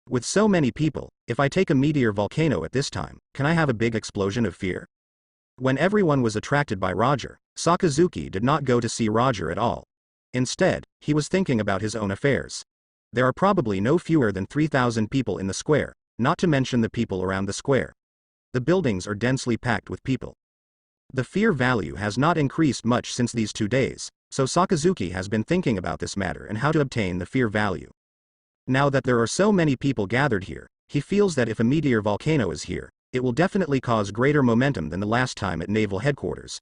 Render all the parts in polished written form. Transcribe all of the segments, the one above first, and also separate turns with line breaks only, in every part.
With so many people, if I take a meteor volcano at this time, can I have a big explosion of fear? When everyone was attracted by Roger, Sakazuki did not go to see Roger at all. Instead, he was thinking about his own affairs. There are probably no fewer than 3,000 people in the square, not to mention the people around the square. The buildings are densely packed with people. The fear value has not increased much since these 2 days, so Sakazuki has been thinking about this matter and how to obtain the fear value. Now that there are so many people gathered here, he feels that if a meteor volcano is here, it will definitely cause greater momentum than the last time at naval headquarters.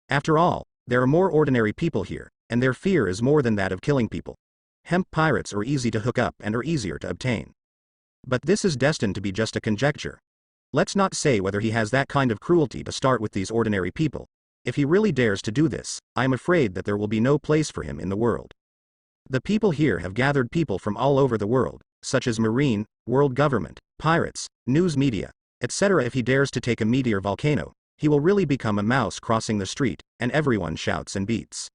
After all, there are more ordinary people here, and their fear is more than that of killing people. Hemp pirates are easy to hook up and are easier to obtain. But this is destined to be just a conjecture. Let's not say whether he has that kind of cruelty to start with these ordinary people. If he really dares to do this, I am afraid that there will be no place for him in the world. The people here have gathered people from all over the world, such as Marine, world government, pirates, news media, etc. If he dares to take a meteor volcano, he will really become a mouse crossing the street, and everyone shouts and beats.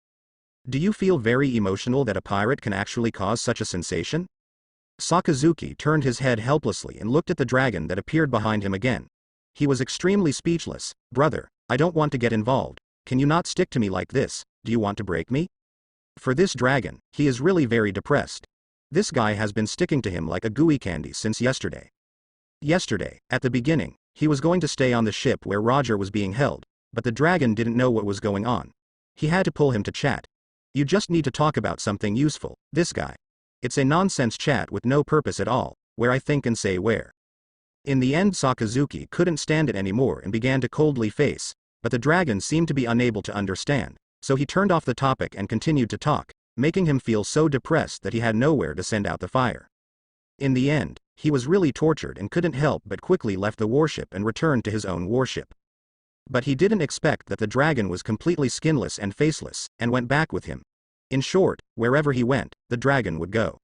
Do you feel very emotional that a pirate can actually cause such a sensation? Sakazuki turned his head helplessly and looked at the dragon that appeared behind him again. He was extremely speechless. Brother, I don't want to get involved. Can you not stick to me like this? Do you want to break me? For this dragon, he is really very depressed. This guy has been sticking to him like a gooey candy since yesterday. Yesterday, at the beginning, he was going to stay on the ship where Roger was being held, but the dragon didn't know what was going on. He had to pull him to chat. You just need to talk about something useful, this guy. It's a nonsense chat with no purpose at all, where I think and say where. In the end Sakazuki couldn't stand it anymore and began to coldly face, but the dragon seemed to be unable to understand, so he turned off the topic and continued to talk, making him feel so depressed that he had nowhere to send out the fire. In the end, he was really tortured and couldn't help but quickly left the warship and returned to his own warship. But he didn't expect that the dragon was completely skinless and faceless, and went back with him. In short, wherever he went, the dragon would go.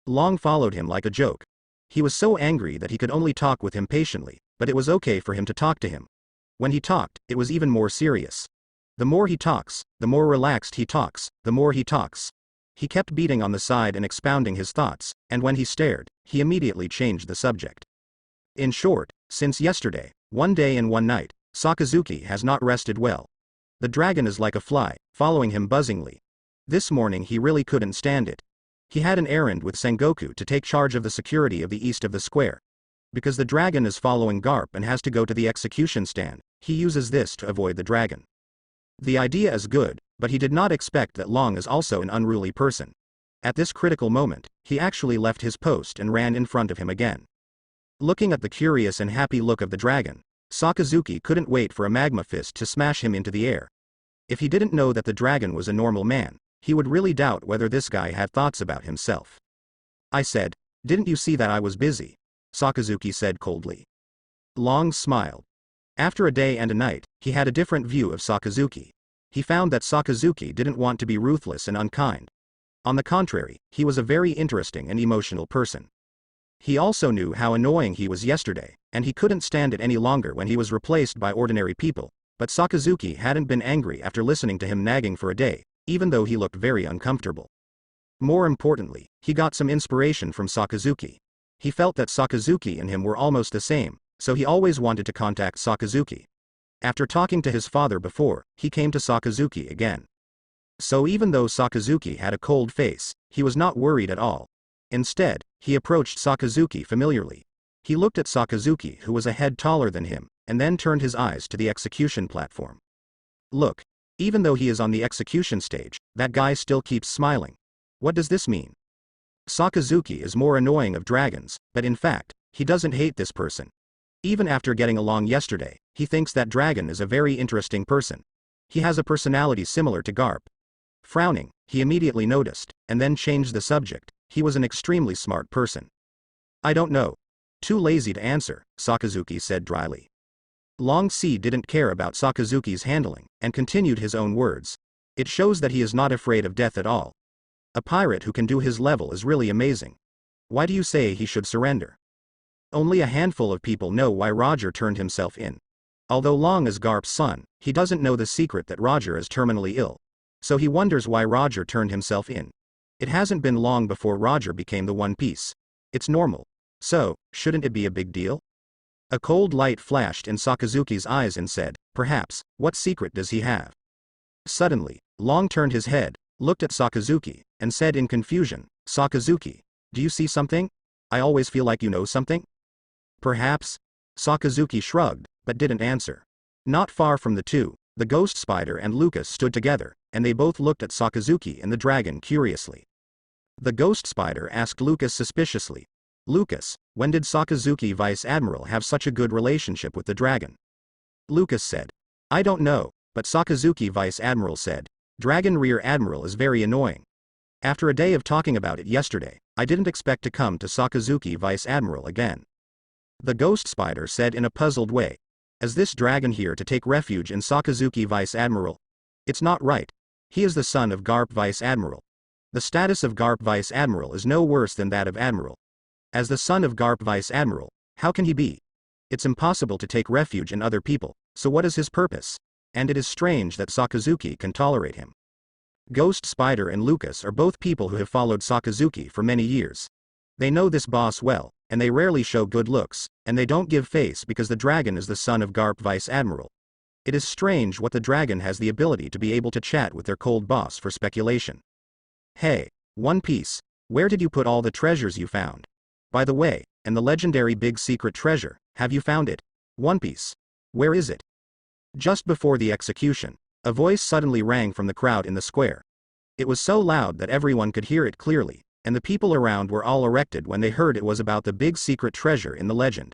Long followed him like a joke. He was so angry that he could only talk with him patiently, but it was okay for him to talk to him. When he talked, it was even more serious. The more he talks, the more relaxed he talks, the more he talks. He kept beating on the side and expounding his thoughts, and when he stared, he immediately changed the subject. In short, since yesterday, 1 day and 1 night, Sakazuki has not rested well. The dragon is like a fly, following him buzzingly. This morning he really couldn't stand it. He had an errand with Sengoku to take charge of the security of the east of the square. Because the dragon is following Garp and has to go to the execution stand, he uses this to avoid the dragon. The idea is good, but he did not expect that Long is also an unruly person. At this critical moment, he actually left his post and ran in front of him again. Looking at the curious and happy look of the dragon, Sakazuki couldn't wait for a magma fist to smash him into the air. If he didn't know that the dragon was a normal man, he would really doubt whether this guy had thoughts about himself. I said, didn't you see that I was busy? Sakazuki said coldly. Long smiled. After a day and a night, he had a different view of Sakazuki. He found that Sakazuki didn't want to be ruthless and unkind. On the contrary, he was a very interesting and emotional person. He also knew how annoying he was yesterday, and he couldn't stand it any longer when he was replaced by ordinary people, but Sakazuki hadn't been angry after listening to him nagging for a day, even though he looked very uncomfortable. More importantly, he got some inspiration from Sakazuki. He felt that Sakazuki and him were almost the same, so he always wanted to contact Sakazuki. After talking to his father before, he came to Sakazuki again. So even though Sakazuki had a cold face, he was not worried at all. Instead, he approached Sakazuki familiarly. He looked at Sakazuki, who was a head taller than him, and then turned his eyes to the execution platform. Look, even though he is on the execution stage, that guy still keeps smiling. What does this mean? Sakazuki is more annoying of dragons, but in fact, he doesn't hate this person. Even after getting along yesterday, he thinks that dragon is a very interesting person. He has a personality similar to Garp. Frowning, he immediately noticed, and then changed the subject. He was an extremely smart person. I don't know. Too lazy to answer, Sakazuki said dryly. Long Si didn't care about Sakazuki's handling, and continued his own words. It shows that he is not afraid of death at all. A pirate who can do his level is really amazing. Why do you say he should surrender? Only a handful of people know why Roger turned himself in. Although Long is Garp's son, he doesn't know the secret that Roger is terminally ill. So he wonders why Roger turned himself in. It hasn't been long before Roger became the One Piece. It's normal. So, shouldn't it be a big deal? A cold light flashed in Sakazuki's eyes and said, perhaps, what secret does he have? Suddenly, Long turned his head, looked at Sakazuki, and said in confusion, Sakazuki, do you see something? I always feel like you know something. Perhaps? Sakazuki shrugged, but didn't answer. Not far from the two, the ghost spider and Lucas stood together, and they both looked at Sakazuki and the dragon curiously. The ghost spider asked Lucas suspiciously, Lucas, when did Sakazuki Vice Admiral have such a good relationship with the dragon? Lucas said, I don't know, but Sakazuki Vice Admiral said, Dragon Rear Admiral is very annoying. After a day of talking about it yesterday, I didn't expect to come to Sakazuki Vice Admiral again. The ghost spider said in a puzzled way, is this dragon here to take refuge in Sakazuki Vice Admiral? It's not right. He is the son of Garp Vice Admiral. The status of Garp Vice Admiral is no worse than that of Admiral. As the son of Garp Vice Admiral, how can he be? It's impossible to take refuge in other people, so what is his purpose? And it is strange that Sakazuki can tolerate him. Ghost Spider and Lucas are both people who have followed Sakazuki for many years. They know this boss well, and they rarely show good looks, and they don't give face because the dragon is the son of Garp Vice Admiral. It is strange what the dragon has the ability to be able to chat with their cold boss for speculation. Hey, One Piece, where did you put all the treasures you found? By the way, and the legendary big secret treasure, have you found it? One Piece. Where is it? Just before the execution, a voice suddenly rang from the crowd in the square. It was so loud that everyone could hear it clearly, and the people around were all erected when they heard it was about the big secret treasure in the legend.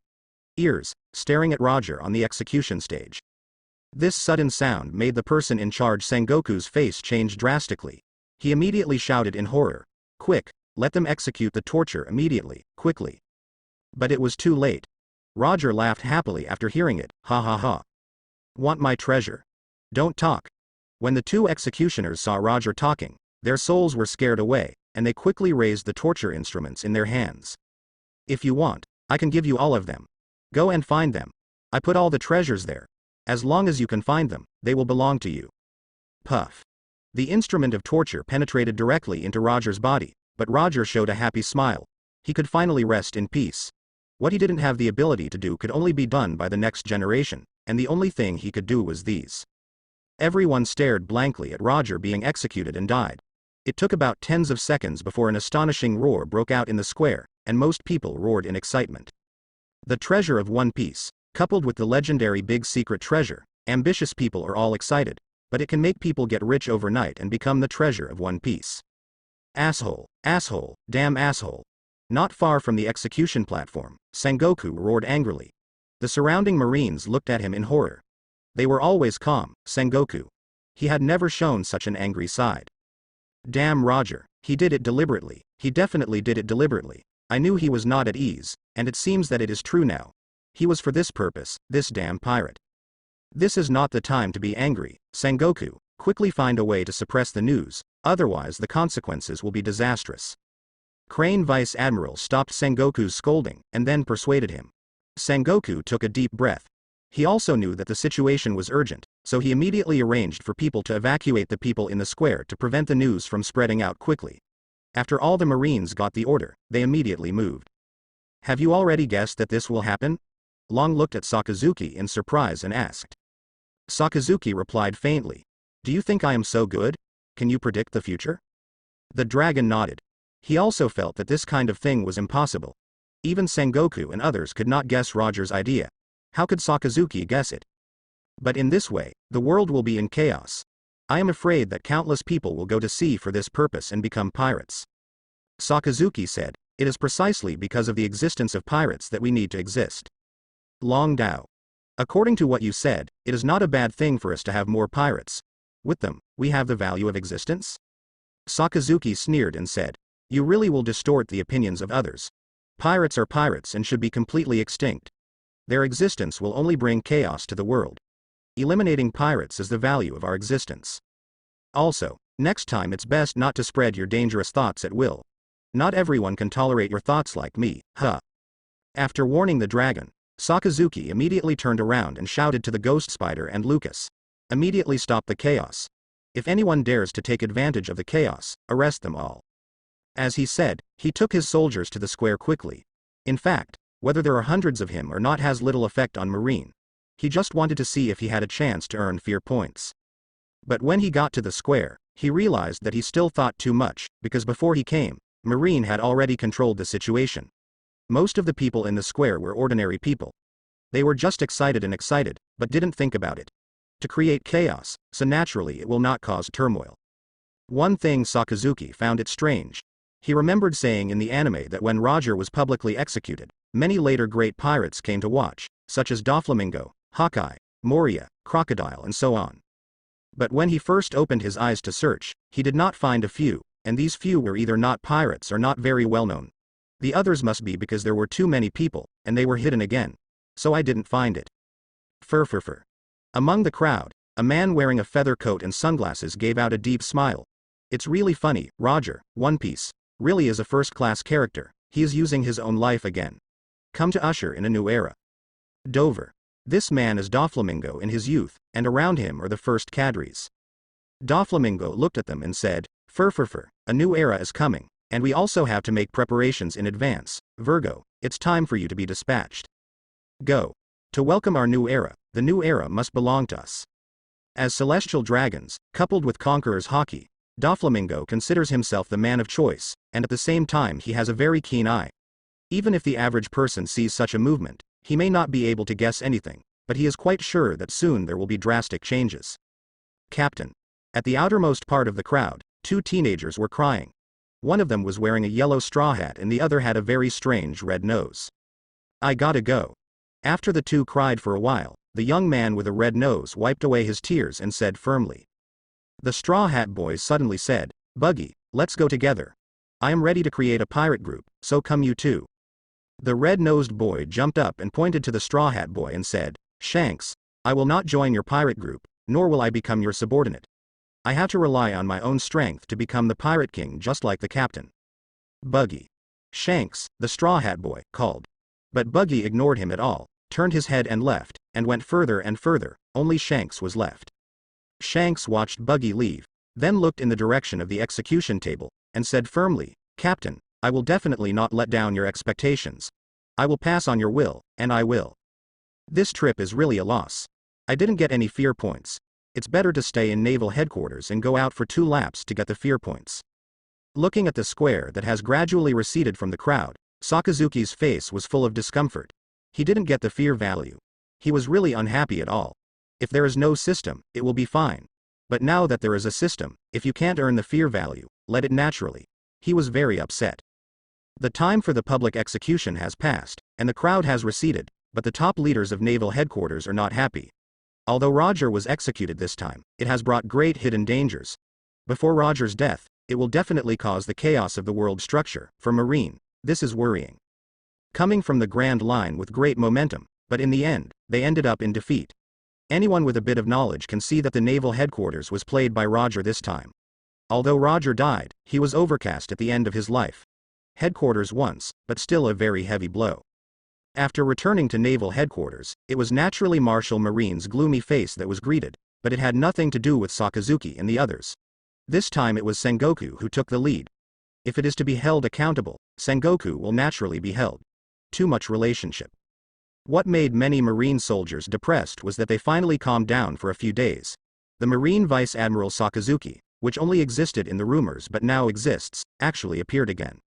Ears, staring at Roger on the execution stage. This sudden sound made the person in charge Sengoku's face change drastically. He immediately shouted in horror, quick, let them execute the torture immediately, quickly. But it was too late. Roger laughed happily after hearing it, ha ha ha. Want my treasure? Don't talk. When the two executioners saw Roger talking, their souls were scared away, and they quickly raised the torture instruments in their hands. If you want, I can give you all of them. Go and find them. I put all the treasures there. As long as you can find them, they will belong to you. Puff. The instrument of torture penetrated directly into Roger's body, but Roger showed a happy smile. He could finally rest in peace. What he didn't have the ability to do could only be done by the next generation, and the only thing he could do was these. Everyone stared blankly at Roger being executed and died. It took about tens of seconds before an astonishing roar broke out in the square, and most people roared in excitement. The treasure of One Piece, coupled with the legendary big secret treasure, ambitious people are all excited, but it can make people get rich overnight and become the treasure of One Piece. Asshole, asshole, damn asshole. Not far from the execution platform, Sengoku roared angrily. The surrounding Marines looked at him in horror. They were always calm, Sengoku. He had never shown such an angry side. Damn Roger, he did it deliberately, he definitely did it deliberately. I knew he was not at ease, and it seems that it is true now. He was for this purpose, this damn pirate. This is not the time to be angry, Sengoku, quickly find a way to suppress the news, otherwise the consequences will be disastrous. Crane Vice Admiral stopped Sengoku's scolding, and then persuaded him. Sengoku took a deep breath. He also knew that the situation was urgent, so he immediately arranged for people to evacuate the people in the square to prevent the news from spreading out quickly. After all the Marines got the order, they immediately moved. Have you already guessed that this will happen? Long looked at Sakazuki in surprise and asked. Sakazuki replied faintly. Do you think I am so good? Can you predict the future? The dragon nodded. He also felt that this kind of thing was impossible. Even Sengoku and others could not guess Roger's idea. How could Sakazuki guess it? But in this way, the world will be in chaos. I am afraid that countless people will go to sea for this purpose and become pirates. Sakazuki said, it is precisely because of the existence of pirates that we need to exist. Long Dao. According to what you said, it is not a bad thing for us to have more pirates. With them, we have the value of existence? Sakazuki sneered and said, you really will distort the opinions of others. Pirates are pirates and should be completely extinct. Their existence will only bring chaos to the world. Eliminating pirates is the value of our existence. Also, next time it's best not to spread your dangerous thoughts at will. Not everyone can tolerate your thoughts like me, huh? After warning the dragon, Sakazuki immediately turned around and shouted to the ghost spider and Lucas. Immediately stop the chaos. If anyone dares to take advantage of the chaos, arrest them all. As he said, he took his soldiers to the square quickly. In fact, whether there are hundreds of him or not has little effect on Marine. He just wanted to see if he had a chance to earn fear points. But when he got to the square, he realized that he still thought too much, because before he came, Marine had already controlled the situation. Most of the people in the square were ordinary people. They were just excited, but didn't think about it. To create chaos, so naturally it will not cause turmoil. One thing Sakazuki found it strange. He remembered saying in the anime that when Roger was publicly executed, many later great pirates came to watch, such as Doflamingo, Hawkeye, Moria, Crocodile and so on. But when he first opened his eyes to search, he did not find a few, and these few were either not pirates or not very well known. The others must be because there were too many people, and they were hidden again. So I didn't find it. Fur. Among the crowd, a man wearing a feather coat and sunglasses gave out a deep smile. It's really funny, Roger, One Piece, really is a first-class character. He is using his own life again. Come to usher in a new era. Dover. This man is Doflamingo in his youth, and around him are the first cadres. Doflamingo looked at them and said, Fur, a new era is coming, and we also have to make preparations in advance. Virgo, it's time for you to be dispatched. Go. To welcome our new era, the new era must belong to us. As celestial dragons, coupled with conqueror's haki, Doflamingo considers himself the man of choice, and at the same time he has a very keen eye. Even if the average person sees such a movement, he may not be able to guess anything, but he is quite sure that soon there will be drastic changes. Captain. At the outermost part of the crowd, two teenagers were crying. One of them was wearing a yellow straw hat and the other had a very strange red nose. I gotta go. After the two cried for a while, the young man with a red nose wiped away his tears and said firmly. The Straw Hat Boys suddenly said, Buggy, let's go together. I am ready to create a pirate group, so come you too. The red-nosed boy jumped up and pointed to the Straw Hat Boy and said, Shanks, I will not join your pirate group, nor will I become your subordinate. I have to rely on my own strength to become the pirate king just like the captain. Buggy. Shanks, the Straw Hat Boy, called. But Buggy ignored him at all, turned his head and left, and went further and further, only Shanks was left. Shanks watched Buggy leave, then looked in the direction of the execution table, and said firmly, Captain, I will definitely not let down your expectations. I will pass on your will, and I will. This trip is really a loss. I didn't get any fear points. It's better to stay in naval headquarters and go out for 2 laps to get the fear points. Looking at the square that has gradually receded from the crowd, Sakazuki's face was full of discomfort. He didn't get the fear value. He was really unhappy at all. If there is no system, it will be fine. But now that there is a system, if you can't earn the fear value, let it naturally. He was very upset. The time for the public execution has passed, and the crowd has receded, but the top leaders of naval headquarters are not happy. Although Roger was executed this time, it has brought great hidden dangers. Before Roger's death, it will definitely cause the chaos of the world structure. For Marine, this is worrying. Coming from the Grand Line with great momentum, but in the end, they ended up in defeat. Anyone with a bit of knowledge can see that the naval headquarters was played by Roger this time. Although Roger died, he was overcast at the end of his life. Headquarters once, but still a very heavy blow. After returning to naval headquarters, it was naturally Marshal Marine's gloomy face that was greeted, but it had nothing to do with Sakazuki and the others. This time it was Sengoku who took the lead. If it is to be held accountable, Sengoku will naturally be held. Too much relationship. What made many Marine soldiers depressed was that they finally calmed down for a few days. The Marine Vice Admiral Sakazuki, which only existed in the rumors but now exists, actually appeared again.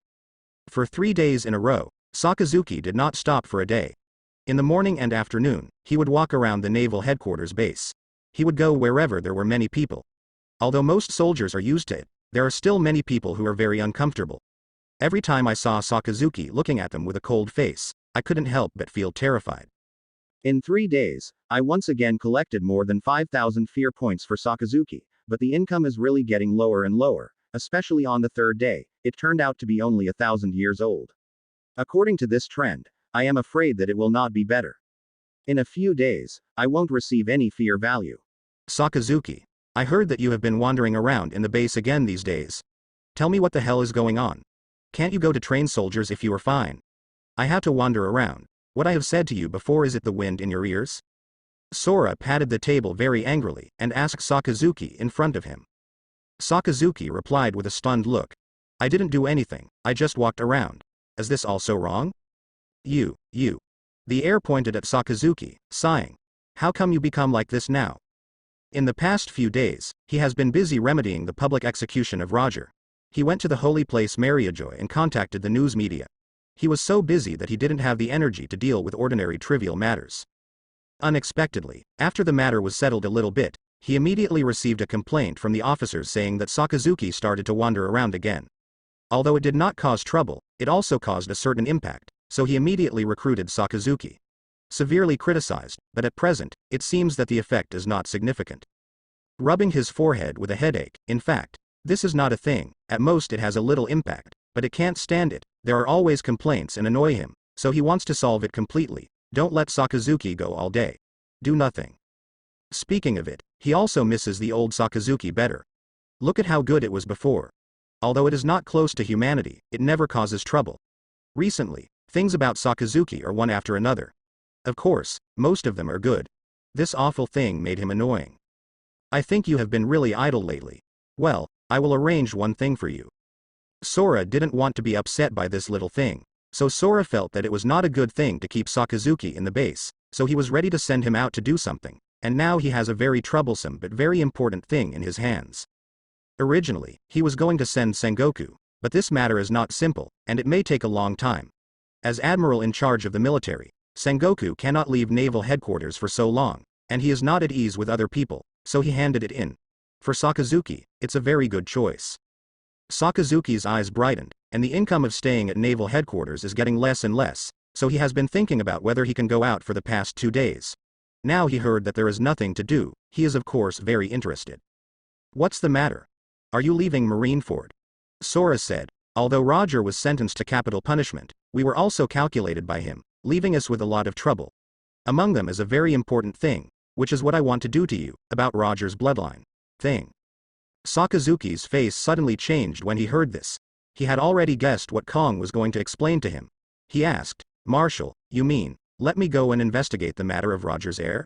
For 3 days in a row, Sakazuki did not stop for a day. In the morning and afternoon, he would walk around the naval headquarters base. He would go wherever there were many people. Although most soldiers are used to it, there are still many people who are very uncomfortable. Every time I saw Sakazuki looking at them with a cold face, I couldn't help but feel terrified. In 3 days, I once again collected more than 5,000 fear points for Sakazuki, but the income is really getting lower and lower, especially on the 3rd day. It turned out to be only 1,000 years old. According to this trend, I am afraid that it will not be better. In a few days, I won't receive any fear value. Sakazuki, I heard that you have been wandering around in the base again these days. Tell me what the hell is going on. Can't you go to train soldiers if you are fine? I have to wander around. What I have said to you before, is it the wind in your ears? Sora patted the table very angrily and asked Sakazuki in front of him. Sakazuki replied with a stunned look. I didn't do anything, I just walked around. Is this also wrong? You. The heir pointed at Sakazuki, sighing. How come you become like this now? In the past few days, he has been busy remedying the public execution of Roger. He went to the holy place Mariajoy and contacted the news media. He was so busy that he didn't have the energy to deal with ordinary trivial matters. Unexpectedly, after the matter was settled a little bit, he immediately received a complaint from the officers saying that Sakazuki started to wander around again. Although it did not cause trouble, it also caused a certain impact, so he immediately recruited Sakazuki. Severely criticized, but at present, it seems that the effect is not significant. Rubbing his forehead with a headache, in fact, this is not a thing, at most it has a little impact, but it can't stand it, there are always complaints and annoy him, so he wants to solve it completely. Don't let Sakazuki go all day. Do nothing. Speaking of it, he also misses the old Sakazuki better. Look at how good it was before. Although it is not close to humanity, it never causes trouble. Recently, things about Sakazuki are one after another. Of course, most of them are good. This awful thing made him annoying. I think you have been really idle lately. Well, I will arrange one thing for you. Sora didn't want to be upset by this little thing, so Sora felt that it was not a good thing to keep Sakazuki in the base, so he was ready to send him out to do something, and now he has a very troublesome but very important thing in his hands. Originally, he was going to send Sengoku, but this matter is not simple, and it may take a long time. As admiral in charge of the military, Sengoku cannot leave naval headquarters for so long, and he is not at ease with other people, so he handed it in. For Sakazuki, it's a very good choice. Sakazuki's eyes brightened, and the income of staying at naval headquarters is getting less and less, so he has been thinking about whether he can go out for the past 2 days. Now he heard that there is nothing to do, he is of course very interested. What's the matter? Are you leaving Marineford? Sora said. Although Roger was sentenced to capital punishment, we were also calculated by him, leaving us with a lot of trouble. Among them is a very important thing, which is what I want to do to you, about Roger's bloodline thing. Sakazuki's face suddenly changed when he heard this. He had already guessed what Kong was going to explain to him. He asked, Marshal, you mean, let me go and investigate the matter of Roger's heir?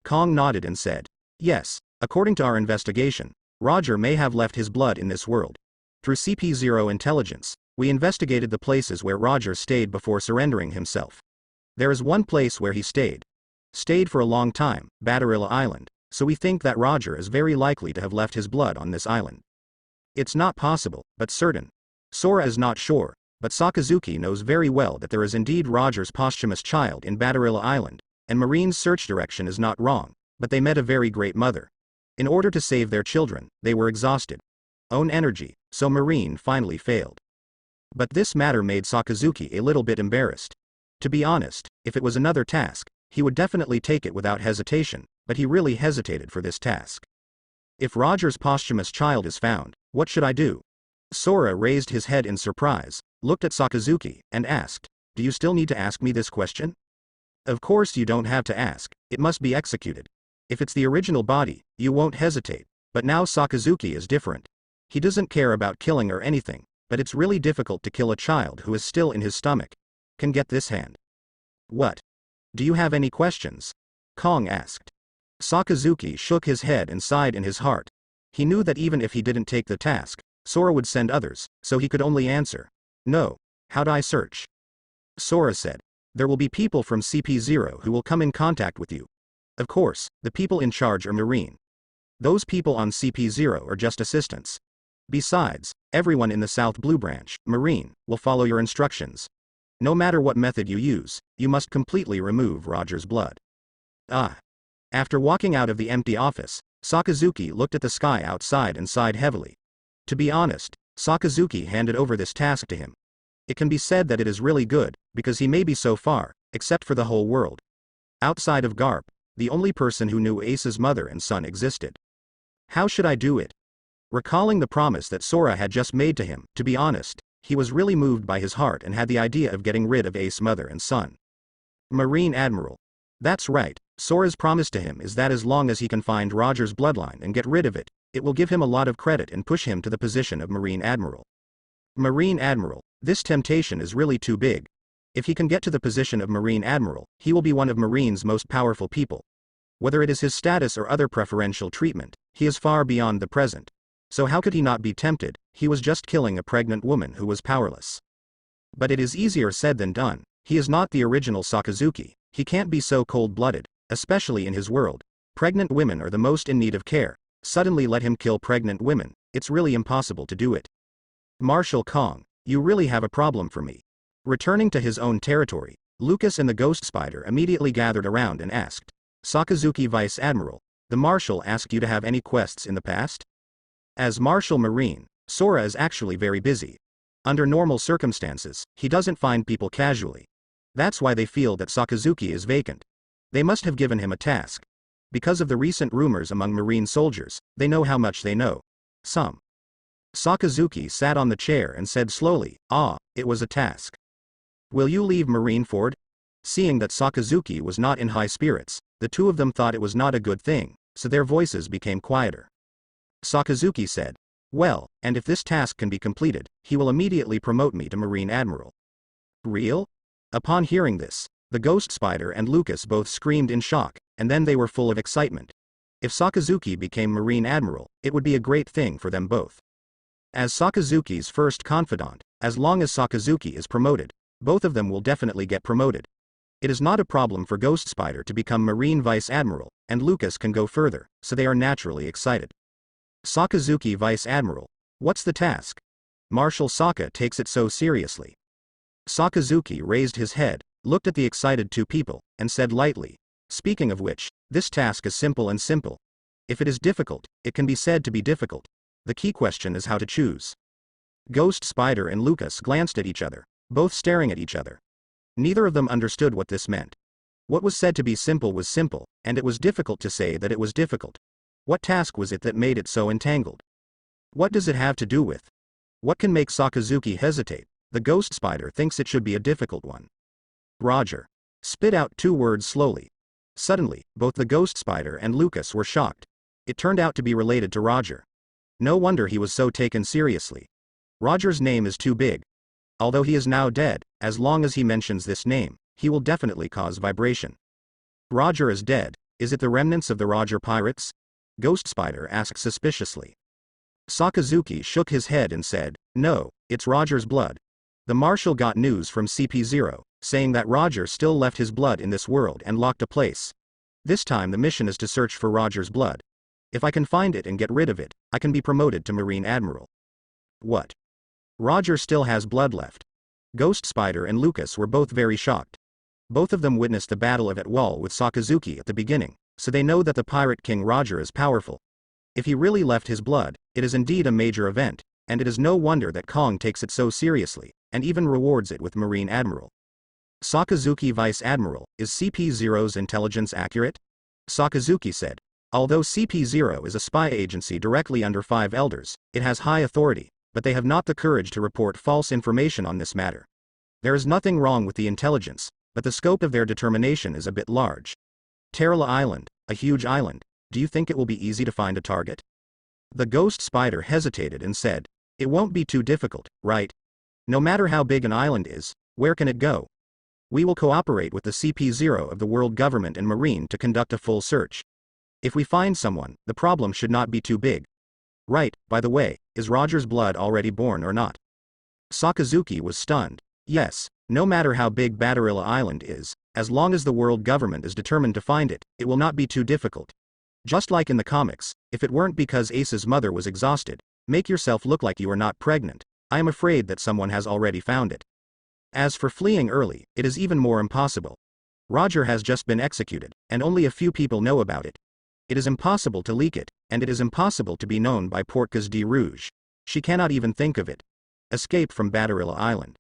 Kong nodded and said, yes, according to our investigation, Roger may have left his blood in this world. Through CP0 intelligence, we investigated the places where Roger stayed before surrendering himself. There is one place where he stayed for a long time, Badarilla Island, so we think that Roger is very likely to have left his blood on this island. It's not possible, but certain. Sora is not sure, but Sakazuki knows very well that there is indeed Roger's posthumous child in Badarilla Island, and Marine's search direction is not wrong, but they met a very great mother. In order to save their children, they were exhausted. Own energy, so Marine finally failed. But this matter made Sakazuki a little bit embarrassed. To be honest, if it was another task, he would definitely take it without hesitation, but he really hesitated for this task. If Roger's posthumous child is found, what should I do? Sora raised his head in surprise, looked at Sakazuki, and asked, do you still need to ask me this question? Of course you don't have to ask, it must be executed. If it's the original body, you won't hesitate, but now Sakazuki is different. He doesn't care about killing or anything, but it's really difficult to kill a child who is still in his stomach. Can get this hand. What? Do you have any questions? Kong asked. Sakazuki shook his head and sighed in his heart. He knew that even if he didn't take the task, Sora would send others, so he could only answer, no. How'd I search? Sora said, there will be people from CP0 who will come in contact with you. Of course, the people in charge are Marine. Those people on CP0 are just assistants. Besides, everyone in the South Blue Branch, Marine, will follow your instructions. No matter what method you use, you must completely remove Roger's blood. After walking out of the empty office, Sakazuki looked at the sky outside and sighed heavily. To be honest, Sakazuki handed over this task to him. It can be said that it is really good, because he may be so far, except for the whole world. Outside of Garp, the only person who knew Ace's mother and son existed. How should I do it? Recalling the promise that Sora had just made to him, to be honest, he was really moved by his heart and had the idea of getting rid of Ace's mother and son. Marine Admiral. That's right, Sora's promise to him is that as long as he can find Roger's bloodline and get rid of it, it will give him a lot of credit and push him to the position of Marine Admiral. Marine Admiral, this temptation is really too big. If he can get to the position of Marine Admiral, he will be one of Marine's most powerful people. Whether it is his status or other preferential treatment, he is far beyond the present. So how could he not be tempted? He was just killing a pregnant woman who was powerless. But it is easier said than done. He is not the original Sakazuki, he can't be so cold-blooded, especially in his world. Pregnant women are the most in need of care. Suddenly let him kill pregnant women, it's really impossible to do it. Marshal Kong, you really have a problem for me. Returning to his own territory, Lucas and the Ghost Spider immediately gathered around and asked, Sakazuki Vice Admiral, the Marshal asked you to have any quests in the past? As Marshal Marine, Sora is actually very busy. Under normal circumstances, he doesn't find people casually. That's why they feel that Sakazuki is vacant. They must have given him a task. Because of the recent rumors among Marine soldiers, they know how much they know. Some. Sakazuki sat on the chair and said slowly, it was a task. Will you leave Marineford? Seeing that Sakazuki was not in high spirits, the two of them thought it was not a good thing, so their voices became quieter. Sakazuki said, well, and if this task can be completed, he will immediately promote me to Marine Admiral. Real? Upon hearing this, the Ghost Spider and Lucas both screamed in shock, and then they were full of excitement. If Sakazuki became Marine Admiral, it would be a great thing for them both. As Sakazuki's first confidant, as long as Sakazuki is promoted, both of them will definitely get promoted. It is not a problem for Ghost Spider to become Marine Vice Admiral, and Lucas can go further, so they are naturally excited. Sakazuki Vice Admiral, what's the task? Marshal Sokka takes it so seriously. Sakazuki raised his head, looked at the excited two people, and said lightly, speaking of which, this task is simple and simple. If it is difficult, it can be said to be difficult. The key question is how to choose. Ghost Spider and Lucas glanced at each other, both staring at each other. Neither of them understood what this meant. What was said to be simple was simple, and it was difficult to say that it was difficult. What task was it that made it so entangled? What does it have to do with? What can make Sakazuki hesitate? The Ghost Spider thinks it should be a difficult one. Roger. Spit out two words slowly. Suddenly, both the Ghost Spider and Lucas were shocked. It turned out to be related to Roger. No wonder he was so taken seriously. Roger's name is too big. Although he is now dead, as long as he mentions this name, he will definitely cause vibration. Roger is dead. Is it the remnants of the Roger pirates? Ghost Spider asked suspiciously. Sakazuki shook his head and said, no, it's Roger's blood. The Marshal got news from CP0, saying that Roger still left his blood in this world and locked a place. This time the mission is to search for Roger's blood. If I can find it and get rid of it, I can be promoted to Marine Admiral. What? Roger still has blood left. Ghost Spider and Lucas were both very shocked. Both of them witnessed the battle of Atwal with Sakazuki at the beginning, so they know that the Pirate King Roger is powerful. If he really left his blood, it is indeed a major event, and it is no wonder that Kong takes it so seriously, and even rewards it with Marine Admiral. Sakazuki Vice Admiral, is CP0's intelligence accurate? Sakazuki said. Although CP0 is a spy agency directly under 5 elders, it has high authority, but they have not the courage to report false information on this matter. There is nothing wrong with the intelligence, but the scope of their determination is a bit large. Terrala Island, a huge island, do you think it will be easy to find a target? The Ghost Spider hesitated and said, it won't be too difficult, right? No matter how big an island is, where can it go? We will cooperate with the CP0 of the world government and Marine to conduct a full search. If we find someone, the problem should not be too big. Right, by the way, is Roger's blood already born or not? Sakazuki was stunned. Yes, no matter how big Batarilla Island is, as long as the world government is determined to find it, it will not be too difficult. Just like in the comics, if it weren't because Ace's mother was exhausted, make yourself look like you are not pregnant, I am afraid that someone has already found it. As for fleeing early, it is even more impossible. Roger has just been executed, and only a few people know about it. It is impossible to leak it, and it is impossible to be known by Portgas de Rouge. She cannot even think of it. Escape from Batarilla Island.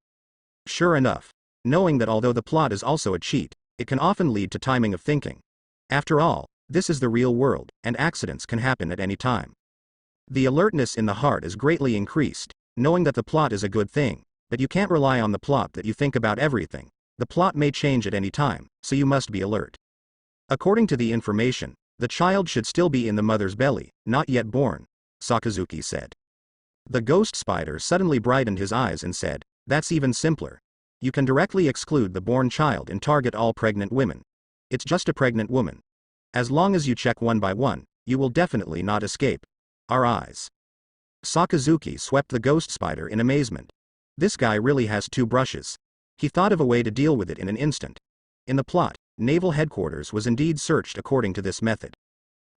Sure enough, knowing that although the plot is also a cheat, it can often lead to timing of thinking. After all, this is the real world, and accidents can happen at any time. The alertness in the heart is greatly increased, knowing that the plot is a good thing, but you can't rely on the plot that you think about everything. The plot may change at any time, so you must be alert. According to the information, the child should still be in the mother's belly, not yet born, Sakazuki said. The Ghost Spider suddenly brightened his eyes and said, that's even simpler. You can directly exclude the born child and target all pregnant women. It's just a pregnant woman. As long as you check one by one, you will definitely not escape. Our eyes. Sakazuki swept the Ghost Spider in amazement. This guy really has 2 brushes. He thought of a way to deal with it in an instant. In the plot, naval headquarters was indeed searched according to this method.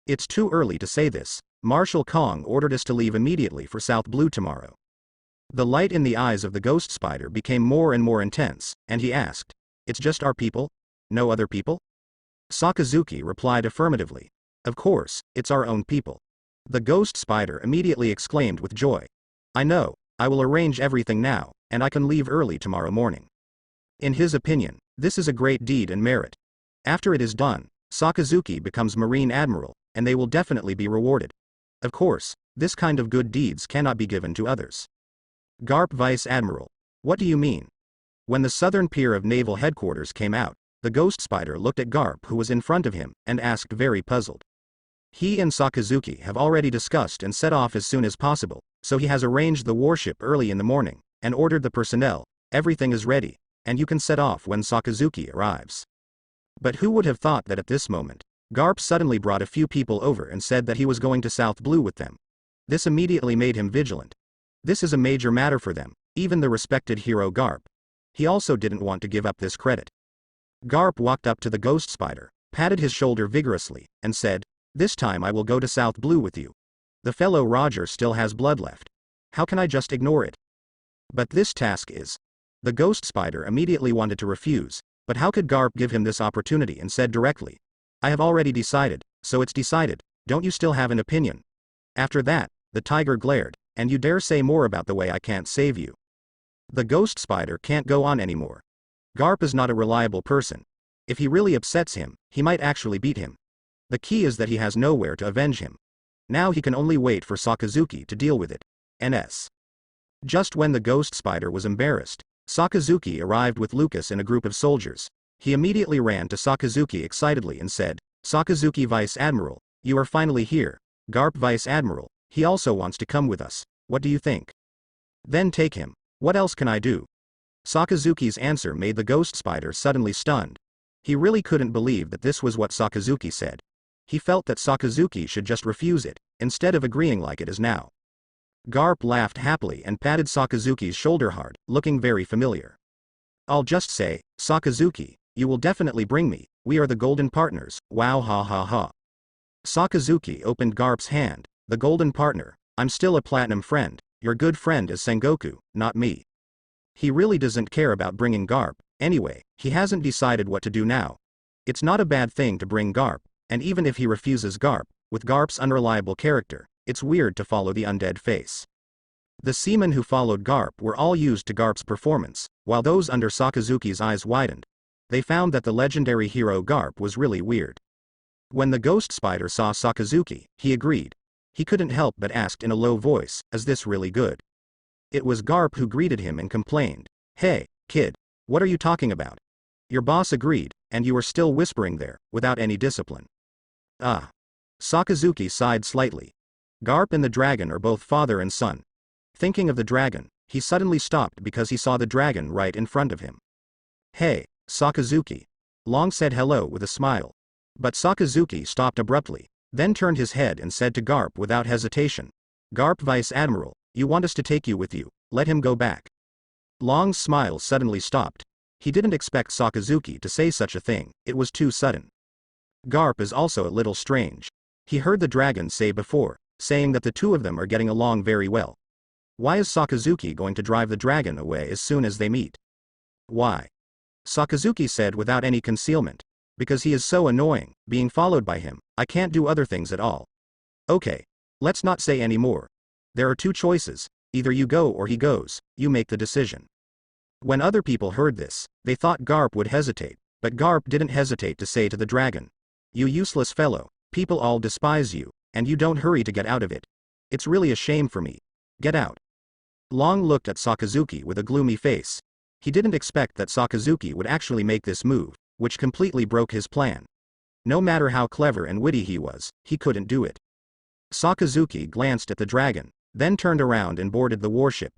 It's too early to say this. Marshal Kong ordered us to leave immediately for South Blue tomorrow. The light in the eyes of the ghost spider became more and more intense, and he asked, "It's just our people? No other people?" Sakazuki replied affirmatively. "Of course, it's our own people." The ghost spider immediately exclaimed with joy. "I know, I will arrange everything now, and I can leave early tomorrow morning." In his opinion, this is a great deed and merit. After it is done, Sakazuki becomes Marine Admiral, and they will definitely be rewarded. Of course, this kind of good deeds cannot be given to others. Garp Vice Admiral. What do you mean? When the southern pier of naval headquarters came out, the ghost spider looked at Garp who was in front of him, and asked very puzzled. He and Sakazuki have already discussed and set off as soon as possible, so he has arranged the warship early in the morning, and ordered the personnel, everything is ready, and you can set off when Sakazuki arrives. But who would have thought that at this moment, Garp suddenly brought a few people over and said that he was going to South Blue with them. This immediately made him vigilant. This is a major matter for them, even the respected hero Garp. He also didn't want to give up this credit. Garp walked up to the ghost spider, patted his shoulder vigorously, and said, "This time I will go to South Blue with you. The fellow Roger still has blood left. How can I just ignore it? But this task is..." The ghost spider immediately wanted to refuse, but how could Garp give him this opportunity, and said directly, "I have already decided, so it's decided, don't you still have an opinion?" After that, the tiger glared, "And you dare say more about the way I can't save you?" The ghost spider can't go on anymore. Garp is not a reliable person. If he really upsets him, he might actually beat him. The key is that he has nowhere to avenge him. Now he can only wait for Sakazuki to deal with it. NS. Just when the ghost spider was embarrassed, Sakazuki arrived with Lucas and a group of soldiers. He immediately ran to Sakazuki excitedly and said, "Sakazuki Vice Admiral, you are finally here. Garp Vice Admiral, he also wants to come with us. What do you think?" "Then take him. What else can I do?" Sakazuki's answer made the ghost spider suddenly stunned. He really couldn't believe that this was what Sakazuki said. He felt that Sakazuki should just refuse it, instead of agreeing like it is now. Garp laughed happily and patted Sakazuki's shoulder hard, looking very familiar. "I'll just say, Sakazuki, you will definitely bring me, we are the golden partners, wow ha ha ha." Sakazuki opened Garp's hand. "The golden partner, I'm still a platinum friend, your good friend is Sengoku, not me." He really doesn't care about bringing Garp, anyway, he hasn't decided what to do now. It's not a bad thing to bring Garp, and even if he refuses Garp, with Garp's unreliable character, it's weird to follow the undead face. The seamen who followed Garp were all used to Garp's performance, while those under Sakazuki's eyes widened. They found that the legendary hero Garp was really weird. When the ghost spider saw Sakazuki, he agreed. He couldn't help but asked in a low voice, "Is this really good?" It was Garp who greeted him and complained, "Hey, kid, what are you talking about? Your boss agreed, and you are still whispering there, without any discipline." "Ah." Sakazuki sighed slightly. Garp and the dragon are both father and son. Thinking of the dragon, he suddenly stopped because he saw the dragon right in front of him. "Hey, Sakazuki." Long said hello with a smile. But Sakazuki stopped abruptly, then turned his head and said to Garp without hesitation, "Garp Vice Admiral, you want us to take you with you, let him go back." Long's smile suddenly stopped. He didn't expect Sakazuki to say such a thing, it was too sudden. Garp is also a little strange. He heard the dragon say before, saying that the two of them are getting along very well. Why is Sakazuki going to drive the dragon away as soon as they meet? Why? Sakazuki said without any concealment. "Because he is so annoying, being followed by him, I can't do other things at all." "Okay. Let's not say any more. There are two choices, either you go or he goes, you make the decision." When other people heard this, they thought Garp would hesitate, but Garp didn't hesitate to say to the dragon, "You useless fellow, people all despise you, and you don't hurry to get out of it. It's really a shame for me. Get out." Long looked at Sakazuki with a gloomy face. He didn't expect that Sakazuki would actually make this move, which completely broke his plan. No matter how clever and witty he was, he couldn't do it. Sakazuki glanced at the dragon, then turned around and boarded the warship.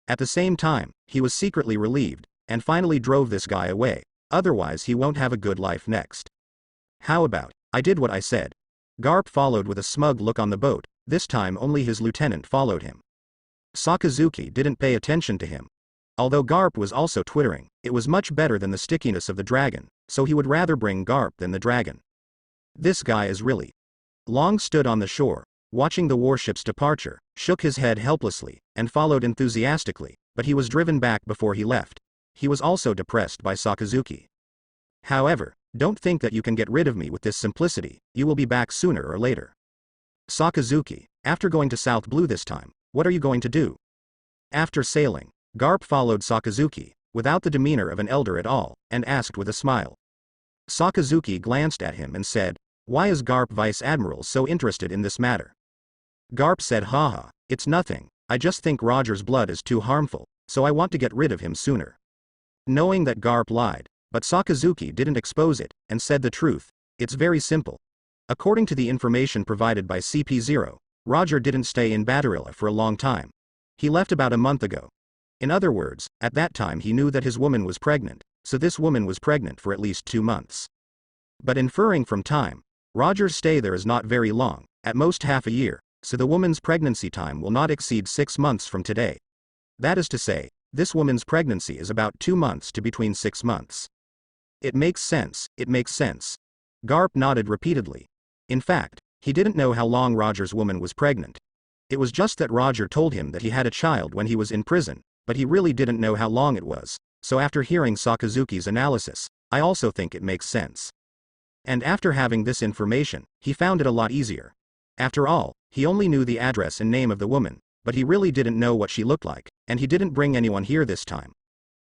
At the same time, he was secretly relieved, and finally drove this guy away, otherwise he won't have a good life next. "How about, I did what I said." Garp followed with a smug look on the boat, this time only his lieutenant followed him. Sakazuki didn't pay attention to him. Although Garp was also twittering, it was much better than the stickiness of the dragon, so he would rather bring Garp than the dragon. This guy is really. Long stood on the shore, watching the warship's departure, shook his head helplessly, and followed enthusiastically, but he was driven back before he left. He was also depressed by Sakazuki. However, don't think that you can get rid of me with this simplicity, you will be back sooner or later. Sakazuki, after going to South Blue this time, what are you going to do? After sailing, Garp followed Sakazuki, without the demeanor of an elder at all, and asked with a smile. Sakazuki glanced at him and said, "Why is Garp Vice Admiral so interested in this matter?" Garp said, "Haha, it's nothing, I just think Roger's blood is too harmful, so I want to get rid of him sooner." Knowing that Garp lied, but Sakazuki didn't expose it, and said the truth, it's very simple. According to the information provided by CP0, Roger didn't stay in Badarilla for a long time. He left about a month ago. In other words, at that time he knew that his woman was pregnant, so this woman was pregnant for at least 2 months. But inferring from time, Roger's stay there is not very long, at most half a year, so the woman's pregnancy time will not exceed 6 months from today. That is to say, this woman's pregnancy is about 2 months to between 6 months. It makes sense, it makes sense. Garp nodded repeatedly. In fact, he didn't know how long Roger's woman was pregnant. It was just that Roger told him that he had a child when he was in prison, but he really didn't know how long it was, so after hearing Sakazuki's analysis, I also think it makes sense. And after having this information, he found it a lot easier. After all, he only knew the address and name of the woman, but he really didn't know what she looked like, and he didn't bring anyone here this time.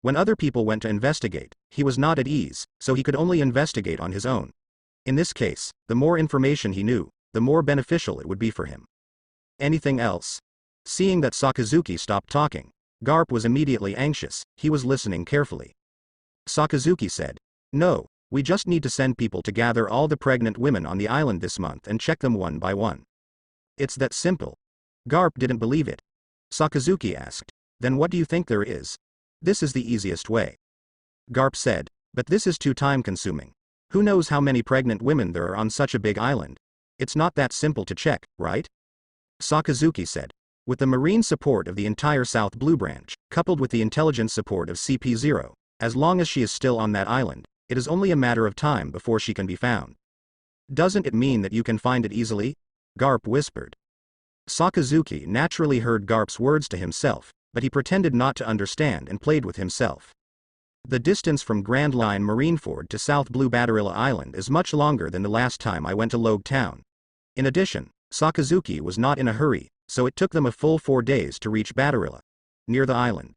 When other people went to investigate, he was not at ease, so he could only investigate on his own. In this case, the more information he knew, the more beneficial it would be for him. Anything else? Seeing that Sakazuki stopped talking, Garp was immediately anxious, he was listening carefully. Sakazuki said, "No, we just need to send people to gather all the pregnant women on the island this month and check them one by one. It's that simple." Garp didn't believe it. Sakazuki asked, "Then what do you think there is?" "This is the easiest way." Garp said, "But this is too time-consuming. Who knows how many pregnant women there are on such a big island? It's not that simple to check, right?" Sakazuki said, "With the marine support of the entire South Blue branch, coupled with the intelligence support of CP0, as long as she is still on that island, it is only a matter of time before she can be found." "Doesn't it mean that you can find it easily?" Garp whispered. Sakazuki naturally heard Garp's words to himself, but he pretended not to understand and played with himself. "The distance from Grand Line Marineford to South Blue Badarilla Island is much longer than the last time I went to Logue Town." In addition, Sakazuki was not in a hurry, so it took them a full 4 days to reach Badarilla, near the island.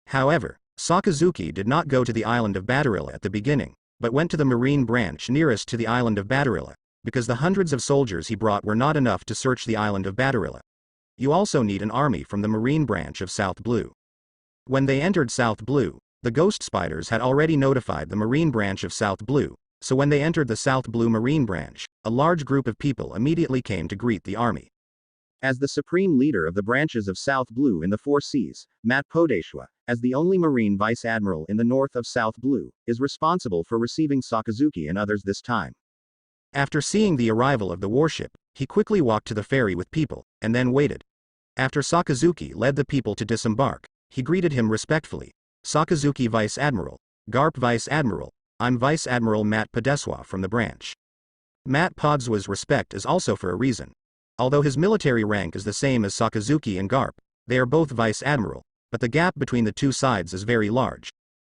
However, Sakazuki did not go to the island of Badarilla at the beginning, but went to the marine branch nearest to the island of Badarilla, because the hundreds of soldiers he brought were not enough to search the island of Badarilla. You also need an army from the marine branch of South Blue. When they entered South Blue, the ghost spiders had already notified the marine branch of South Blue, so when they entered the South Blue marine branch, a large group of people immediately came to greet the army. As the supreme leader of the branches of South Blue in the Four Seas, Matt Podeshwa, as the only Marine Vice Admiral in the north of South Blue, is responsible for receiving Sakazuki and others this time. After seeing the arrival of the warship, he quickly walked to the ferry with people, and then waited. After Sakazuki led the people to disembark, he greeted him respectfully. "Sakazuki Vice Admiral, Garp Vice Admiral, I'm Vice Admiral Matt Podeswa from the branch." Matt Podswa's respect is also for a reason. Although his military rank is the same as Sakazuki and Garp, they are both Vice Admiral, but the gap between the two sides is very large.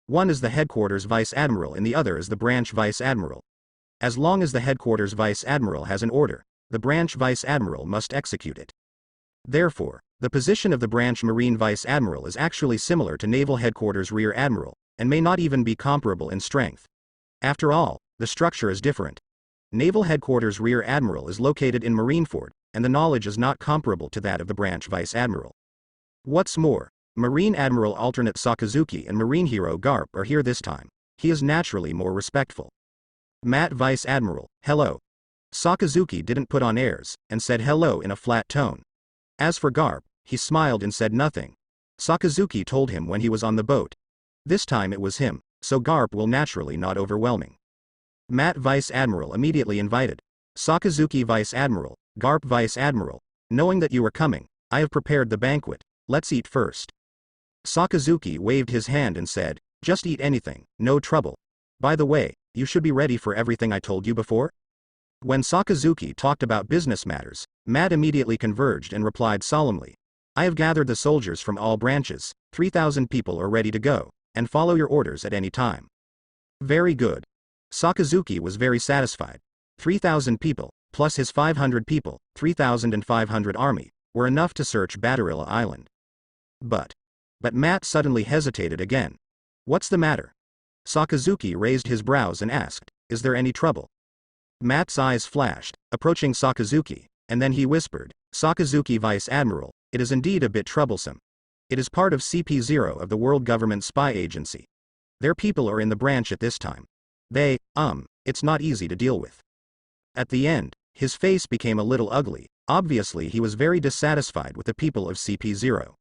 One is the headquarters Vice Admiral and the other is the branch Vice Admiral. As long as the headquarters Vice Admiral has an order, the branch Vice Admiral must execute it. Therefore, the position of the branch Marine Vice Admiral is actually similar to Naval Headquarters Rear Admiral, and may not even be comparable in strength. After all, the structure is different. Naval Headquarters Rear Admiral is located in Marineford, and the knowledge is not comparable to that of the branch Vice Admiral. What's more, Marine Admiral Alternate Sakazuki and Marine Hero Garp are here this time. He is naturally more respectful. "Matt Vice Admiral, hello." Sakazuki didn't put on airs, and said hello in a flat tone. As for Garp, he smiled and said nothing. Sakazuki told him when he was on the boat. This time it was him, so Garp will naturally not overwhelming. Matt Vice Admiral immediately invited. "Sakazuki Vice Admiral, Garp Vice Admiral, knowing that you were coming, I have prepared the banquet, let's eat first." Sakazuki waved his hand and said, just eat anything, no trouble. By the way, you should be ready for everything I told you before? When Sakazuki talked about business matters, Matt immediately converged and replied solemnly. I have gathered the soldiers from all branches, 3,000 people are ready to go, and follow your orders at any time. Very good. Sakazuki was very satisfied. 3,000 people, plus his 500 people, 3,500 army, were enough to search Batarilla Island. But Matt suddenly hesitated again. What's the matter? Sakazuki raised his brows and asked, is there any trouble? Matt's eyes flashed, approaching Sakazuki, and then he whispered, Sakazuki Vice Admiral, it is indeed a bit troublesome. It is part of CP0 of the World Government Spy Agency. Their people are in the branch at this time. It's not easy to deal with. At the end, his face became a little ugly. Obviously he was very dissatisfied with the people of CP0.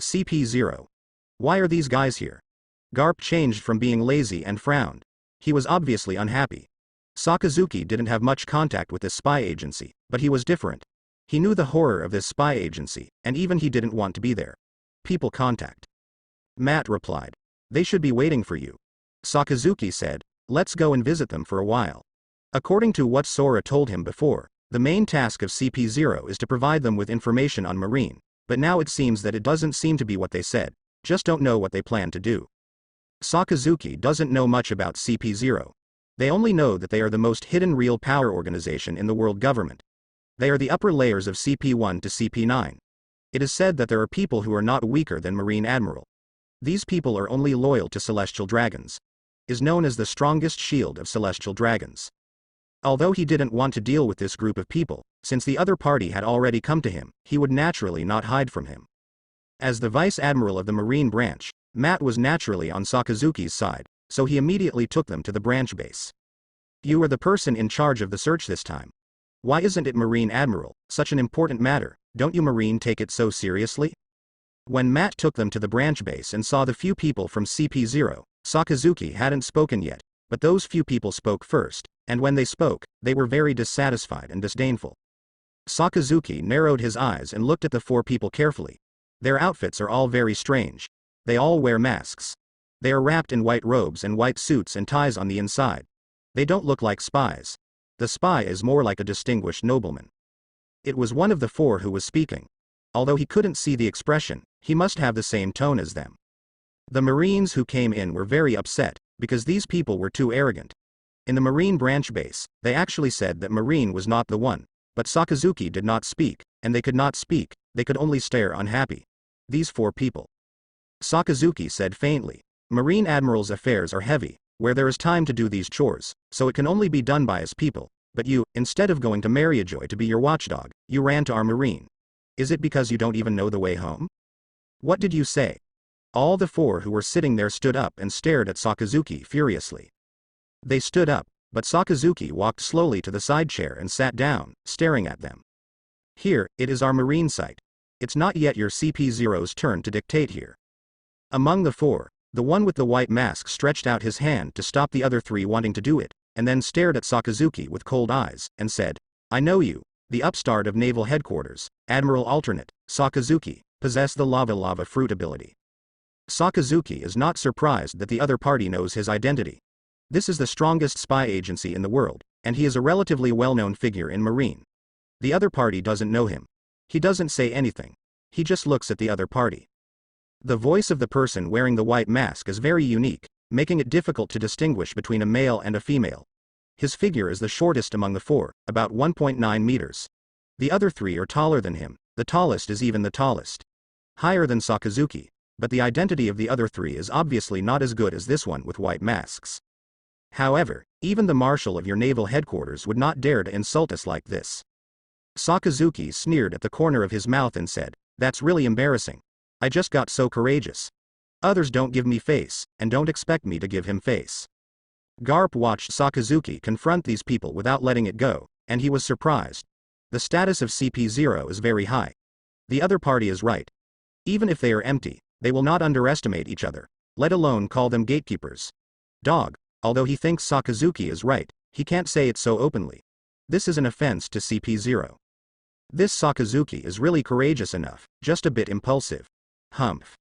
CP0. Why are these guys here? Garp changed from being lazy and frowned. He was obviously unhappy. Sakazuki didn't have much contact with this spy agency, but he was different. He knew the horror of this spy agency, and even he didn't want to be there. People contact. Matt replied. They should be waiting for you. Sakazuki said, let's go and visit them for a while. According to what Sora told him before, the main task of CP0 is to provide them with information on Marine, but now it seems that it doesn't seem to be what they said, just don't know what they plan to do. Sakazuki doesn't know much about CP0. They only know that they are the most hidden real power organization in the world government. They are the upper layers of CP1 to CP9. It is said that there are people who are not weaker than Marine Admiral. These people are only loyal to celestial dragons. Is known as the strongest shield of celestial dragons. Although he didn't want to deal with this group of people, since the other party had already come to him, he would naturally not hide from him. As the Vice Admiral of the Marine branch, Matt was naturally on Sakazuki's side, so he immediately took them to the branch base. You are the person in charge of the search this time. Why isn't it Marine Admiral, such an important matter, don't you Marine take it so seriously? When Matt took them to the branch base and saw the few people from CP0, Sakazuki hadn't spoken yet, but those few people spoke first, and when they spoke, they were very dissatisfied and disdainful. Sakazuki narrowed his eyes and looked at the four people carefully. Their outfits are all very strange. They all wear masks. They are wrapped in white robes and white suits and ties on the inside. They don't look like spies. The spy is more like a distinguished nobleman. It was one of the four who was speaking. Although he couldn't see the expression, he must have the same tone as them. The Marines who came in were very upset, because these people were too arrogant. In the Marine branch base, they actually said that Marine was not the one, but Sakazuki did not speak, and they could not speak, they could only stare unhappy. These four people. Sakazuki said faintly, Marine Admiral's affairs are heavy, where there is time to do these chores, so it can only be done by his people, but you, instead of going to Mariajoy to be your watchdog, you ran to our Marine. Is it because you don't even know the way home? What did you say? All the four who were sitting there stood up and stared at Sakazuki furiously. They stood up, but Sakazuki walked slowly to the side chair and sat down, staring at them. Here, it is our Marine site. It's not yet your CP0's turn to dictate here. Among the four, the one with the white mask stretched out his hand to stop the other three wanting to do it, and then stared at Sakazuki with cold eyes, and said, I know you, the upstart of Naval Headquarters, Admiral Alternate, Sakazuki, possess the lava fruit ability. Sakazuki is not surprised that the other party knows his identity. This is the strongest spy agency in the world, and he is a relatively well-known figure in Marine. The other party doesn't know him. He doesn't say anything. He just looks at the other party. The voice of the person wearing the white mask is very unique, making it difficult to distinguish between a male and a female. His figure is the shortest among the four, about 1.9 meters. The other three are taller than him, the tallest is even the tallest. Higher than Sakazuki, but the identity of the other three is obviously not as good as this one with white masks. However, even the marshal of your naval headquarters would not dare to insult us like this. Sakazuki sneered at the corner of his mouth and said, that's really embarrassing. I just got so courageous. Others don't give me face, and don't expect me to give him face. Garp watched Sakazuki confront these people without letting it go, and he was surprised. The status of CP0 is very high. The other party is right. Even if they are empty, they will not underestimate each other, let alone call them gatekeepers. Dog, although he thinks Sakazuki is right, he can't say it so openly. This is an offense to CP0. This Sakazuki is really courageous enough, just a bit impulsive. Humph.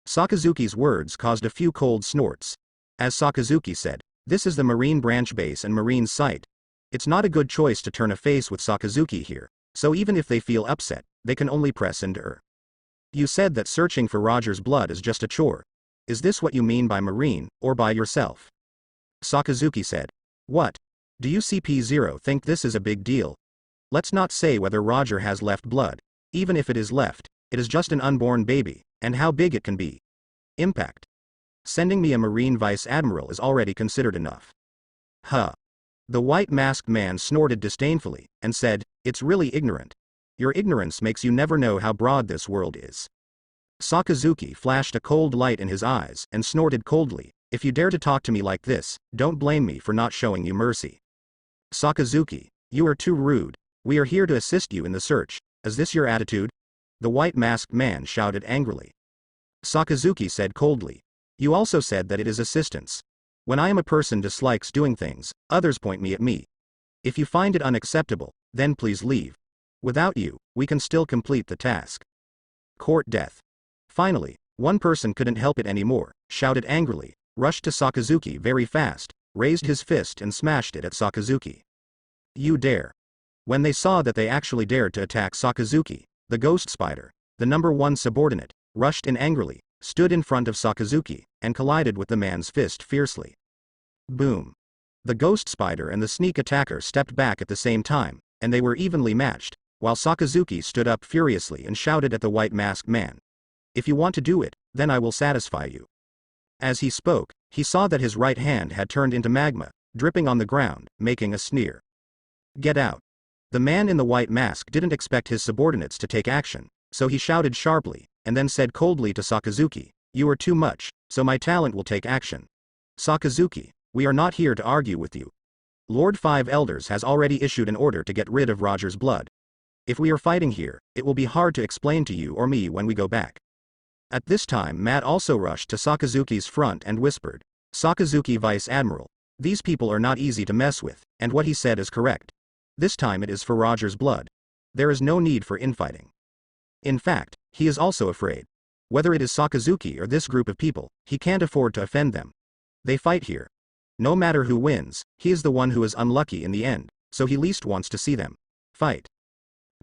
Sakazuki's words caused a few cold snorts. As Sakazuki said, this is the Marine branch base and Marine site. It's not a good choice to turn a face with Sakazuki here, so even if they feel upset, they can only press endure. You said that searching for Roger's blood is just a chore. Is this what you mean by Marine, or by yourself? Sakazuki said. What? Do you CP0 think this is a big deal? Let's not say whether Roger has left blood. Even if it is left, it is just an unborn baby, and how big it can be. Impact. Sending me a Marine Vice Admiral is already considered enough. Huh. The white-masked man snorted disdainfully, and said, it's really ignorant. Your ignorance makes you never know how broad this world is. Sakazuki flashed a cold light in his eyes, and snorted coldly, if you dare to talk to me like this, don't blame me for not showing you mercy. Sakazuki, you are too rude. We are here to assist you in the search. Is this your attitude? The white-masked man shouted angrily. Sakazuki said coldly. You also said that it is assistance. When I am a person dislikes doing things, others point me at me. If you find it unacceptable, then please leave. Without you, we can still complete the task. Court death. Finally, one person couldn't help it anymore, shouted angrily, rushed to Sakazuki very fast, raised his fist and smashed it at Sakazuki. You dare. When they saw that they actually dared to attack Sakazuki, the ghost spider, the #1 subordinate, rushed in angrily, stood in front of Sakazuki, and collided with the man's fist fiercely. Boom. The ghost spider and the sneak attacker stepped back at the same time, and they were evenly matched, while Sakazuki stood up furiously and shouted at the white-masked man. If you want to do it, then I will satisfy you. As he spoke, he saw that his right hand had turned into magma, dripping on the ground, making a sneer. Get out. The man in the white mask didn't expect his subordinates to take action, so he shouted sharply, and then said coldly to Sakazuki, you are too much, so my talent will take action. Sakazuki, we are not here to argue with you. Lord Five Elders has already issued an order to get rid of Roger's blood. If we are fighting here, it will be hard to explain to you or me when we go back. At this time Matt also rushed to Sakazuki's front and whispered, Sakazuki Vice Admiral, these people are not easy to mess with, and what he said is correct. This time it is for Roger's blood. There is no need for infighting. In fact, he is also afraid. Whether it is Sakazuki or this group of people, he can't afford to offend them. They fight here. No matter who wins, he is the one who is unlucky in the end, so he least wants to see them fight.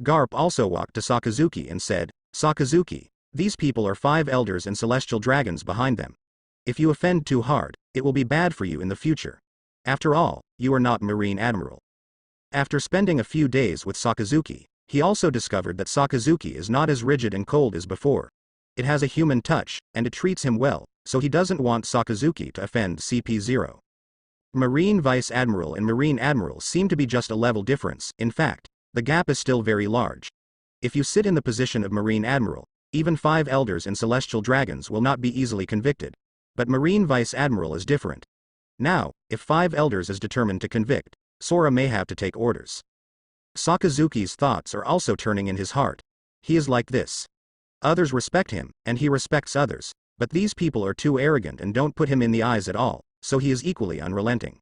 Garp also walked to Sakazuki and said, Sakazuki, these people are 5 elders and celestial dragons behind them. If you offend too hard, it will be bad for you in the future. After all, you are not Marine Admiral. After spending a few days with Sakazuki, he also discovered that Sakazuki is not as rigid and cold as before. It has a human touch, and it treats him well, so he doesn't want Sakazuki to offend CP0. Marine Vice Admiral and Marine Admiral seem to be just a level difference. In fact, the gap is still very large. If you sit in the position of Marine Admiral, even 5 elders and celestial dragons will not be easily convicted. But Marine Vice Admiral is different. Now, if 5 elders is determined to convict, Sora may have to take orders. Sakazuki's thoughts are also turning in his heart. He is like this. Others respect him, and he respects others, but these people are too arrogant and don't put him in the eyes at all, so he is equally unrelenting.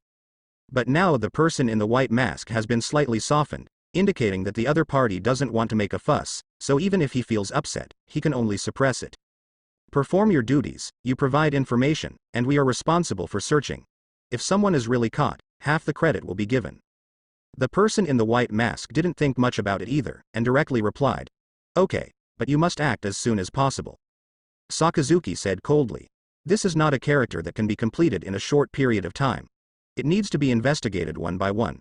But now the person in the white mask has been slightly softened, indicating that the other party doesn't want to make a fuss, so even if he feels upset, he can only suppress it. Perform your duties, you provide information, and we are responsible for searching. If someone is really caught, half the credit will be given. The person in the white mask didn't think much about it either, and directly replied, okay, but you must act as soon as possible. Sakazuki said coldly, this is not a character that can be completed in a short period of time. It needs to be investigated one by one.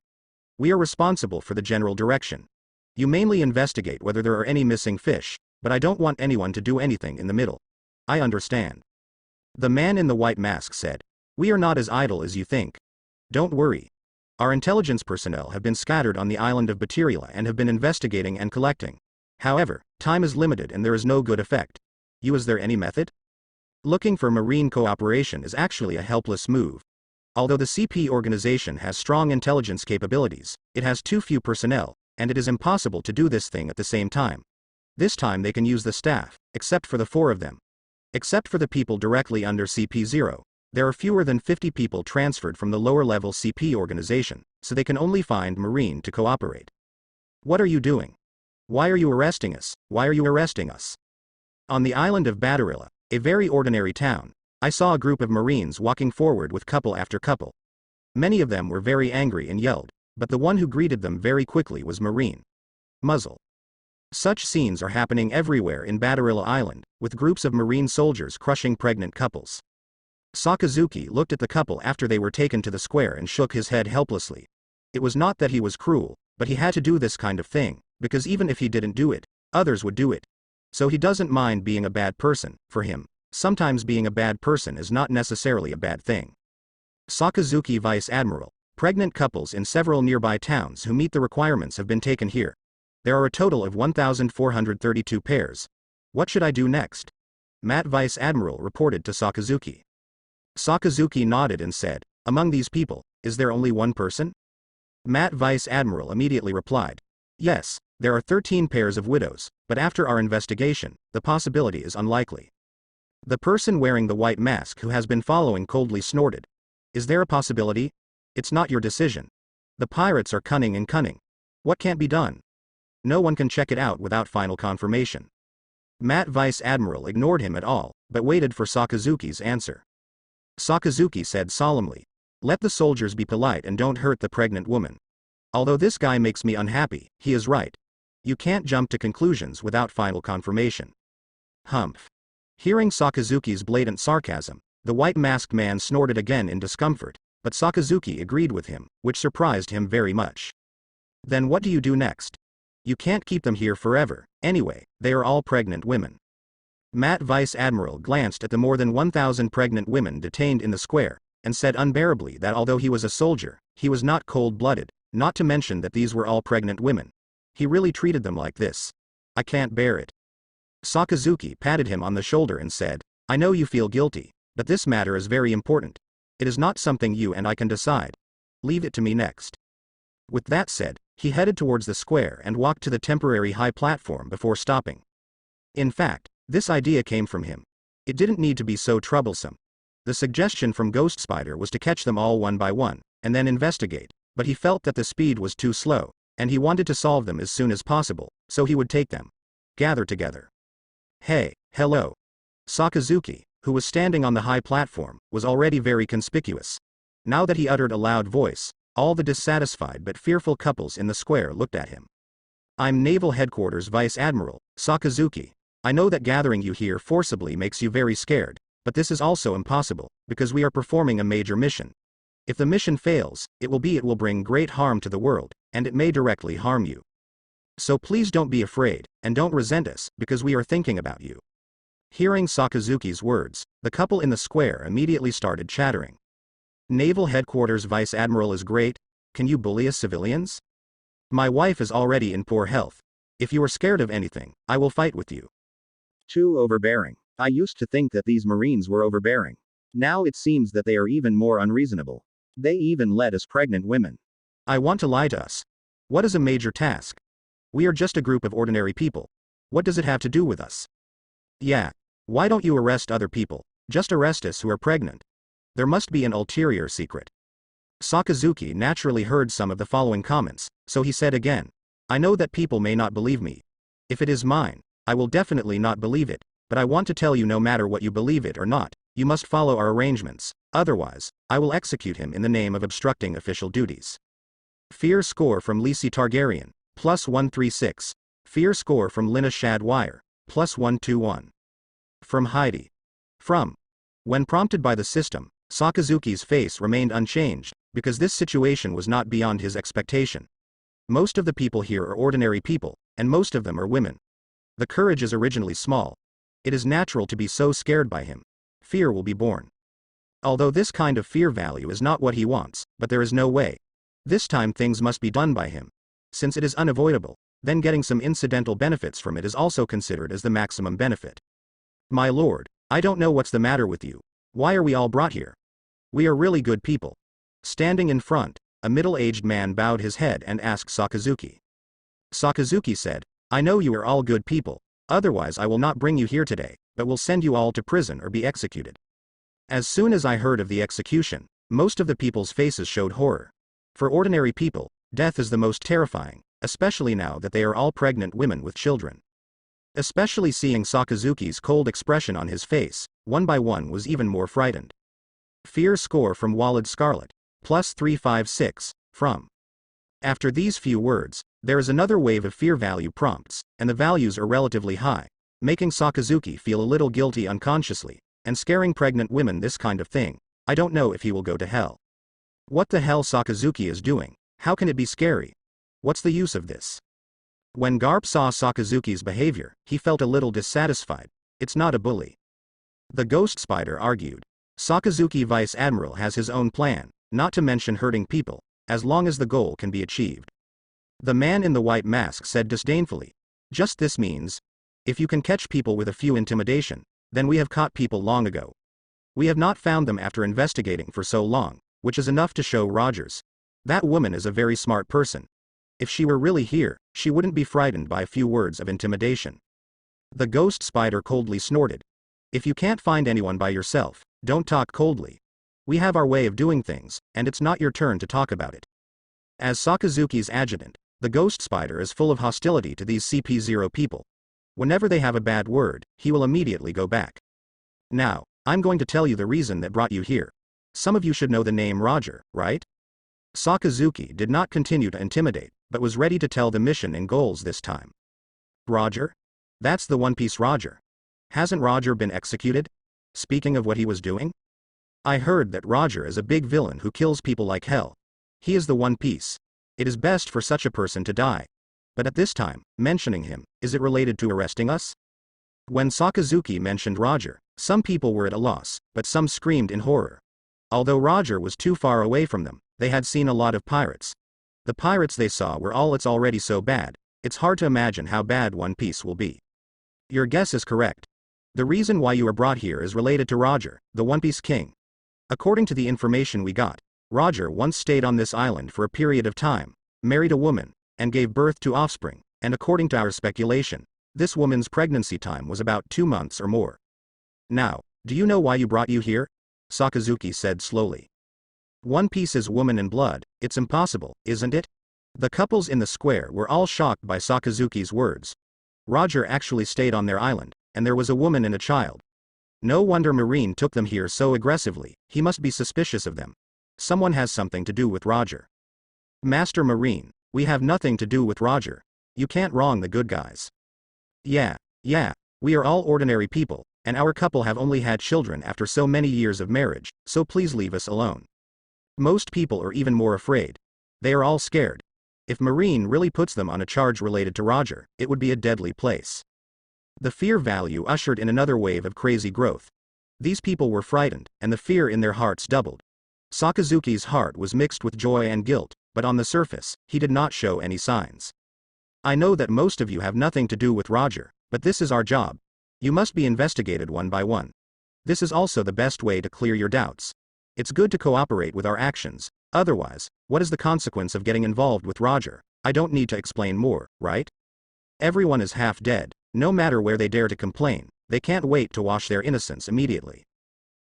We are responsible for the general direction. You mainly investigate whether there are any missing fish, but I don't want anyone to do anything in the middle. I understand. The man in the white mask said, we are not as idle as you think. Don't worry. Our intelligence personnel have been scattered on the island of Batirila and have been investigating and collecting. However, time is limited and there is no good effect. Is there any method? Looking for marine cooperation is actually a helpless move. Although the CP organization has strong intelligence capabilities, it has too few personnel, and it is impossible to do this thing at the same time. This time they can use the staff, except for the 4 of them. Except for the people directly under CP0, there are fewer than 50 people transferred from the lower-level CP organization, so they can only find Marine to cooperate. What are you doing? Why are you arresting us? Why are you arresting us? On the island of Batirila, A very ordinary town. I saw a group of Marines walking forward with couple after couple. Many of them were very angry and yelled, but the one who greeted them very quickly was Marine. Muzzle. Such scenes are happening everywhere in Badarilla Island, with groups of Marine soldiers crushing pregnant couples. Sakazuki looked at the couple after they were taken to the square and shook his head helplessly. It was not that he was cruel, but he had to do this kind of thing, because even if he didn't do it, others would do it. So he doesn't mind being a bad person. For him, sometimes being a bad person is not necessarily a bad thing. Sakazuki Vice Admiral. Pregnant couples in several nearby towns who meet the requirements have been taken here. There are a total of 1,432 pairs. What should I do next? Matt Vice Admiral reported to Sakazuki. Sakazuki nodded and said, among these people, is there only one person? Matt Vice Admiral immediately replied, yes, there are 13 pairs of widows, but after our investigation, the possibility is unlikely. The person wearing the white mask who has been following coldly snorted. Is there a possibility? It's not your decision. The pirates are cunning and cunning. What can't be done? No one can check it out without final confirmation. Matt Vice Admiral ignored him at all, but waited for Sakazuki's answer. Sakazuki said solemnly, let the soldiers be polite and don't hurt the pregnant woman. Although this guy makes me unhappy, he is right. You can't jump to conclusions without final confirmation. Humph. Hearing Sakazuki's blatant sarcasm, the white-masked man snorted again in discomfort, but Sakazuki agreed with him, which surprised him very much. Then what do you do next? You can't keep them here forever, anyway, they are all pregnant women. Matt Vice Admiral glanced at the more than 1,000 pregnant women detained in the square, and said unbearably that although he was a soldier, he was not cold-blooded, not to mention that these were all pregnant women. He really treated them like this. I can't bear it. Sakazuki patted him on the shoulder and said, I know you feel guilty, but this matter is very important. It is not something you and I can decide. Leave it to me next. With that said, he headed towards the square and walked to the temporary high platform before stopping. In fact, this idea came from him. It didn't need to be so troublesome. The suggestion from Ghost Spider was to catch them all one by one, and then investigate, but he felt that the speed was too slow, and he wanted to solve them as soon as possible, so he would take them. Gather together. Hey, hello. Sakazuki, who was standing on the high platform, was already very conspicuous. Now that he uttered a loud voice, all the dissatisfied but fearful couples in the square looked at him. I'm Naval Headquarters Vice Admiral, Sakazuki. I know that gathering you here forcibly makes you very scared, but this is also impossible, because we are performing a major mission. If the mission fails, it will bring great harm to the world, and it may directly harm you. So please don't be afraid, and don't resent us, because we are thinking about you. Hearing Sakazuki's words, the couple in the square immediately started chattering. Naval Headquarters Vice Admiral is great. Can you bully us civilians? My wife is already in poor health. If you are scared of anything, I will fight with you. Too overbearing. I used to think that these Marines were overbearing. Now it seems that they are even more unreasonable. They even let us pregnant women. I want to lie to us. What is a major task? We are just a group of ordinary people. What does it have to do with us? Yeah. Why don't you arrest other people? Just arrest us who are pregnant. There must be an ulterior secret. Sakazuki naturally heard some of the following comments, so he said again, I know that people may not believe me. If it is mine, I will definitely not believe it, but I want to tell you no matter what you believe it or not, you must follow our arrangements, otherwise, I will execute him in the name of obstructing official duties. Fear score from Lisi Targaryen, plus 136. Fear score from Lina Shadwire, plus 121. From Heidi. When prompted by the system, Sakazuki's face remained unchanged, because this situation was not beyond his expectation. Most of the people here are ordinary people, and most of them are women. The courage is originally small. It is natural to be so scared by him. Fear will be born. Although this kind of fear value is not what he wants, but there is no way. This time things must be done by him. Since it is unavoidable, then getting some incidental benefits from it is also considered as the maximum benefit. My lord, I don't know what's the matter with you. Why are we all brought here? We are really good people. Standing in front, a middle-aged man bowed his head and asked Sakazuki. Sakazuki said, I know you are all good people, otherwise I will not bring you here today, but will send you all to prison or be executed. As soon as I heard of the execution, most of the people's faces showed horror. For ordinary people, death is the most terrifying, especially now that they are all pregnant women with children. Especially seeing Sakazuki's cold expression on his face, one by one was even more frightened. Fear score from Walid Scarlet. Plus 356, from. After these few words, there is another wave of fear value prompts, and the values are relatively high, making Sakazuki feel a little guilty unconsciously, and scaring pregnant women this kind of thing. I don't know if he will go to hell. What the hell Sakazuki is doing? How can it be scary? What's the use of this? When Garp saw Sakazuki's behavior, he felt a little dissatisfied. It's not a bully. The Ghost Spider argued. Sakazuki Vice Admiral has his own plan, not to mention hurting people, as long as the goal can be achieved. The man in the white mask said disdainfully. Just this means, if you can catch people with a few intimidation, then we have caught people long ago. We have not found them after investigating for so long, which is enough to show Rogers. That woman is a very smart person. If she were really here, she wouldn't be frightened by a few words of intimidation. The Ghost Spider coldly snorted. If you can't find anyone by yourself, don't talk coldly. We have our way of doing things, and it's not your turn to talk about it. As Sakazuki's adjutant, the Ghost Spider is full of hostility to these CP0 people. Whenever they have a bad word, he will immediately go back. Now, I'm going to tell you the reason that brought you here. Some of you should know the name Roger, right? Sakazuki did not continue to intimidate, but was ready to tell the mission and goals this time. Roger? That's the One Piece Roger. Hasn't Roger been executed? Speaking of what he was doing? I heard that Roger is a big villain who kills people like hell. He is the One Piece. It is best for such a person to die. But at this time, mentioning him, is it related to arresting us? When Sakazuki mentioned Roger, some people were at a loss, but some screamed in horror. Although Roger was too far away from them, they had seen a lot of pirates. The pirates they saw were all it's already so bad, it's hard to imagine how bad One Piece will be. Your guess is correct. The reason why you are brought here is related to Roger, the One Piece King. According to the information we got, Roger once stayed on this island for a period of time, married a woman, and gave birth to offspring, and according to our speculation, this woman's pregnancy time was about 2 months or more. Now, do you know why you brought you here? Sakazuki said slowly. One Piece is woman and blood, it's impossible, isn't it? The couples in the square were all shocked by Sakazuki's words. Roger actually stayed on their island, and there was a woman and a child. No wonder Marine took them here so aggressively, he must be suspicious of them. Someone has something to do with Roger. Master Marine, we have nothing to do with Roger. You can't wrong the good guys. Yeah, we are all ordinary people, and our couple have only had children after so many years of marriage, so please leave us alone. Most people are even more afraid. They are all scared. If Marine really puts them on a charge related to Roger, it would be a deadly place. The fear value ushered in another wave of crazy growth. These people were frightened, and the fear in their hearts doubled. Sakazuki's heart was mixed with joy and guilt, but on the surface, he did not show any signs. I know that most of you have nothing to do with Roger, but this is our job. You must be investigated one by one. This is also the best way to clear your doubts. It's good to cooperate with our actions, otherwise, what is the consequence of getting involved with Roger? I don't need to explain more, right? Everyone is half dead, no matter where they dare to complain, they can't wait to wash their innocence immediately.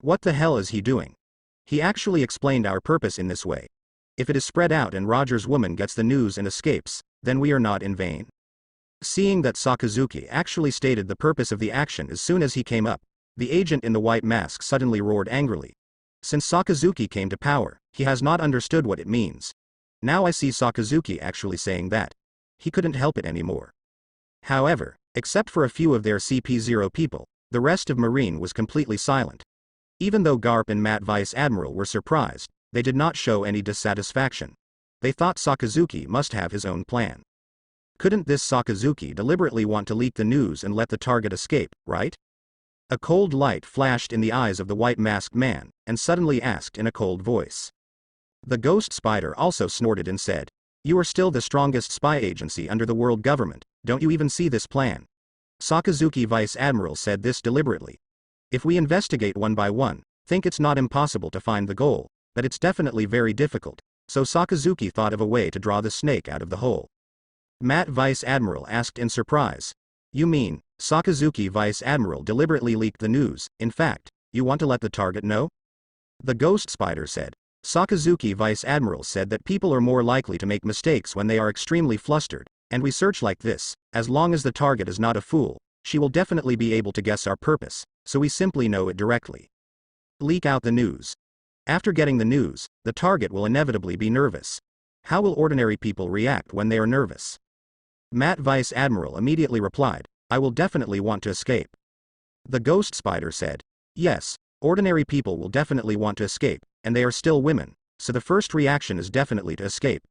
What the hell is he doing? He actually explained our purpose in this way. If it is spread out and Roger's woman gets the news and escapes, then we are not in vain. Seeing that Sakazuki actually stated the purpose of the action as soon as he came up, the agent in the white mask suddenly roared angrily. Since Sakazuki came to power, he has not understood what it means. Now I see Sakazuki actually saying that. He couldn't help it anymore. However, except for a few of their CP0 people, the rest of Marine was completely silent. Even though Garp and Matt Vice Admiral were surprised, they did not show any dissatisfaction. They thought Sakazuki must have his own plan. Couldn't this Sakazuki deliberately want to leak the news and let the target escape, right? A cold light flashed in the eyes of the white-masked man, and suddenly asked in a cold voice. The Ghost Spider also snorted and said, "You are still the strongest spy agency under the world government, don't you even see this plan?" Sakazuki Vice Admiral said this deliberately. If we investigate one by one, think it's not impossible to find the goal, but it's definitely very difficult, so Sakazuki thought of a way to draw the snake out of the hole. Matt Vice Admiral asked in surprise. You mean, Sakazuki Vice Admiral deliberately leaked the news, in fact, you want to let the target know? The Ghost Spider said. Sakazuki Vice Admiral said that people are more likely to make mistakes when they are extremely flustered, and we search like this, as long as the target is not a fool, she will definitely be able to guess our purpose, so we simply know it directly. Leak out the news. After getting the news, the target will inevitably be nervous. How will ordinary people react when they are nervous? Matt Vice Admiral immediately replied, I will definitely want to escape. The ghost spider said, yes, ordinary people will definitely want to escape, and they are still women, so the first reaction is definitely to escape.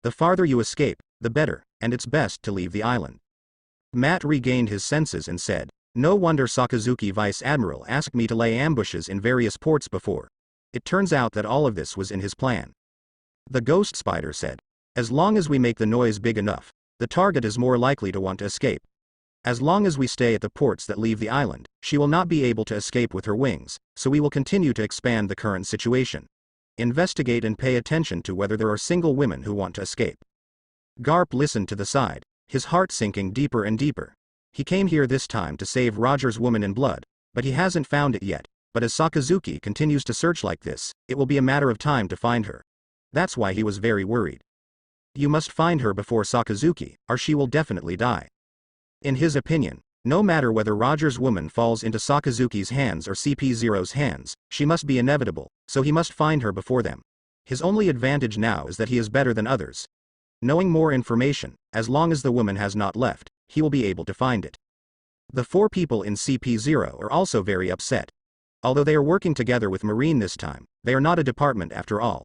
The farther you escape, the better, and it's best to leave the island. Matt regained his senses and said, no wonder Sakazuki Vice Admiral asked me to lay ambushes in various ports before. It turns out that all of this was in his plan. The ghost spider said, as long as we make the noise big enough, the target is more likely to want to escape. As long as we stay at the ports that leave the island, she will not be able to escape with her wings, so we will continue to expand the current situation. Investigate and pay attention to whether there are single women who want to escape. Garp listened to the side, his heart sinking deeper and deeper. He came here this time to save Roger's woman in blood, but he hasn't found it yet, but as Sakazuki continues to search like this, it will be a matter of time to find her. That's why he was very worried. You must find her before Sakazuki, or she will definitely die. In his opinion, no matter whether Roger's woman falls into Sakazuki's hands or CP0's hands, she must be inevitable, so he must find her before them. His only advantage now is that he is better than others. Knowing more information, as long as the woman has not left, he will be able to find it. The 4 people in CP0 are also very upset. Although they are working together with Marine this time, they are not a department after all.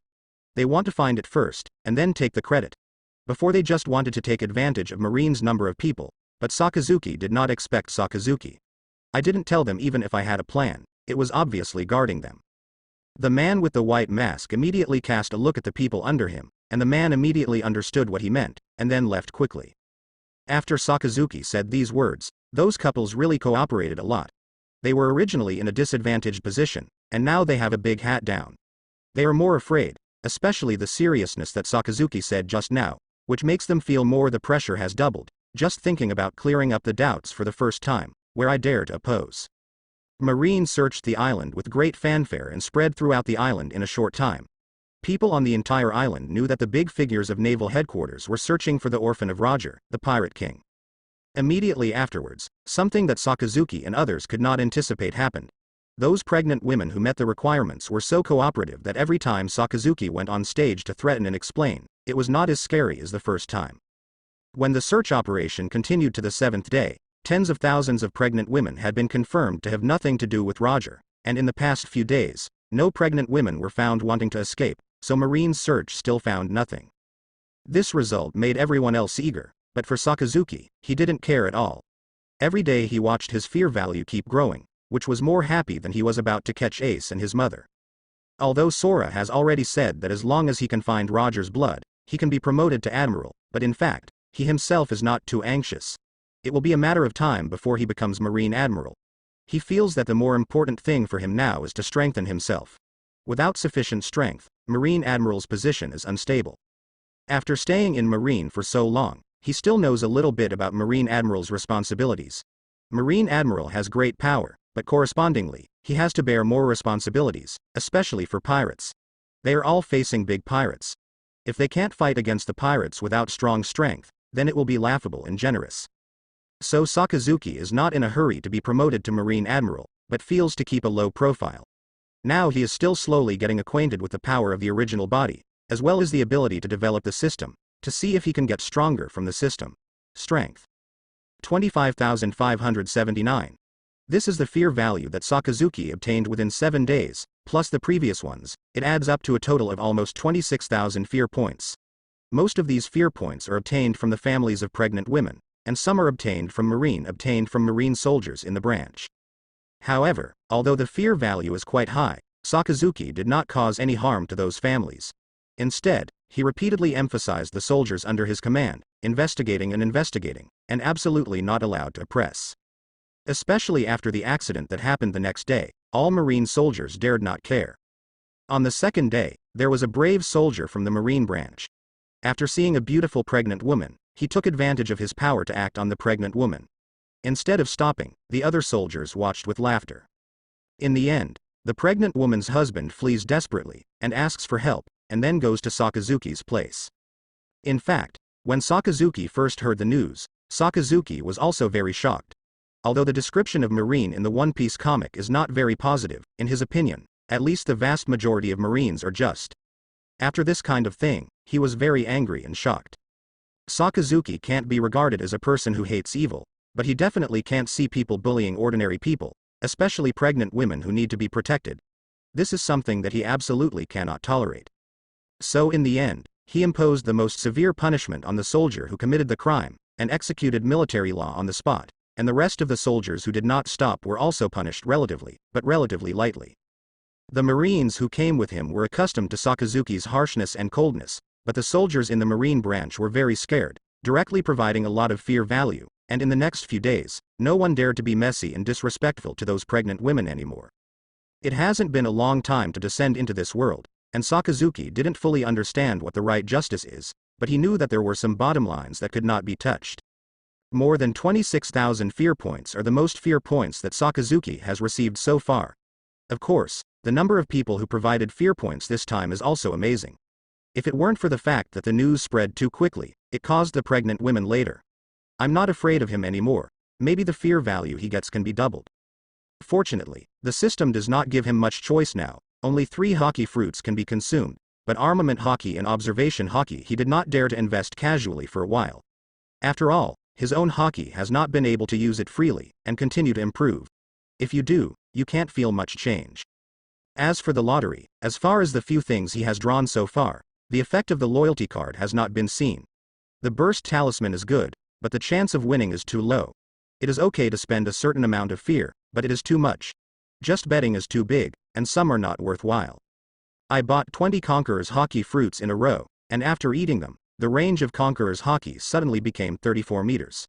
They want to find it first, and then take the credit. Before they just wanted to take advantage of Marine's number of people, but Sakazuki did not expect Sakazuki. I didn't tell them even if I had a plan, it was obviously guarding them. The man with the white mask immediately cast a look at the people under him, and the man immediately understood what he meant, and then left quickly. After Sakazuki said these words, those couples really cooperated a lot. They were originally in a disadvantaged position, and now they have a big hat down. They are more afraid, especially the seriousness that Sakazuki said just now, which makes them feel more the pressure has doubled, just thinking about clearing up the doubts for the first time, where I dare to oppose. Marine searched the island with great fanfare and spread throughout the island in a short time. People on the entire island knew that the big figures of naval headquarters were searching for the orphan of Roger, the Pirate King. Immediately afterwards, something that Sakazuki and others could not anticipate happened. Those pregnant women who met the requirements were so cooperative that every time Sakazuki went on stage to threaten and explain, it was not as scary as the first time. When the search operation continued to the 7th day, tens of thousands of pregnant women had been confirmed to have nothing to do with Roger, and in the past few days, no pregnant women were found wanting to escape, so Marine's search still found nothing. This result made everyone else eager, but for Sakazuki, he didn't care at all. Every day he watched his fear value keep growing, which was more happy than he was about to catch Ace and his mother. Although Sora has already said that as long as he can find Roger's blood, he can be promoted to Admiral, but in fact, he himself is not too anxious. It will be a matter of time before he becomes Marine Admiral. He feels that the more important thing for him now is to strengthen himself. Without sufficient strength, Marine Admiral's position is unstable. After staying in Marine for so long, he still knows a little bit about Marine Admiral's responsibilities. Marine Admiral has great power, but correspondingly, he has to bear more responsibilities, especially for pirates. They are all facing big pirates. If they can't fight against the pirates without strong strength, then it will be laughable and generous. So Sakazuki is not in a hurry to be promoted to Marine Admiral, but feels to keep a low profile. Now he is still slowly getting acquainted with the power of the original body, as well as the ability to develop the system, to see if he can get stronger from the system. Strength 25,579. This is the fear value that Sakazuki obtained within 7 days, plus the previous ones. It adds up to a total of almost 26,000 fear points. Most of these fear points are obtained from the families of pregnant women, and some are obtained from Marine soldiers in the branch. However, although the fear value is quite high, Sakazuki did not cause any harm to those families. Instead, he repeatedly emphasized the soldiers under his command, investigating, and absolutely not allowed to oppress. Especially after the accident that happened the next day, all Marine soldiers dared not care. On the 2nd day, there was a brave soldier from the Marine branch. After seeing a beautiful pregnant woman, he took advantage of his power to act on the pregnant woman. Instead of stopping, the other soldiers watched with laughter. In the end, the pregnant woman's husband flees desperately, and asks for help, and then goes to Sakazuki's place. In fact, when Sakazuki first heard the news, Sakazuki was also very shocked. Although the description of Marine in the One Piece comic is not very positive, in his opinion, at least the vast majority of Marines are just. After this kind of thing, he was very angry and shocked. Sakazuki can't be regarded as a person who hates evil, but he definitely can't see people bullying ordinary people, especially pregnant women who need to be protected. This is something that he absolutely cannot tolerate. So in the end, he imposed the most severe punishment on the soldier who committed the crime, and executed military law on the spot, and the rest of the soldiers who did not stop were also punished relatively lightly. The Marines who came with him were accustomed to Sakazuki's harshness and coldness, but the soldiers in the Marine branch were very scared, directly providing a lot of fear value, and in the next few days, no one dared to be messy and disrespectful to those pregnant women anymore. It hasn't been a long time to descend into this world, and Sakazuki didn't fully understand what the right justice is, but he knew that there were some bottom lines that could not be touched. More than 26,000 fear points are the most fear points that Sakazuki has received so far. Of course, the number of people who provided fear points this time is also amazing. If it weren't for the fact that the news spread too quickly, it caused the pregnant women later. I'm not afraid of him anymore. Maybe the fear value he gets can be doubled. Fortunately, the system does not give him much choice now. Only 3 hockey fruits can be consumed, but armament hockey and observation hockey he did not dare to invest casually for a while. After all, his own hockey has not been able to use it freely, and continue to improve. If you do, you can't feel much change. As for the lottery, as far as the few things he has drawn so far, the effect of the loyalty card has not been seen. The burst talisman is good, but the chance of winning is too low. It is okay to spend a certain amount of fear, but it is too much. Just betting is too big, and some are not worthwhile. I bought 20 Conqueror's hockey fruits in a row, and after eating them, the range of Conqueror's hockey suddenly became 34 meters.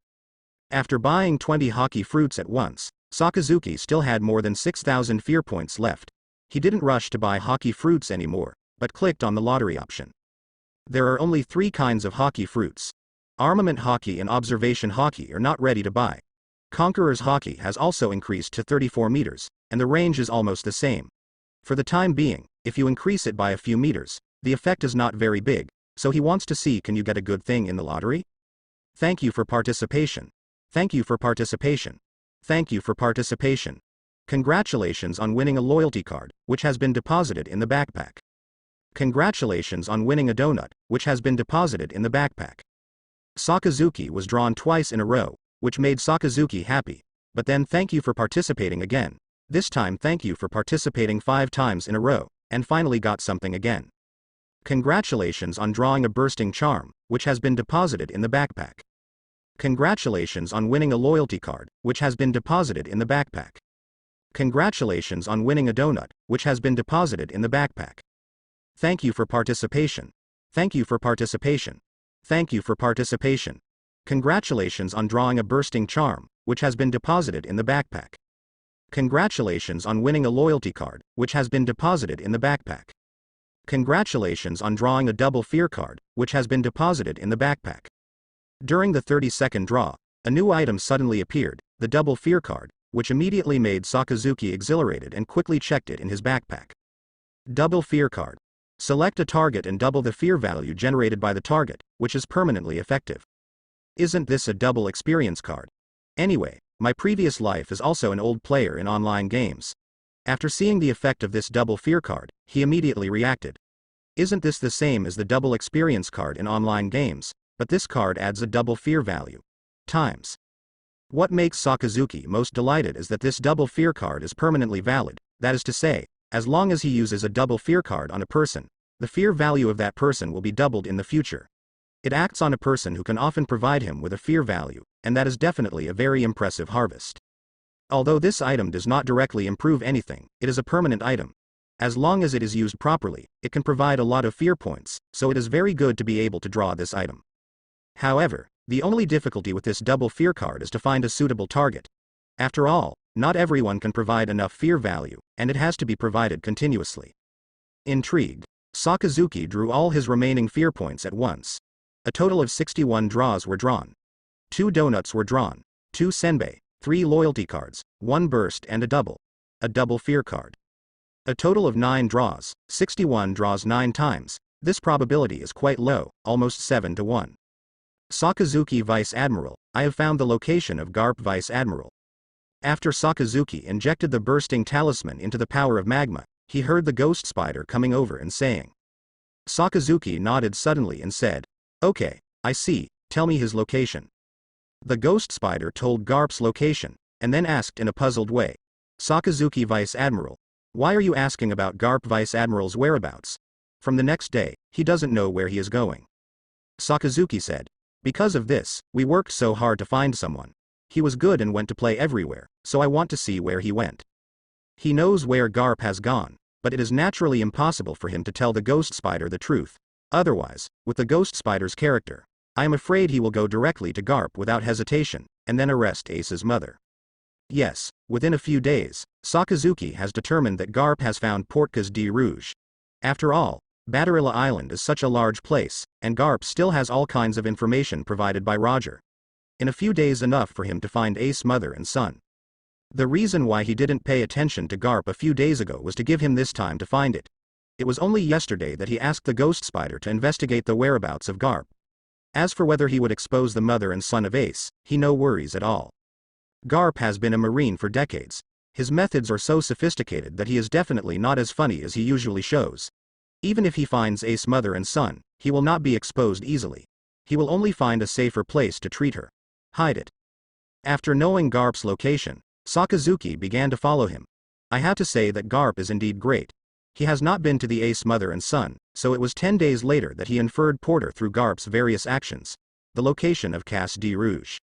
After buying 20 hockey fruits at once, Sakazuki still had more than 6,000 fear points left. He didn't rush to buy hockey fruits anymore, but clicked on the lottery option. There are only 3 kinds of hockey fruits. Armament hockey and observation hockey are not ready to buy. Conqueror's hockey has also increased to 34 meters, and the range is almost the same. For the time being, if you increase it by a few meters, the effect is not very big, so he wants to see, can you get a good thing in the lottery? Thank you for participation. Thank you for participation. Thank you for participation. Congratulations on winning a loyalty card, which has been deposited in the backpack. Congratulations on winning a donut, which has been deposited in the backpack. Sakazuki was drawn twice in a row, which made Sakazuki happy, but then thank you for participating again. This time thank you for participating 5 times in a row, and finally got something again. Congratulations on drawing a bursting charm, which has been deposited in the backpack. Congratulations on winning a loyalty card, which has been deposited in the backpack. Congratulations on winning a donut, which has been deposited in the backpack. Thank you for participation. Thank you for participation. Thank you for participation. Congratulations on drawing a bursting charm, which has been deposited in the backpack. Congratulations on winning a loyalty card, which has been deposited in the backpack. Congratulations on drawing a double fear card, which has been deposited in the backpack. During the 30-second draw, a new item suddenly appeared, the double fear card, which immediately made Sakazuki exhilarated and quickly checked it in his backpack. Double fear card. Select a target and double the fear value generated by the target, which is permanently effective. Isn't this a double experience card? Anyway, my previous life is also an old player in online games. After seeing the effect of this double fear card, he immediately reacted. Isn't this the same as the double experience card in online games, but this card adds a double fear value. Times. What makes Sakazuki most delighted is that this double fear card is permanently valid, that is to say, as long as he uses a double fear card on a person, the fear value of that person will be doubled in the future. It acts on a person who can often provide him with a fear value, and that is definitely a very impressive harvest. Although this item does not directly improve anything, it is a permanent item. As long as it is used properly, it can provide a lot of fear points, so it is very good to be able to draw this item. However, the only difficulty with this double fear card is to find a suitable target. After all, not everyone can provide enough fear value, and it has to be provided continuously. Intrigued, Sakazuki drew all his remaining fear points at once. A total of 61 draws were drawn. 2 donuts were drawn, 2 senbei, 3 loyalty cards, 1 burst and a double fear card. A total of 9 draws, 61 draws 9 times, this probability is quite low, almost 7 to 1. Sakazuki Vice Admiral, I have found the location of Garp Vice Admiral. After Sakazuki injected the bursting talisman into the power of magma, he heard the ghost spider coming over and saying. Sakazuki nodded suddenly and said, "Okay, I see, tell me his location." The ghost spider told Garp's location, and then asked in a puzzled way, "Sakazuki Vice Admiral, why are you asking about Garp Vice Admiral's whereabouts? From the next day, he doesn't know where he is going." Sakazuki said, "Because of this, we worked so hard to find someone. He was good and went to play everywhere, so I want to see where he went. He knows where Garp has gone, but it is naturally impossible for him to tell the ghost spider the truth. Otherwise, with the ghost spider's character, I am afraid he will go directly to Garp without hesitation, and then arrest Ace's mother." Yes, within a few days, Sakazuki has determined that Garp has found Portkas de Rouge. After all, Badarilla Island is such a large place, and Garp still has all kinds of information provided by Roger. In a few days enough for him to find Ace's mother and son. The reason why he didn't pay attention to Garp a few days ago was to give him this time to find it. It was only yesterday that he asked the ghost spider to investigate the whereabouts of Garp. As for whether he would expose the mother and son of Ace, he no worries at all. Garp has been a Marine for decades. His methods are so sophisticated that he is definitely not as funny as he usually shows. Even if he finds Ace's mother and son, he will not be exposed easily. He will only find a safer place to treat her. Hide it. After knowing Garp's location, Sakazuki began to follow him. I have to say that Garp is indeed great. He has not been to the Ace mother and son, so it was 10 days later that he inferred Porter through Garp's various actions. The location of Casse de Rouge.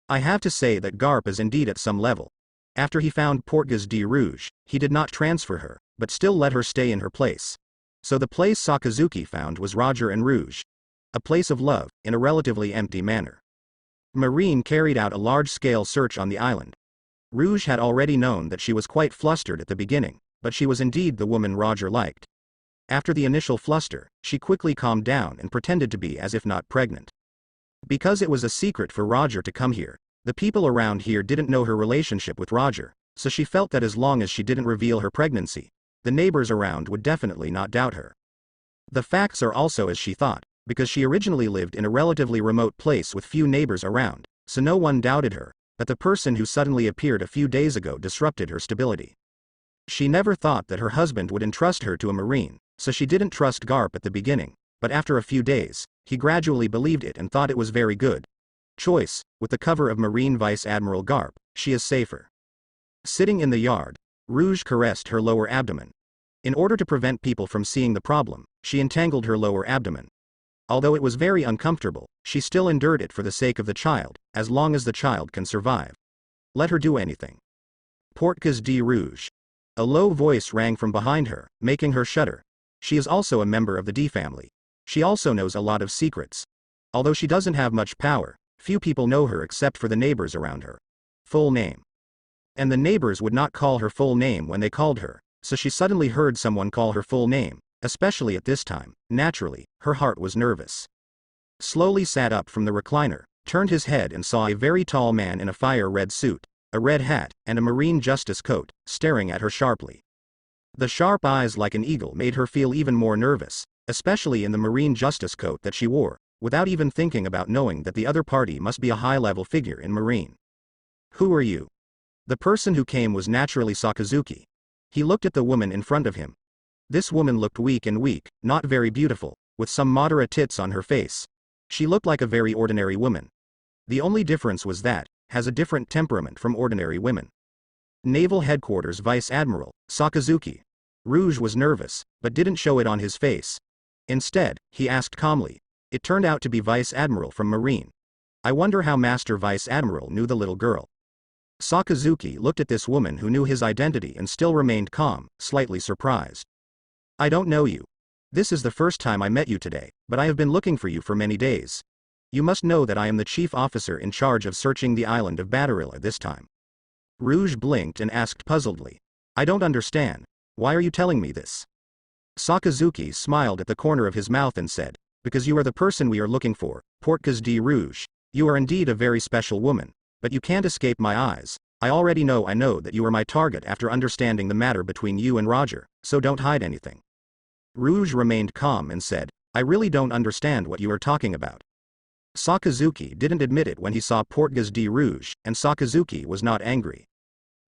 I have to say that Garp is indeed at some level. After he found Portgas de Rouge, he did not transfer her, but still let her stay in her place. So the place Sakazuki found was Roger and Rouge. A place of love, in a relatively empty manner. Marine carried out a large-scale search on the island. Rouge had already known that she was quite flustered at the beginning, but she was indeed the woman Roger liked. After the initial fluster, she quickly calmed down and pretended to be as if not pregnant. Because it was a secret for Roger to come here, the people around here didn't know her relationship with Roger, so she felt that as long as she didn't reveal her pregnancy, the neighbors around would definitely not doubt her. The facts are also as she thought, because she originally lived in a relatively remote place with few neighbors around, so no one doubted her, but the person who suddenly appeared a few days ago disrupted her stability. She never thought that her husband would entrust her to a Marine, so she didn't trust Garp at the beginning, but after a few days, he gradually believed it and thought it was very good choice. With the cover of Marine Vice Admiral Garp, she is safer. Sitting in the yard, Rouge caressed her lower abdomen. In order to prevent people from seeing the problem, she entangled her lower abdomen. Although it was very uncomfortable, she still endured it for the sake of the child, as long as the child can survive. Let her do anything. Portkas de Rouge. A low voice rang from behind her, making her shudder. She is also a member of the D family. She also knows a lot of secrets. Although she doesn't have much power, few people know her except for the neighbors around her. Full name. And the neighbors would not call her full name when they called her, so she suddenly heard someone call her full name, especially at this time. Naturally, her heart was nervous. Slowly sat up from the recliner, turned his head and saw a very tall man in a fire-red suit, a red hat, and a marine justice coat, staring at her sharply. The sharp eyes like an eagle made her feel even more nervous, especially in the marine justice coat that she wore, without even thinking about knowing that the other party must be a high-level figure in Marine. "Who are you?" The person who came was naturally Sakazuki. He looked at the woman in front of him. This woman looked weak, not very beautiful, with some moderate tits on her face. She looked like a very ordinary woman. The only difference was that, has a different temperament from ordinary women. Naval Headquarters Vice Admiral, Sakazuki. Rouge was nervous, but didn't show it on his face. Instead, he asked calmly. It turned out to be Vice Admiral from Marine. I wonder how Master Vice Admiral knew the little girl. Sakazuki looked at this woman who knew his identity and still remained calm, slightly surprised. I don't know you. This is the first time I met you today, but I have been looking for you for many days. You must know that I am the chief officer in charge of searching the island of Badarilla this time. Rouge blinked and asked puzzledly. I don't understand. Why are you telling me this? Sakazuki smiled at the corner of his mouth and said, because you are the person we are looking for, Portkas de Rouge. You are indeed a very special woman, but you can't escape my eyes. I already know that you are my target after understanding the matter between you and Roger, so don't hide anything. Rouge remained calm and said, I really don't understand what you are talking about. Sakazuki didn't admit it when he saw Portgas de Rouge, and Sakazuki was not angry.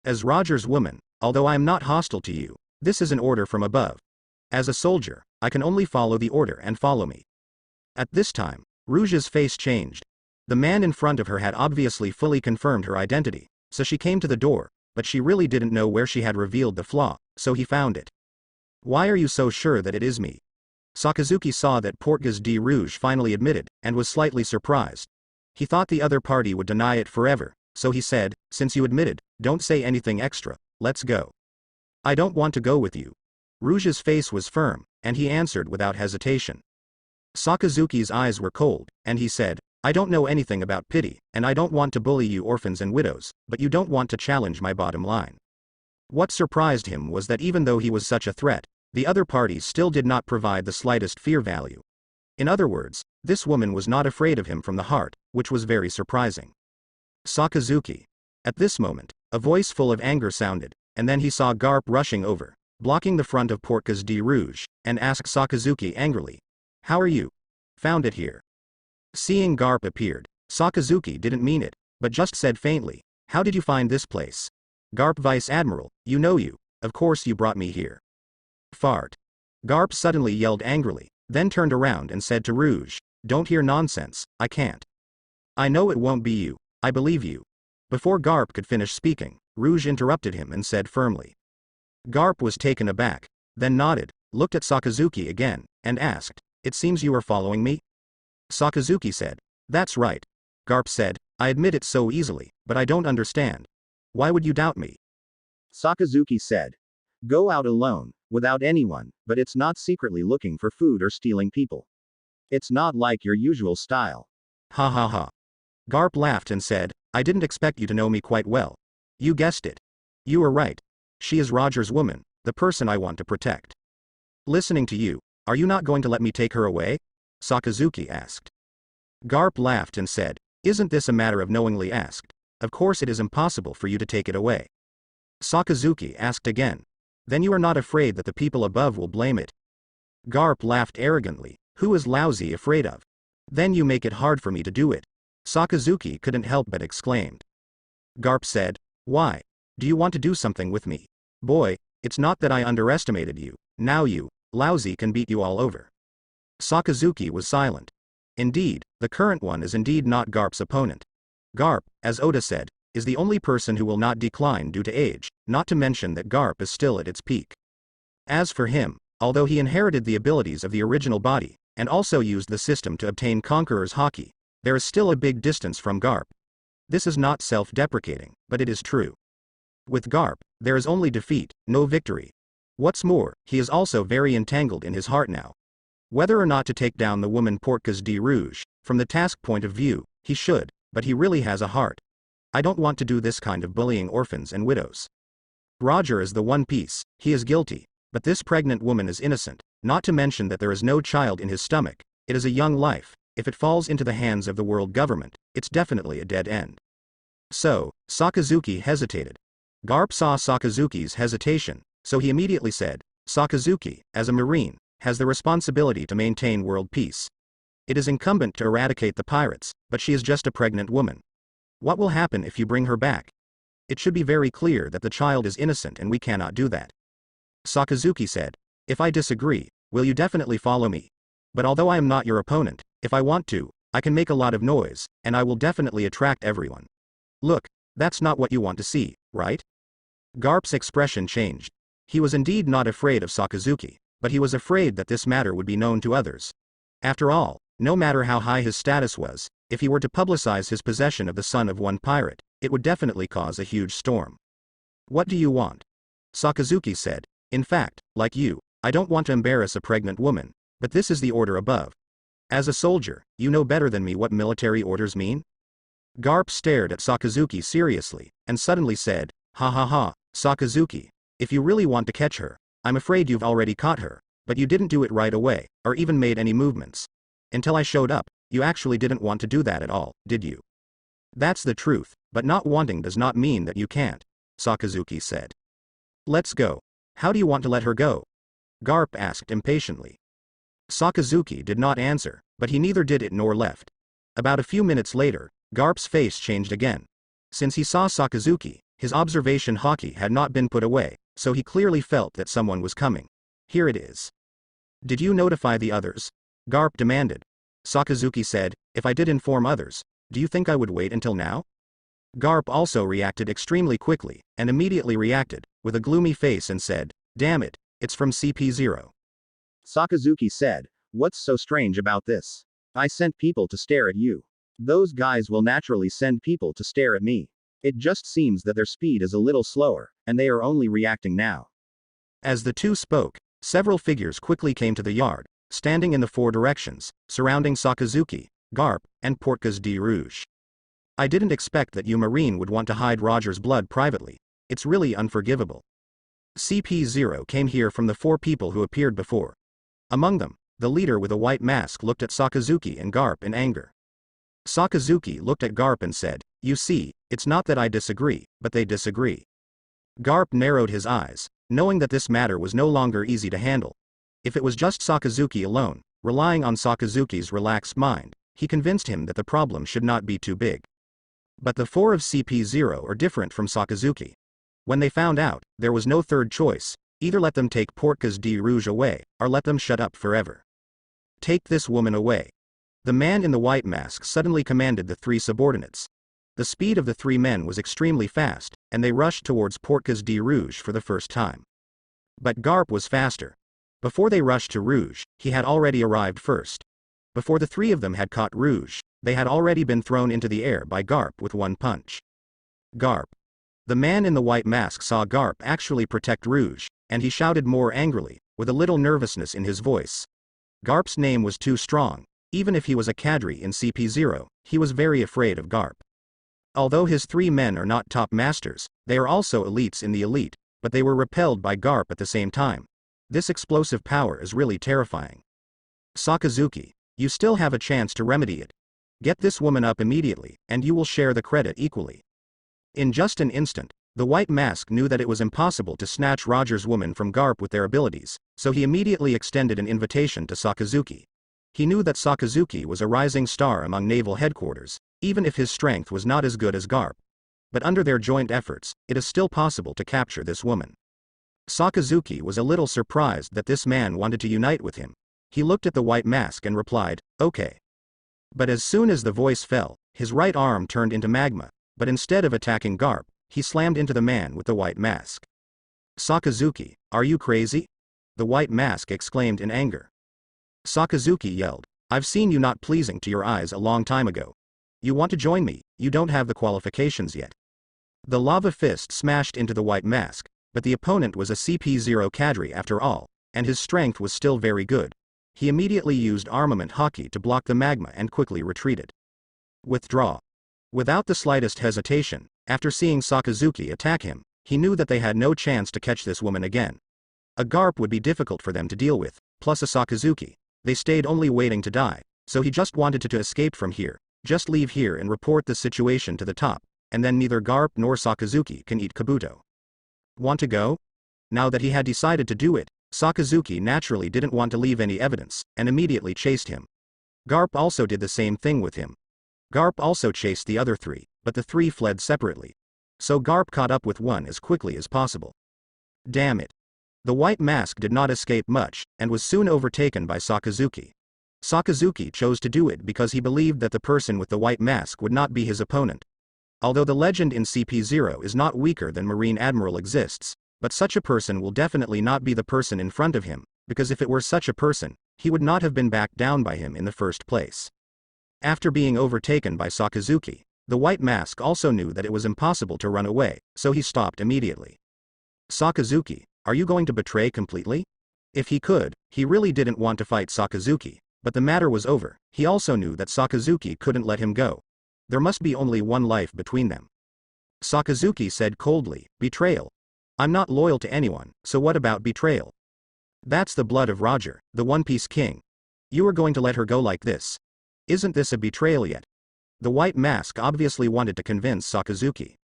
As Roger's woman, although I am not hostile to you, this is an order from above. As a soldier, I can only follow the order and follow me. At this time, Rouge's face changed. The man in front of her had obviously fully confirmed her identity, so she came to the door, but she really didn't know where she had revealed the flaw, so he found it. Why are you so sure that it is me? Sakazuki saw that Portgas de Rouge finally admitted, and was slightly surprised. He thought the other party would deny it forever, so he said, since you admitted, don't say anything extra, let's go. I don't want to go with you. Rouge's face was firm, and he answered without hesitation. Sakazuki's eyes were cold, and he said, I don't know anything about pity, and I don't want to bully you orphans and widows, but you don't want to challenge my bottom line. What surprised him was that even though he was such a threat, the other parties still did not provide the slightest fear value. In other words, this woman was not afraid of him from the heart, which was very surprising. Sakazuki. At this moment, a voice full of anger sounded, and then he saw Garp rushing over, blocking the front of Portgas de Rouge, and asked Sakazuki angrily, How are you? Found it here. Seeing Garp appeared, Sakazuki didn't mean it, but just said faintly, How did you find this place? Garp Vice Admiral, you, of course you brought me here. Fart. Garp suddenly yelled angrily, then turned around and said to Rouge, Don't hear nonsense, I can't. I know it won't be you, I believe you. Before Garp could finish speaking, Rouge interrupted him and said firmly. Garp was taken aback, then nodded, looked at Sakazuki again, and asked, It seems you are following me? Sakazuki said, That's right. Garp said, I admit it so easily, but I don't understand. Why would you doubt me? Sakazuki said, Go out alone, without anyone, but it's not secretly looking for food or stealing people. It's not like your usual style. Ha ha ha. Garp laughed and said, I didn't expect you to know me quite well. You guessed it. You were right. She is Roger's woman, the person I want to protect. Listening to you, are you not going to let me take her away? Sakazuki asked. Garp laughed and said, Isn't this a matter of knowingly asked? Of course it is impossible for you to take it away. Sakazuki asked again. Then you are not afraid that the people above will blame it? Garp laughed arrogantly, Who is lousy afraid of? Then you make it hard for me to do it. Sakazuki couldn't help but exclaimed. Garp said, Why? Do you want to do something with me? Boy, it's not that I underestimated you, now you, lousy, can beat you all over. Sakazuki was silent. Indeed, the current one is indeed not Garp's opponent. Garp, as Oda said, is the only person who will not decline due to age, not to mention that Garp is still at its peak. As for him, although he inherited the abilities of the original body, and also used the system to obtain Conqueror's Haki, there is still a big distance from Garp. This is not self-deprecating, but it is true. With Garp, there is only defeat, no victory. What's more, he is also very entangled in his heart now. Whether or not to take down the woman Portgas de Rouge, from the task point of view, he should, but he really has a heart. I don't want to do this kind of bullying orphans and widows. Roger is the One Piece, he is guilty, but this pregnant woman is innocent, not to mention that there is no child in his stomach, it is a young life, if it falls into the hands of the world government, it's definitely a dead end. So, Sakazuki hesitated. Garp saw Sakazuki's hesitation, so he immediately said, Sakazuki, as a marine, has the responsibility to maintain world peace. It is incumbent to eradicate the pirates, but she is just a pregnant woman. What will happen if you bring her back? It should be very clear that the child is innocent and we cannot do that. Sakazuki said, If I disagree, will you definitely follow me? But although I am not your opponent, if I want to, I can make a lot of noise, and I will definitely attract everyone. Look, that's not what you want to see, right? Garp's expression changed. He was indeed not afraid of Sakazuki, but he was afraid that this matter would be known to others. After all, no matter how high his status was, if he were to publicize his possession of the son of one pirate, it would definitely cause a huge storm. What do you want? Sakazuki said, In fact, like you, I don't want to embarrass a pregnant woman, but this is the order above. As a soldier, you know better than me what military orders mean? Garp stared at Sakazuki seriously, and suddenly said, Ha ha ha, Sakazuki, if you really want to catch her, I'm afraid you've already caught her, but you didn't do it right away, or even made any movements. Until I showed up, you actually didn't want to do that at all, did you? That's the truth, but not wanting does not mean that you can't, Sakazuki said. Let's go. How do you want to let her go? Garp asked impatiently. Sakazuki did not answer, but he neither did it nor left. About a few minutes later, Garp's face changed again. Since he saw Sakazuki, His observation haki had not been put away, so he clearly felt that someone was coming. Here it is. Did you notify the others? Garp demanded. Sakazuki said, if I did inform others, do you think I would wait until now? Garp also reacted extremely quickly, and immediately reacted, with a gloomy face and said, damn it, it's from CP0. Sakazuki said, what's so strange about this? I sent people to stare at you. Those guys will naturally send people to stare at me. It just seems that their speed is a little slower, and they are only reacting now. As the two spoke, several figures quickly came to the yard, standing in the four directions, surrounding Sakazuki, Garp, and Portkas de Rouge. I didn't expect that you Marine would want to hide Roger's blood privately. It's really unforgivable. CP0 came here from the four people who appeared before. Among them, the leader with a white mask looked at Sakazuki and Garp in anger. Sakazuki looked at Garp and said, you see, it's not that I disagree, but they disagree. Garp narrowed his eyes, knowing that this matter was no longer easy to handle. If it was just Sakazuki alone, relying on Sakazuki's relaxed mind, he convinced him that the problem should not be too big. But the four of CP0 are different from Sakazuki. When they found out, there was no third choice, either let them take Portkas de Rouge away, or let them shut up forever. Take this woman away. The man in the white mask suddenly commanded the three subordinates. The speed of the three men was extremely fast, and they rushed towards Portkas de Rouge for the first time. But Garp was faster. Before they rushed to Rouge, he had already arrived first. Before the three of them had caught Rouge, they had already been thrown into the air by Garp with one punch. Garp. The man in the white mask saw Garp actually protect Rouge, and he shouted more angrily, with a little nervousness in his voice. Garp's name was too strong. Even if he was a cadre in CP0, he was very afraid of Garp. Although his three men are not top masters, they are also elites in the elite, but they were repelled by Garp at the same time. This explosive power is really terrifying. Sakazuki, you still have a chance to remedy it. Get this woman up immediately, and you will share the credit equally. In just an instant, the white mask knew that it was impossible to snatch Roger's woman from Garp with their abilities, so he immediately extended an invitation to Sakazuki. He knew that Sakazuki was a rising star among naval headquarters, even if his strength was not as good as Garp. But under their joint efforts, it is still possible to capture this woman. Sakazuki was a little surprised that this man wanted to unite with him. He looked at the white mask and replied, okay. But as soon as the voice fell, his right arm turned into magma, but instead of attacking Garp, he slammed into the man with the white mask. Sakazuki, are you crazy? The white mask exclaimed in anger. Sakazuki yelled, I've seen you not pleasing to your eyes a long time ago. You want to join me, you don't have the qualifications yet. The lava fist smashed into the white mask, but the opponent was a CP0 cadre after all, and his strength was still very good. He immediately used armament haki to block the magma and quickly retreated. Withdraw. Without the slightest hesitation, after seeing Sakazuki attack him, he knew that they had no chance to catch this woman again. A Garp would be difficult for them to deal with, plus a Sakazuki. They stayed only waiting to die, so he just wanted to escape from here, just leave here and report the situation to the top, and then neither Garp nor Sakazuki can eat Kabuto. Want to go? Now that he had decided to do it, Sakazuki naturally didn't want to leave any evidence, and immediately chased him. Garp also did the same thing with him. Garp also chased the other three, but the three fled separately. So Garp caught up with one as quickly as possible. Damn it. The white mask did not escape much, and was soon overtaken by Sakazuki. Sakazuki chose to do it because he believed that the person with the white mask would not be his opponent. Although the legend in CP0 is not weaker than Marine Admiral exists, but such a person will definitely not be the person in front of him, because if it were such a person, he would not have been backed down by him in the first place. After being overtaken by Sakazuki, the white mask also knew that it was impossible to run away, so he stopped immediately. Sakazuki, are you going to betray completely? If he could, he really didn't want to fight Sakazuki, but the matter was over. He also knew that Sakazuki couldn't let him go. There must be only one life between them. Sakazuki said coldly, betrayal. I'm not loyal to anyone, so what about betrayal? That's the blood of Roger, the One Piece King. You are going to let her go like this? Isn't this a betrayal yet? The white mask obviously wanted to convince Sakazuki.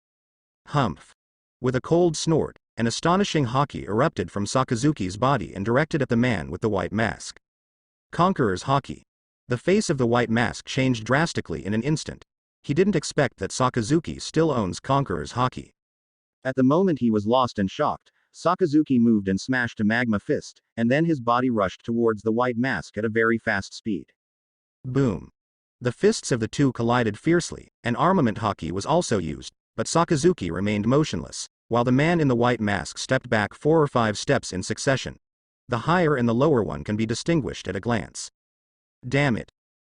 Humph. With a cold snort, an astonishing haki erupted from Sakazuki's body and directed at the man with the white mask. Conqueror's haki. The face of the white mask changed drastically in an instant. He didn't expect that Sakazuki still owns Conqueror's haki.
At the moment he was lost and shocked, Sakazuki moved and smashed a magma fist, and then his body rushed towards the white mask at a very fast speed.
Boom. The fists of the two collided fiercely, and armament hockey was also used, but Sakazuki remained motionless, while the man in the white mask stepped back 4 or 5 steps in succession. The higher and the lower one can be distinguished at a glance. Damn it.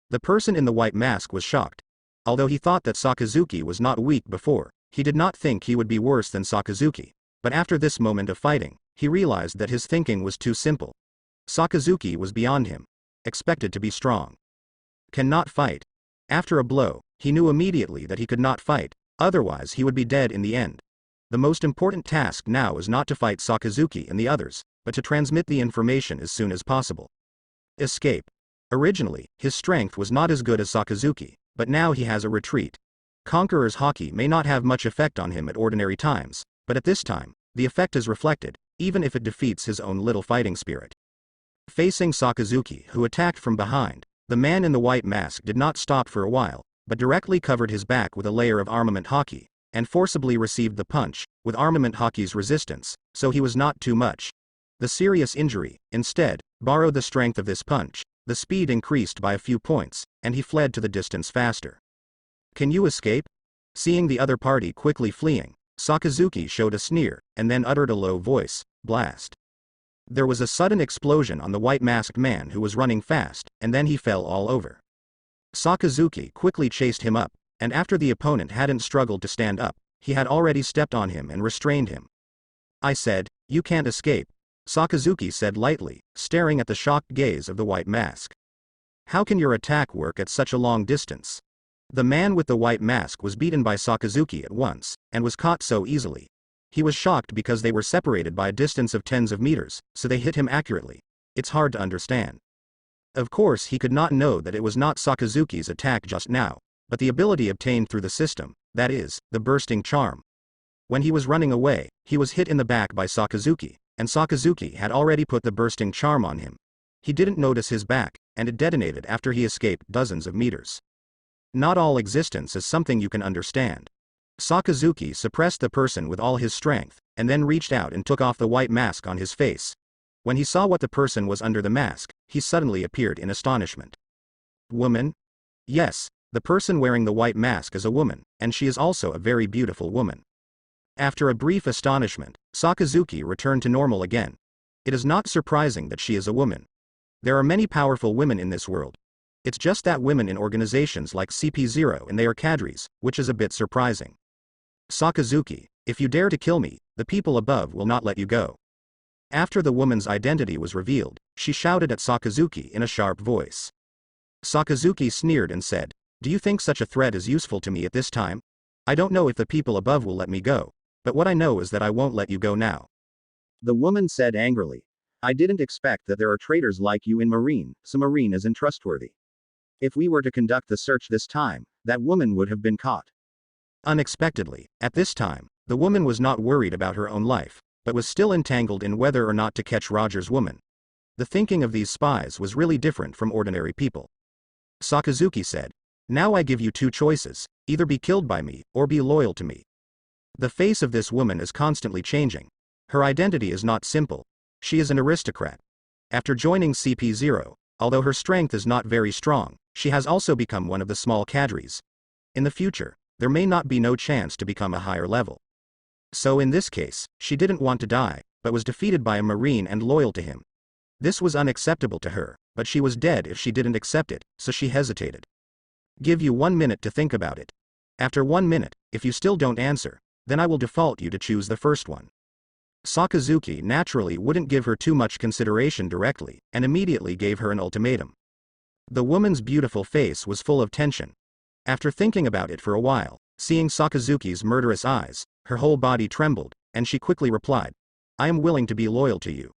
The person in the white mask was shocked. Although he thought that Sakazuki was not weak before, he did not think he would be worse than Sakazuki. But after this moment of fighting, he realized that his thinking was too simple. Sakazuki was beyond him. Expected to be strong. Cannot fight. After a blow, he knew immediately that he could not fight, otherwise he would be dead in the end. The most important task now is not to fight Sakazuki and the others, but to transmit the information as soon as possible. Escape. Originally, his strength was not as good as Sakazuki, but now he has a retreat. Conqueror's Haki may not have much effect on him at ordinary times, but at this time, the effect is reflected, even if it defeats his own little fighting spirit. Facing Sakazuki, who attacked from behind, the man in the white mask did not stop for a while, but directly covered his back with a layer of armament Haki, and forcibly received the punch, with armament Haki's resistance, so he was not too much. The serious injury, instead, borrowed the strength of this punch, the speed increased by a few points, and he fled to the distance faster. Can you escape? Seeing the other party quickly fleeing, Sakazuki showed a sneer, and then uttered a low voice, blast. There was a sudden explosion on the white-masked man who was running fast, and then he fell all over. Sakazuki quickly chased him up, and after the opponent hadn't struggled to stand up, he had already stepped on him and restrained him. I said, you can't escape, Sakazuki said lightly, staring at the shocked gaze of the white mask. How can your attack work at such a long distance? The man with the white mask was beaten by Sakazuki at once, and was caught so easily. He was shocked because they were separated by a distance of tens of meters, so they hit him accurately. It's hard to understand. Of course he could not know that it was not Sakazuki's attack just now, but the ability obtained through the system, that is, the bursting charm. When he was running away, he was hit in the back by Sakazuki, and Sakazuki had already put the bursting charm on him. He didn't notice his back, and it detonated after he escaped dozens of meters. Not all existence is something you can understand. Sakazuki suppressed the person with all his strength, and then reached out and took off the white mask on his face. When he saw what the person was under the mask, he suddenly appeared in astonishment. Woman? Yes, the person wearing the white mask is a woman, and she is also a very beautiful woman. After a brief astonishment, Sakazuki returned to normal again. It is not surprising that she is a woman. There are many powerful women in this world. It's just that women in organizations like CP0 and they are cadres, which is a bit surprising. Sakazuki, if you dare to kill me, the people above will not let you go. After the woman's identity was revealed, she shouted at Sakazuki in a sharp voice. Sakazuki sneered and said, do you think such a threat is useful to me at this time? I don't know if the people above will let me go, but what I know is that I won't let you go now.
The woman said angrily, I didn't expect that there are traitors like you in Marine, so Marine is untrustworthy. If we were to conduct the search this time, that woman would have been caught.
Unexpectedly, at this time, the woman was not worried about her own life, but was still entangled in whether or not to catch Roger's woman. The thinking of these spies was really different from ordinary people. Sakazuki said, now I give you 2 choices, either be killed by me, or be loyal to me. The face of this woman is constantly changing. Her identity is not simple. She is an aristocrat. After joining CP0, although her strength is not very strong, she has also become one of the small cadres. In the future, there may not be no chance to become a higher level. So in this case, she didn't want to die, but was defeated by a Marine and loyal to him. This was unacceptable to her, but she was dead if she didn't accept it, so she hesitated. Give you 1 minute to think about it. After 1 minute, if you still don't answer, then I will default you to choose the first one. Sakazuki naturally wouldn't give her too much consideration directly, and immediately gave her an ultimatum. The woman's beautiful face was full of tension. After thinking about it for a while, seeing Sakazuki's murderous eyes, her whole body trembled, and she quickly replied, I am willing to be loyal to you.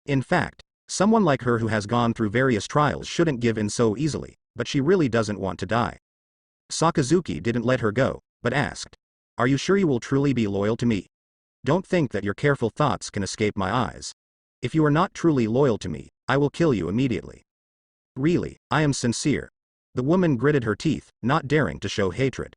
In fact, someone like her who has gone through various trials shouldn't give in so easily, but she really doesn't want to die. Sakazuki didn't let her go, but asked, are you sure you will truly be loyal to me? Don't think that your careful thoughts can escape my eyes. If you are not truly loyal to me, I will kill you immediately. Really, I am sincere. The woman gritted her teeth, not daring to show hatred.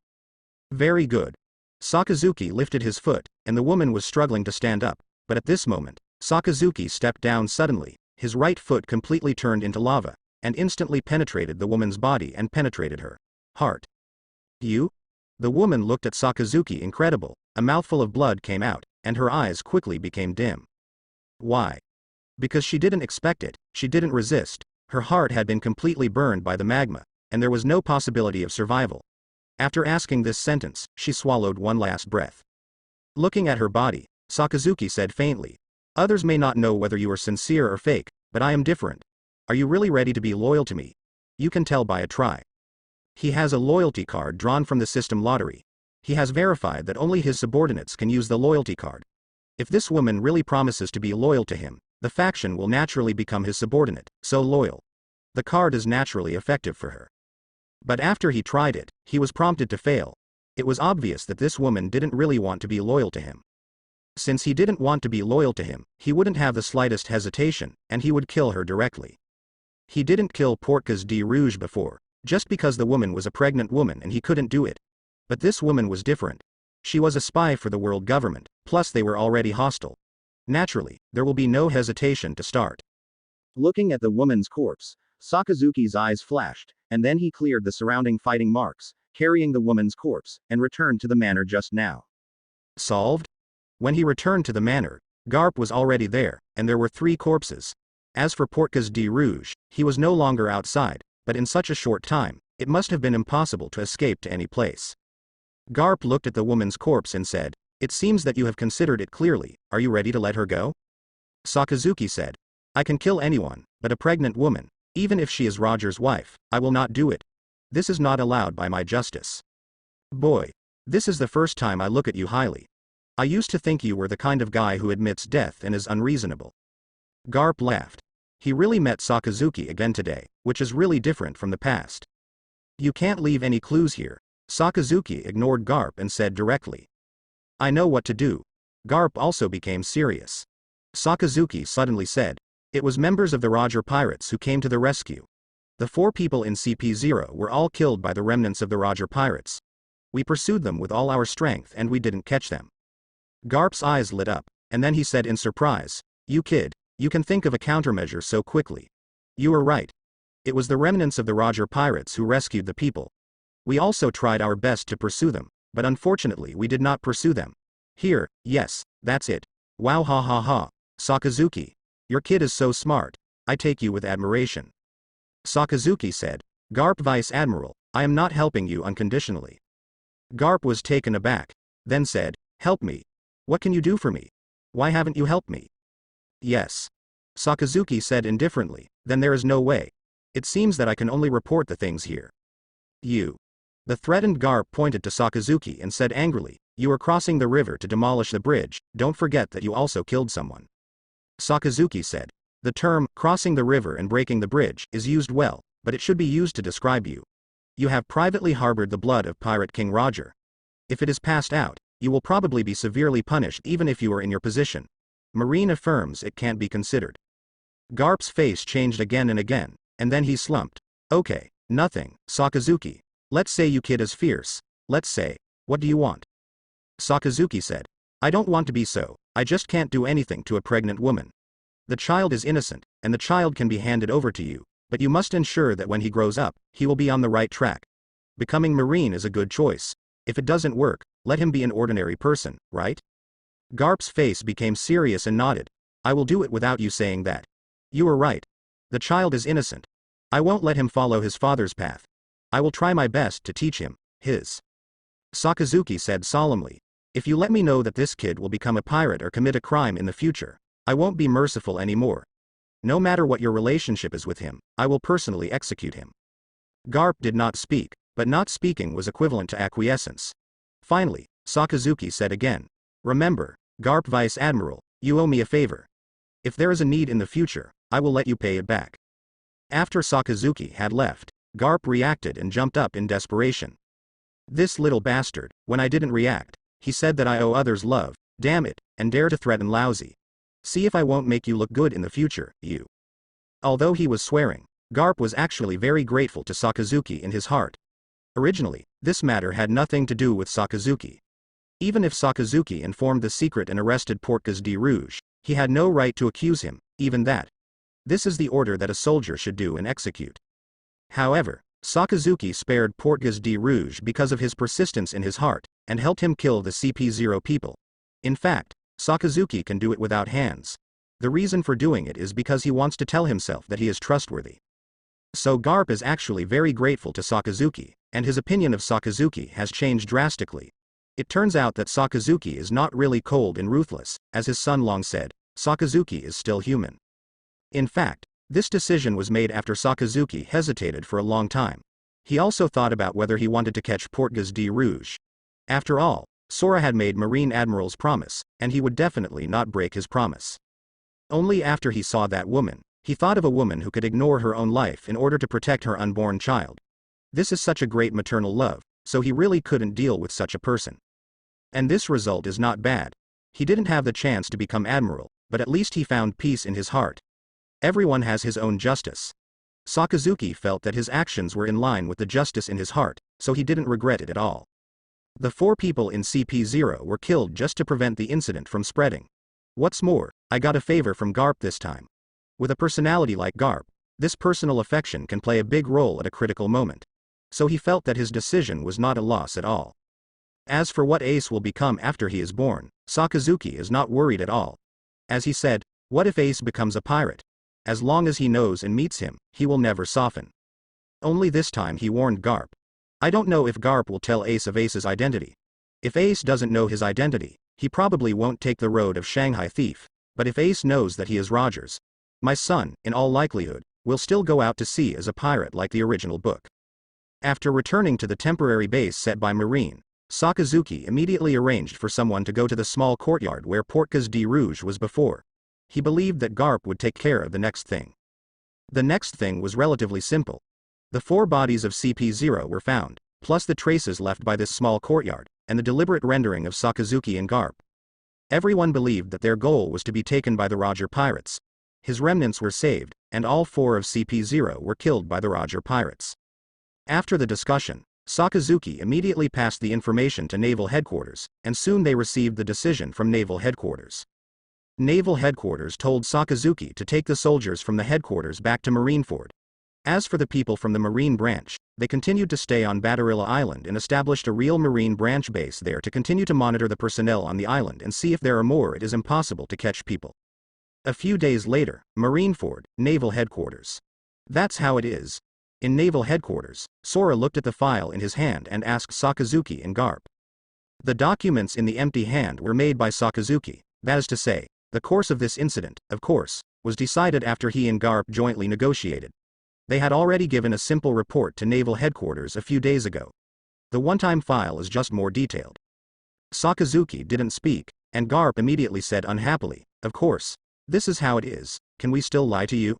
Very good. Sakazuki lifted his foot, and the woman was struggling to stand up, but at this moment, Sakazuki stepped down suddenly, his right foot completely turned into lava, and instantly penetrated the woman's body and penetrated her heart. You? The woman looked at Sakazuki incredible, a mouthful of blood came out, and her eyes quickly became dim. Why? Because she didn't expect it, she didn't resist, her heart had been completely burned by the magma, and there was no possibility of survival. After asking this sentence, she swallowed one last breath. Looking at her body, Sakazuki said faintly, "Others may not know whether you are sincere or fake, but I am different. Are you really ready to be loyal to me? You can tell by a try." He has a loyalty card drawn from the system lottery. He has verified that only his subordinates can use the loyalty card. If this woman really promises to be loyal to him, the faction will naturally become his subordinate, so loyal. The card is naturally effective for her. But after he tried it, he was prompted to fail. It was obvious that this woman didn't really want to be loyal to him. Since he didn't want to be loyal to him, he wouldn't have the slightest hesitation, and he would kill her directly. He didn't kill Portkas de Rouge before, just because the woman was a pregnant woman and he couldn't do it. But this woman was different. She was a spy for the world government, plus they were already hostile. Naturally, there will be no hesitation to start.
Looking at the woman's corpse, Sakazuki's eyes flashed, and then he cleared the surrounding fighting marks, carrying the woman's corpse, and returned to the manor just now.
Solved? When he returned to the manor, Garp was already there, and there were 3 corpses. As for Portkas de Rouge, he was no longer outside, but in such a short time, it must have been impossible to escape to any place. Garp looked at the woman's corpse and said, "It seems that you have considered it clearly, are you ready to let her go?" Sakazuki said, "I can kill anyone, but a pregnant woman, even if she is Roger's wife, I will not do it. This is not allowed by my justice." "Boy, this is the first time I look at you highly. I used to think you were the kind of guy who admits death and is unreasonable." Garp laughed. He really met Sakazuki again today, which is really different from the past. "You can't leave any clues here." Sakazuki ignored Garp and said directly, "I know what to do." Garp also became serious. Sakazuki suddenly said, "It was members of the Roger Pirates who came to the rescue. The 4 people in CP0 were all killed by the remnants of the Roger Pirates. We pursued them with all our strength and we didn't catch them." Garp's eyes lit up, and then he said in surprise, "You kid, you can think of a countermeasure so quickly. You were right. It was the remnants of the Roger Pirates who rescued the people. We also tried our best to pursue them, but unfortunately we did not pursue them. Here, yes, that's it. Wow, ha ha ha. Sakazuki, your kid is so smart. I take you with admiration." Sakazuki said, "Garp Vice Admiral, I am not helping you unconditionally." Garp was taken aback, then said, "Help me. What can you do for me? Why haven't you helped me?" "Yes." Sakazuki said indifferently, "Then there is no way. It seems that I can only report the things here." "You." The threatened Garp pointed to Sakazuki and said angrily, "You are crossing the river to demolish the bridge, don't forget that you also killed someone." Sakazuki said, "The term, crossing the river and breaking the bridge, is used well, but it should be used to describe you. You have privately harbored the blood of Pirate King Roger. If it is passed out, you will probably be severely punished even if you are in your position. Marine affirms it can't be considered." Garp's face changed again and again, and then he slumped. "Okay, nothing, Sakazuki. Let's say you kid is fierce. Let's say, what do you want?" Sakazuki said, "I don't want to be so, I just can't do anything to a pregnant woman. The child is innocent, and the child can be handed over to you, but you must ensure that when he grows up, he will be on the right track. Becoming Marine is a good choice. If it doesn't work, let him be an ordinary person, right?" Garp's face became serious and nodded. "I will do it without you saying that. You are right. The child is innocent. I won't let him follow his father's path. I will try my best to teach him his." Sakazuki said solemnly, "If you let me know that this kid will become a pirate or commit a crime in the future, I won't be merciful anymore. No matter what your relationship is with him, I will personally execute him." Garp did not speak, but not speaking was equivalent to acquiescence. Finally, Sakazuki said again, "Remember, Garp Vice Admiral, you owe me a favor. If there is a need in the future, I will let you pay it back." After Sakazuki had left, Garp reacted and jumped up in desperation. "This little bastard, when I didn't react, he said that I owe others love, damn it, and dare to threaten lousy. See if I won't make you look good in the future, you." Although he was swearing, Garp was actually very grateful to Sakazuki in his heart. Originally, this matter had nothing to do with Sakazuki. Even if Sakazuki informed the secret and arrested Portgas de Rouge, he had no right to accuse him, even that. This is the order that a soldier should do and execute. However, Sakazuki spared Portgas de Rouge because of his persistence in his heart, and helped him kill the CP0 people. In fact, Sakazuki can do it without hands. The reason for doing it is because he wants to tell himself that he is trustworthy. So Garp is actually very grateful to Sakazuki, and his opinion of Sakazuki has changed drastically. It turns out that Sakazuki is not really cold and ruthless, as his son long said. Sakazuki is still human. In fact, this decision was made after Sakazuki hesitated for a long time. He also thought about whether he wanted to catch Portgas de Rouge. After all, Sora had made Marine Admiral's promise, and he would definitely not break his promise. Only after he saw that woman, he thought of a woman who could ignore her own life in order to protect her unborn child. This is such a great maternal love, so he really couldn't deal with such a person. And this result is not bad. He didn't have the chance to become admiral, but at least he found peace in his heart. Everyone has his own justice. Sakazuki felt that his actions were in line with the justice in his heart, so he didn't regret it at all. The 4 people in CP0 were killed just to prevent the incident from spreading. What's more, I got a favor from Garp this time. With a personality like Garp, this personal affection can play a big role at a critical moment. So he felt that his decision was not a loss at all. As for what Ace will become after he is born, Sakazuki is not worried at all. As he said, what if Ace becomes a pirate? As long as he knows and meets him, he will never soften. Only this time he warned Garp. I don't know if Garp will tell Ace of Ace's identity. If Ace doesn't know his identity, he probably won't take the road of Shanghai thief, but if Ace knows that he is Rogers, my son, in all likelihood, will still go out to sea as a pirate like the original book. After returning to the temporary base set by Marine, Sakazuki immediately arranged for someone to go to the small courtyard where Portgas de Rouge was before. He believed that Garp would take care of the next thing. The next thing was relatively simple. The 4 bodies of CP0 were found, plus the traces left by this small courtyard, and the deliberate rendering of Sakazuki and Garp. Everyone believed that their goal was to be taken by the Roger pirates. His remnants were saved, and all 4 of CP0 were killed by the Roger pirates. After the discussion, Sakazuki immediately passed the information to Naval Headquarters, and soon they received the decision from Naval Headquarters. Naval Headquarters told Sakazuki to take the soldiers from the headquarters back to Marineford. As for the people from the Marine branch, they continued to stay on Batarilla Island and established a real Marine branch base there to continue to monitor the personnel on the island and see if there are more. It is impossible to catch people. A few days later, Marineford, Naval Headquarters. That's how it is. In Naval Headquarters, Sora looked at the file in his hand and asked Sakazuki and Garp. The documents in the empty hand were made by Sakazuki, that is to say, the course of this incident, of course, was decided after he and Garp jointly negotiated. They had already given a simple report to Naval Headquarters a few days ago. The one-time file is just more detailed. Sakazuki didn't speak, and Garp immediately said unhappily, of course. This is how it is, can we still lie to you?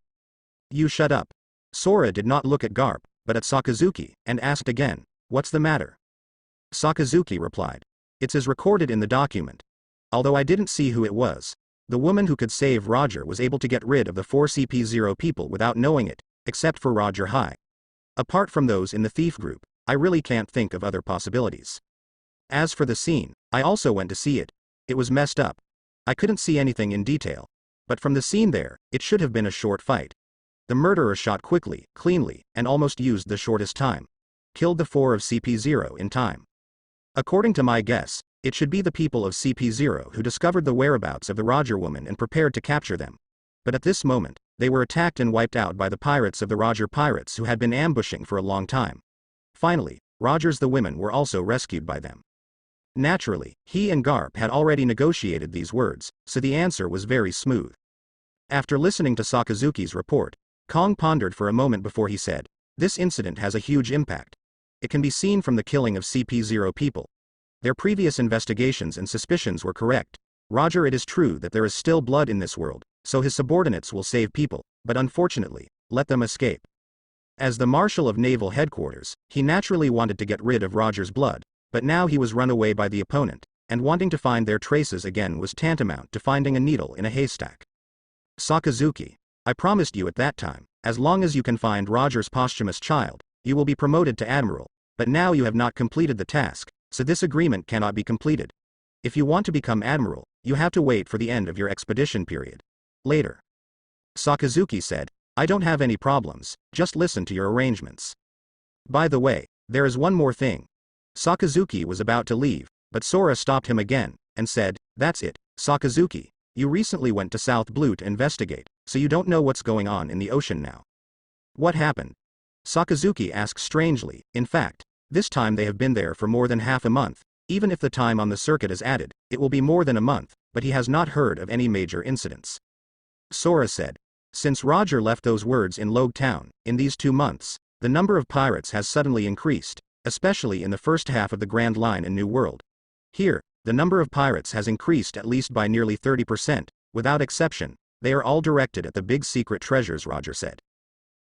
You shut up. Sora did not look at Garp, but at Sakazuki, and asked again, what's the matter? Sakazuki replied. It's as recorded in the document. Although I didn't see who it was. The woman who could save Roger was able to get rid of the 4 CP0 people without knowing it, except for Roger High. Apart from those in the thief group, I really can't think of other possibilities. As for the scene, I also went to see it. It was messed up. I couldn't see anything in detail. But from the scene there, it should have been a short fight. The murderer shot quickly, cleanly, and almost used the shortest time. Killed the 4 of CP0 in time. According to my guess, it should be the people of CP0 who discovered the whereabouts of the Roger woman and prepared to capture them. But at this moment, they were attacked and wiped out by the pirates of the Roger pirates who had been ambushing for a long time. Finally, Roger's the women were also rescued by them. Naturally, he and Garp had already negotiated these words, so the answer was very smooth. After listening to Sakazuki's report, Kong pondered for a moment before he said, this incident has a huge impact. It can be seen from the killing of CP0 people. Their previous investigations and suspicions were correct. Roger, it is true that there is still blood in this world, so his subordinates will save people, but unfortunately, let them escape. As the Marshal of Naval Headquarters, he naturally wanted to get rid of Roger's blood, but now he was run away by the opponent, and wanting to find their traces again was tantamount to finding a needle in a haystack. Sakazuki, I promised you at that time, as long as you can find Roger's posthumous child, you will be promoted to Admiral, but now you have not completed the task, so this agreement cannot be completed. If you want to become admiral, you have to wait for the end of your expedition period. Later. Sakazuki said, I don't have any problems, just listen to your arrangements. By the way, there is one more thing. Sakazuki was about to leave, but Sora stopped him again, and said, that's it, Sakazuki, you recently went to South Blue to investigate, so you don't know what's going on in the ocean now. What happened? Sakazuki asked strangely. In fact, this time they have been there for more than half a month. Even if the time on the circuit is added, it will be more than a month, but he has not heard of any major incidents. Sora said, since Roger left those words in Logue Town, in these 2 months, the number of pirates has suddenly increased, especially in the first half of the Grand Line in New World. Here, the number of pirates has increased at least by nearly 30%, without exception. They are all directed at the big secret treasures, Roger said.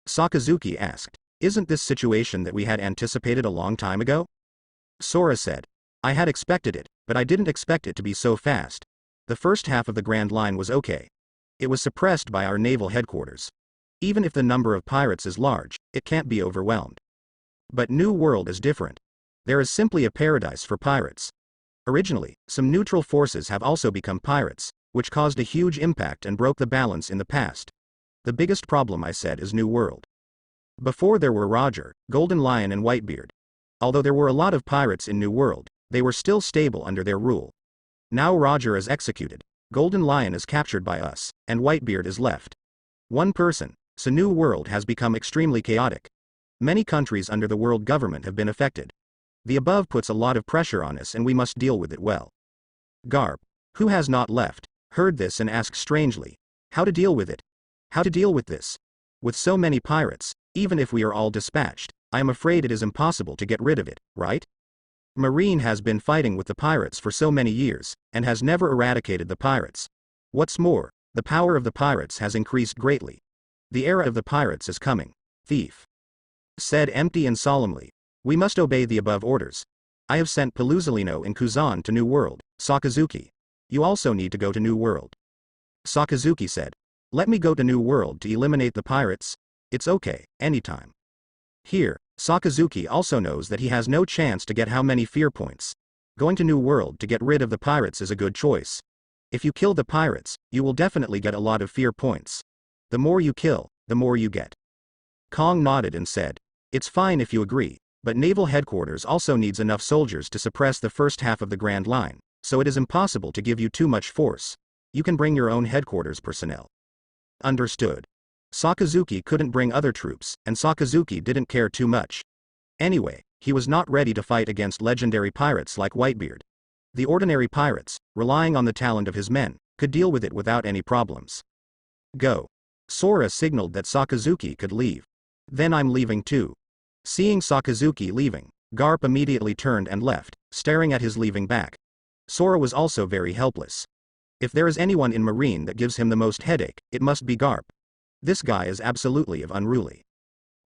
Sakazuki asked, isn't this situation that we had anticipated a long time ago? Sora said, I had expected it, but I didn't expect it to be so fast. The first half of the Grand Line was okay. It was suppressed by our naval headquarters. Even if the number of pirates is large, it can't be overwhelmed. But New World is different. There is simply a paradise for pirates. Originally, some neutral forces have also become pirates, which caused a huge impact and broke the balance in the past. The biggest problem, I said, is New World. Before there were Roger, Golden Lion and Whitebeard. Although there were a lot of pirates in New World, they were still stable under their rule. Now Roger is executed, Golden Lion is captured by us, and Whitebeard is left. One person, so New World has become extremely chaotic. Many countries under the world government have been affected. The above puts a lot of pressure on us and we must deal with it well. Garp, who has not left, heard this and asked strangely, how to deal with it? How to deal with this? With so many pirates, even if we are all dispatched, I am afraid it is impossible to get rid of it, right? Marine has been fighting with the pirates for so many years, and has never eradicated the pirates. What's more, the power of the pirates has increased greatly. The era of the pirates is coming. Thief said empty and solemnly, we must obey the above orders. I have sent Paluzolino and Kuzan to New World. Sakazuki, you also need to go to New World. Sakazuki said, let me go to New World to eliminate the pirates. It's okay, anytime. Here, Sakazuki also knows that he has no chance to get how many fear points. Going to New World to get rid of the pirates is a good choice. If you kill the pirates, you will definitely get a lot of fear points. The more you kill, the more you get. Kong nodded and said, it's fine if you agree, but Naval Headquarters also needs enough soldiers to suppress the first half of the Grand Line, so it is impossible to give you too much force. You can bring your own headquarters personnel. Understood. Sakazuki couldn't bring other troops, and Sakazuki didn't care too much. Anyway, he was not ready to fight against legendary pirates like Whitebeard. The ordinary pirates, relying on the talent of his men, could deal with it without any problems. Go. Sora signaled that Sakazuki could leave. Then I'm leaving too. Seeing Sakazuki leaving, Garp immediately turned and left, staring at his leaving back. Sora was also very helpless. If there is anyone in Marine that gives him the most headache, it must be Garp. This guy is absolutely unruly.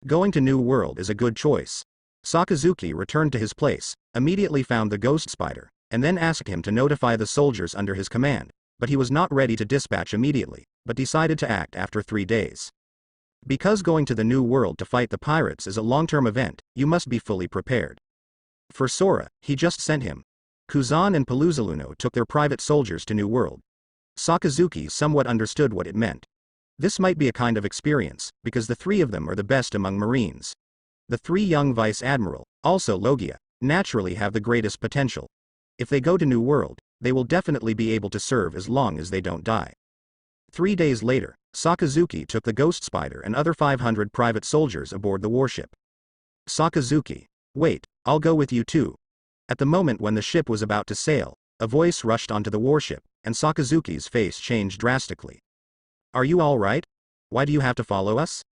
Going to New World is a good choice. Sakazuki returned to his place, immediately found the ghost spider, and then asked him to notify the soldiers under his command, but he was not ready to dispatch immediately, but decided to act after 3 days. Because going to the New World to fight the pirates is a long-term event, you must be fully prepared. For Sora, he just sent him. Kuzan and Paluzolino took their private soldiers to New World. Sakazuki somewhat understood what it meant. This might be a kind of experience, because the 3 of them are the best among Marines. The 3 young Vice Admiral, also Logia, naturally have the greatest potential. If they go to New World, they will definitely be able to serve as long as they don't die. 3 days later, Sakazuki took the Ghost Spider and other 500 private soldiers aboard the warship. Sakazuki, wait, I'll go with you too. At the moment when the ship was about to sail, a voice rushed onto the warship, and Sakazuki's face changed drastically. Are you all right? Why do you have to follow us?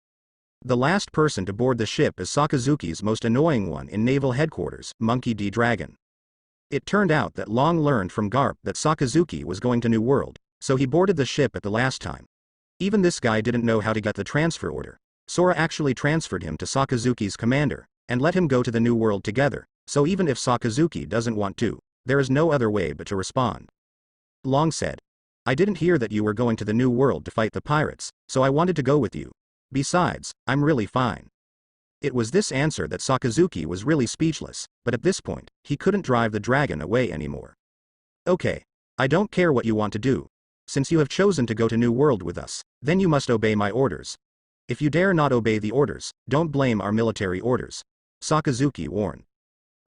The last person to board the ship is Sakazuki's most annoying one in Naval Headquarters, Monkey D. Dragon. It turned out that Long learned from Garp that Sakazuki was going to New World, so he boarded the ship at the last time. Even this guy didn't know how to get the transfer order. Sora actually transferred him to Sakazuki's commander, and let him go to the New World together, so even if Sakazuki doesn't want to, there is no other way but to respond. Long said, I didn't hear that you were going to the New World to fight the pirates, so I wanted to go with you. Besides, I'm really fine. It was this answer that Sakazuki was really speechless, but at this point, he couldn't drive the dragon away anymore. Okay. I don't care what you want to do. Since you have chosen to go to New World with us, then you must obey my orders. If you dare not obey the orders, don't blame our military orders. Sakazuki warned.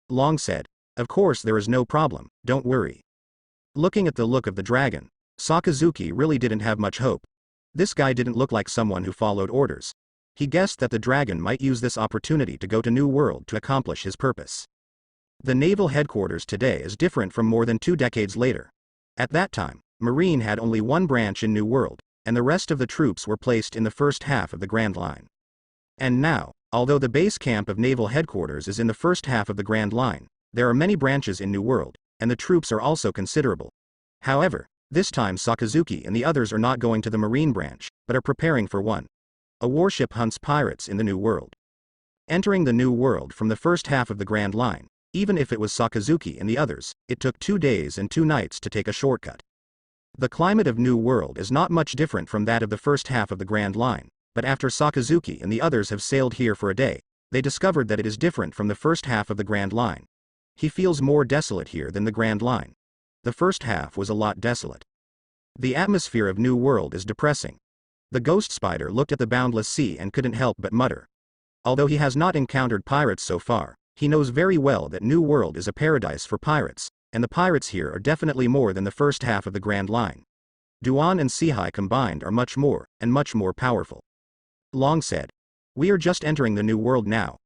Long said. Of course there is no problem, don't worry. Looking at the look of the dragon, Sakazuki really didn't have much hope. This guy didn't look like someone who followed orders. He guessed that the dragon might use this opportunity to go to New World to accomplish his purpose. The naval headquarters today is different from more than 2 decades later. At that time, Marine had only one branch in New World, and the rest of the troops were placed in the first half of the Grand Line. And now, although the base camp of naval headquarters is in the first half of the Grand Line, there are many branches in New World, and the troops are also considerable. However, this time Sakazuki and the others are not going to the Marine branch, but are preparing for one. A warship hunts pirates in the New World. Entering the New World from the first half of the Grand Line, even if it was Sakazuki and the others, it took 2 days and 2 nights to take a shortcut. The climate of New World is not much different from that of the first half of the Grand Line, but after Sakazuki and the others have sailed here for a day, they discovered that it is different from the first half of the Grand Line. He feels more desolate here than the Grand Line. The first half was a lot desolate. The atmosphere of New World is depressing. The ghost spider looked at the boundless sea and couldn't help but mutter. Although he has not encountered pirates so far, he knows very well that New World is a paradise for pirates, and the pirates here are definitely more than the first half of the Grand Line. Duan and Sihai combined are much more, and much more powerful. Long said. We are just entering the New World now.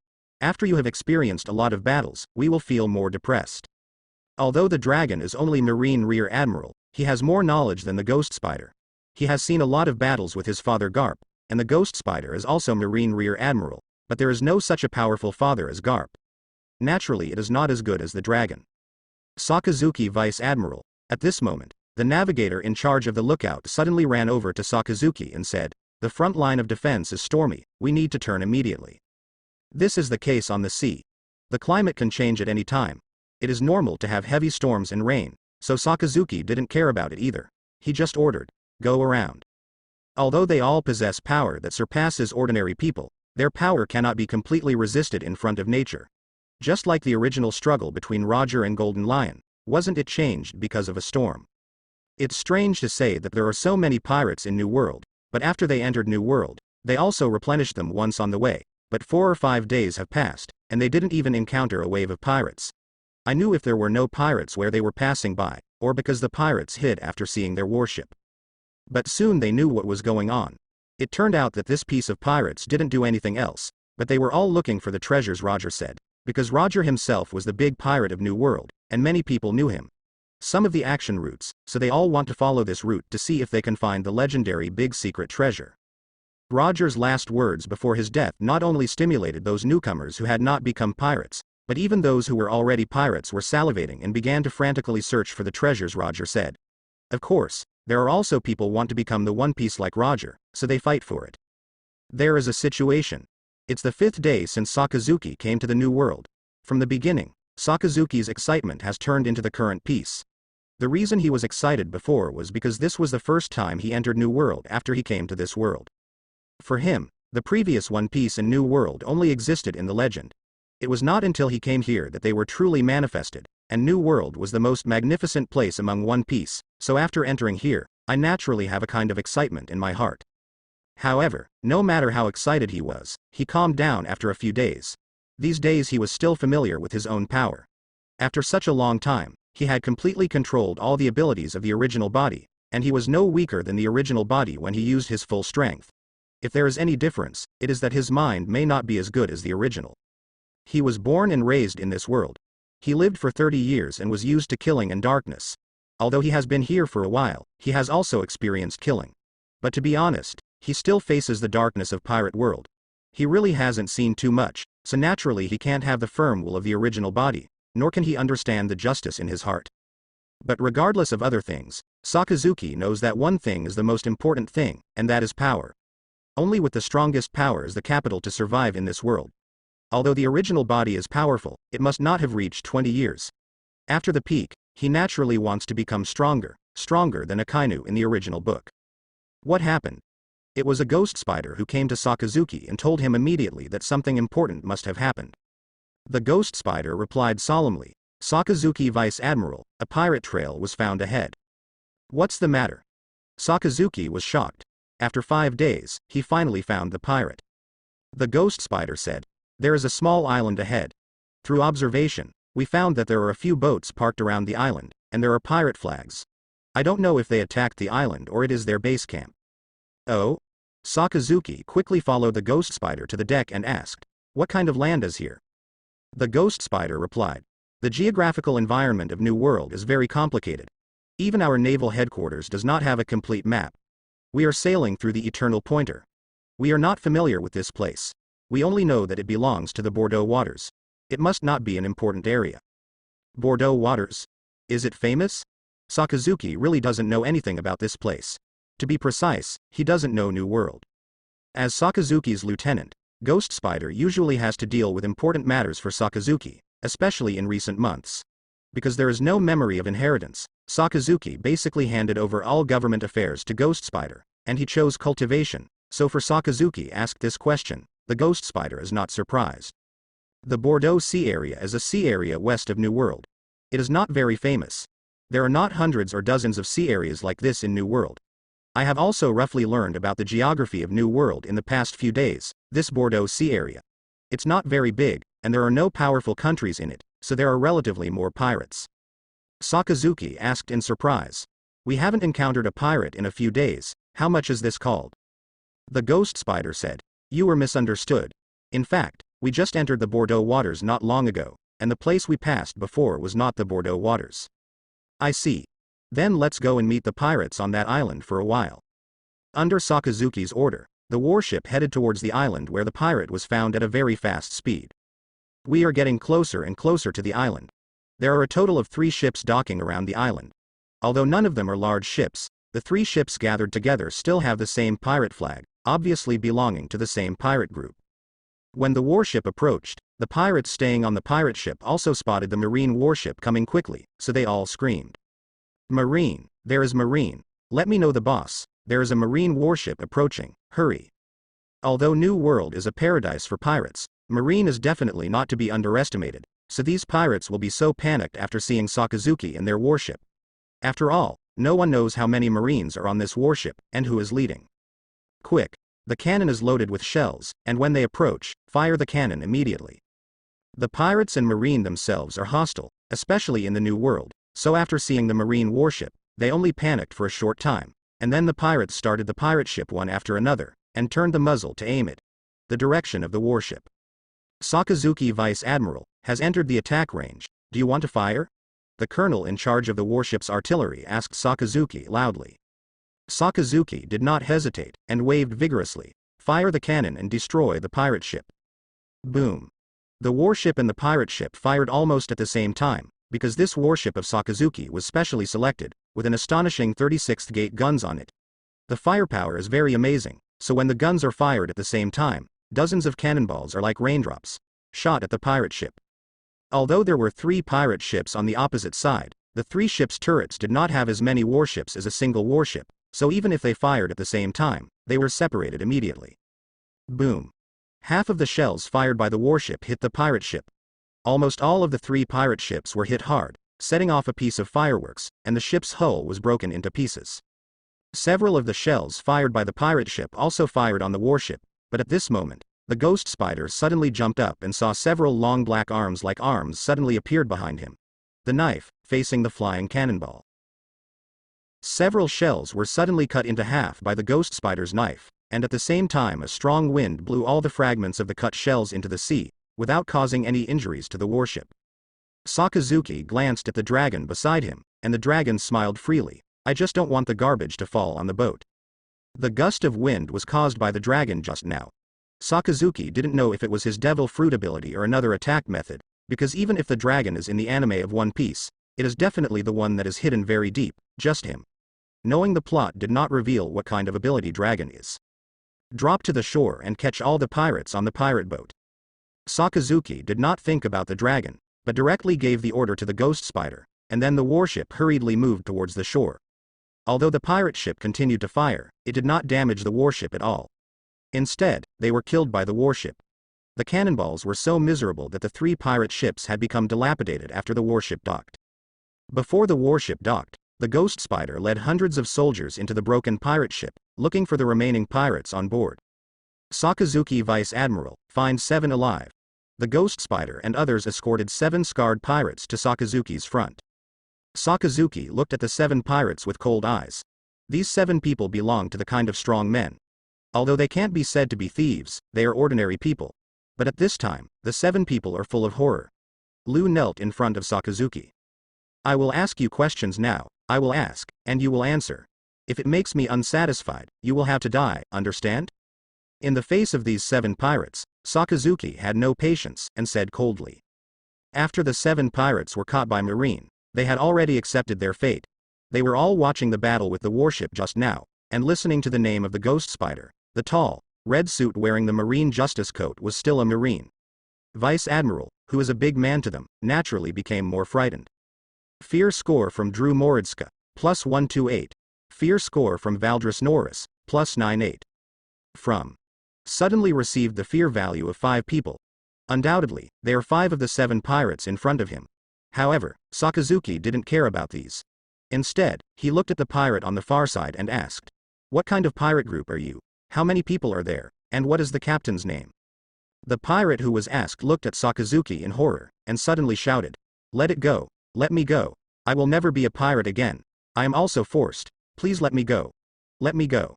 After you have experienced a lot of battles, we will feel more depressed. Although the dragon is only Marine Rear Admiral, he has more knowledge than the ghost spider. He has seen a lot of battles with his father Garp, and the ghost spider is also Marine Rear Admiral, but there is no such a powerful father as Garp. Naturally it is not as good as the dragon. Sakazuki Vice Admiral. At this moment, the navigator in charge of the lookout suddenly ran over to Sakazuki and said, "The front line of defense is stormy, we need to turn immediately." This is the case on the sea. The climate can change at any time. It is normal to have heavy storms and rain, so Sakazuki didn't care about it either. He just ordered, "Go around." Although they all possess power that surpasses ordinary people, their power cannot be completely resisted in front of nature. Just like the original struggle between Roger and Golden Lion, wasn't it changed because of a storm? It's strange to say that there are so many pirates in New World, but after they entered New World, they also replenished them once on the way, but 4 or 5 days have passed, and they didn't even encounter a wave of pirates. I knew if there were no pirates where they were passing by, or because the pirates hid after seeing their warship. But soon they knew what was going on. It turned out that this piece of pirates didn't do anything else, but they were all looking for the treasures, Roger said, because Roger himself was the big pirate of New World, and many people knew him. Some of the action routes, so they all want to follow this route to see if they can find the legendary big secret treasure. Roger's last words before his death not only stimulated those newcomers who had not become pirates, but even those who were already pirates were salivating and began to frantically search for the treasures, Roger said. Of course, there are also people want to become the One Piece like Roger, so they fight for it. There is a situation. It's the 5th day since Sakazuki came to the New World. From the beginning, Sakazuki's excitement has turned into the current piece. The reason he was excited before was because this was the first time he entered New World after he came to this world. For him, the previous One Piece and New World only existed in the legend. It was not until he came here that they were truly manifested, and New World was the most magnificent place among One Piece, so after entering here, I naturally have a kind of excitement in my heart. However, no matter how excited he was, he calmed down after a few days. These days he was still familiar with his own power. After such a long time, he had completely controlled all the abilities of the original body, and he was no weaker than the original body when he used his full strength. If there is any difference, it is that his mind may not be as good as the original. He was born and raised in this world. He lived for 30 years and was used to killing and darkness. Although he has been here for a while, he has also experienced killing. But to be honest, he still faces the darkness of Pirate World. He really hasn't seen too much, so naturally he can't have the firm will of the original body, nor can he understand the justice in his heart. But regardless of other things, Sakazuki knows that one thing is the most important thing, and that is power. Only with the strongest power is the capital to survive in this world. Although the original body is powerful, it must not have reached 20 years. After the peak, he naturally wants to become stronger than Akainu in the original book. What happened? It was a ghost spider who came to Sakazuki and told him immediately that something important must have happened. The ghost spider replied solemnly, Sakazuki Vice Admiral, a pirate trail was found ahead. What's the matter? Sakazuki was shocked. After 5 days, he finally found the pirate. The ghost spider said, "There is a small island ahead. Through observation, we found that there are a few boats parked around the island, and there are pirate flags. I don't know if they attacked the island or it is their base camp." Oh? Sakazuki quickly followed the ghost spider to the deck and asked, "What kind of land is here?" The ghost spider replied, "The geographical environment of New World is very complicated. Even our naval headquarters does not have a complete map. We are sailing through the Eternal Pointer. We are not familiar with this place. We only know that it belongs to the Bordeaux waters. It must not be an important area." Bordeaux waters? Is it famous? Sakazuki really doesn't know anything about this place. To be precise, he doesn't know New World. As Sakazuki's lieutenant, Ghost Spider usually has to deal with important matters for Sakazuki, especially in recent months. Because there is no memory of inheritance, Sakazuki basically handed over all government affairs to Ghost Spider, and he chose cultivation, so for Sakazuki asked this question, the Ghost Spider is not surprised. The Bordeaux Sea Area is a sea area west of New World. It is not very famous. There are not hundreds or dozens of sea areas like this in New World. I have also roughly learned about the geography of New World in the past few days. This Bordeaux Sea Area. It's not very big, and there are no powerful countries in it, so there are relatively more pirates. Sakazuki asked in surprise. "We haven't encountered a pirate in a few days, how much is this called?" The Ghost Spider said, "You were misunderstood. In fact, we just entered the Bordeaux waters not long ago, and the place we passed before was not the Bordeaux waters." "I see. Then let's go and meet the pirates on that island for a while." Under Sakazuki's order, the warship headed towards the island where the pirate was found at a very fast speed. We are getting closer and closer to the island. There are a total of 3 ships docking around the island. Although none of them are large ships, the 3 ships gathered together still have the same pirate flag, obviously belonging to the same pirate group. When the warship approached, the pirates staying on the pirate ship also spotted the marine warship coming quickly, so they all screamed. "Marine, there is marine. Let me know the boss, there is a marine warship approaching, hurry." Although New World is a paradise for pirates, marine is definitely not to be underestimated, so these pirates will be so panicked after seeing Sakazuki and their warship. After all, no one knows how many marines are on this warship, and who is leading. Quick! The cannon is loaded with shells, and when they approach, fire the cannon immediately. The pirates and marine themselves are hostile, especially in the New World, so after seeing the marine warship, they only panicked for a short time, and then the pirates started the pirate ship one after another, and turned the muzzle to aim it. The direction of the warship. Sakazuki Vice Admiral has entered the attack range. Do you want to fire? The colonel in charge of the warship's artillery asked Sakazuki loudly. Sakazuki did not hesitate, and waved vigorously. Fire the cannon and destroy the pirate ship. Boom. The warship and the pirate ship fired almost at the same time, because this warship of Sakazuki was specially selected, with an astonishing 36th gate guns on it. The firepower is very amazing, so when the guns are fired at the same time, dozens of cannonballs are like raindrops, shot at the pirate ship. Although there were 3 pirate ships on the opposite side, the 3 ships' turrets did not have as many warships as a single warship, so even if they fired at the same time, they were separated immediately. Boom. Half of the shells fired by the warship hit the pirate ship. Almost all of the 3 pirate ships were hit hard, setting off a piece of fireworks, and the ship's hull was broken into pieces. Several of the shells fired by the pirate ship also fired on the warship, but at this moment, the Ghost Spider suddenly jumped up and saw several long black arms like arms suddenly appeared behind him. The knife, facing the flying cannonball. Several shells were suddenly cut into half by the Ghost Spider's knife, and at the same time a strong wind blew all the fragments of the cut shells into the sea, without causing any injuries to the warship. Sakazuki glanced at the dragon beside him, and the dragon smiled freely. "I just don't want the garbage to fall on the boat." The gust of wind was caused by the dragon just now. Sakazuki didn't know if it was his devil fruit ability or another attack method, because even if the dragon is in the anime of One Piece, it is definitely the one that is hidden very deep, just him. Knowing the plot did not reveal what kind of ability dragon is. Drop to the shore and catch all the pirates on the pirate boat. Sakazuki did not think about the dragon, but directly gave the order to the Ghost Spider, and then the warship hurriedly moved towards the shore. Although the pirate ship continued to fire, it did not damage the warship at all. Instead, they were killed by the warship. The cannonballs were so miserable that the 3 pirate ships had become dilapidated after the warship docked. Before the warship docked, the Ghost Spider led hundreds of soldiers into the broken pirate ship, looking for the remaining pirates on board. Sakazuki Vice Admiral, find 7 alive. The Ghost Spider and others escorted 7 scarred pirates to Sakazuki's front. Sakazuki looked at the 7 pirates with cold eyes. These 7 people belong to the kind of strong men. Although they can't be said to be thieves, they are ordinary people. But at this time, the 7 people are full of horror. Lu knelt in front of Sakazuki. I will ask you questions now, I will ask, and you will answer. If it makes me unsatisfied, you will have to die, understand? In the face of these 7 pirates, Sakazuki had no patience and said coldly. After the 7 pirates were caught by Marine, they had already accepted their fate. They were all watching the battle with the warship just now, and listening to the name of the Ghost Spider. The tall, red suit wearing the Marine Justice coat was still a Marine. Vice Admiral, who is a big man to them, naturally became more frightened. Fear score from Drew Moritska, plus 128. Fear score from Valdris Norris, plus 98. From. Suddenly received the fear value of 5 people. Undoubtedly, they are 5 of the 7 pirates in front of him. However, Sakazuki didn't care about these. Instead, he looked at the pirate on the far side and asked, "What kind of pirate group are you? How many people are there, and what is the captain's name?" The pirate who was asked looked at Sakazuki in horror, and suddenly shouted, "Let it go, let me go. I will never be a pirate again. I am also forced. Please let me go. Let me go."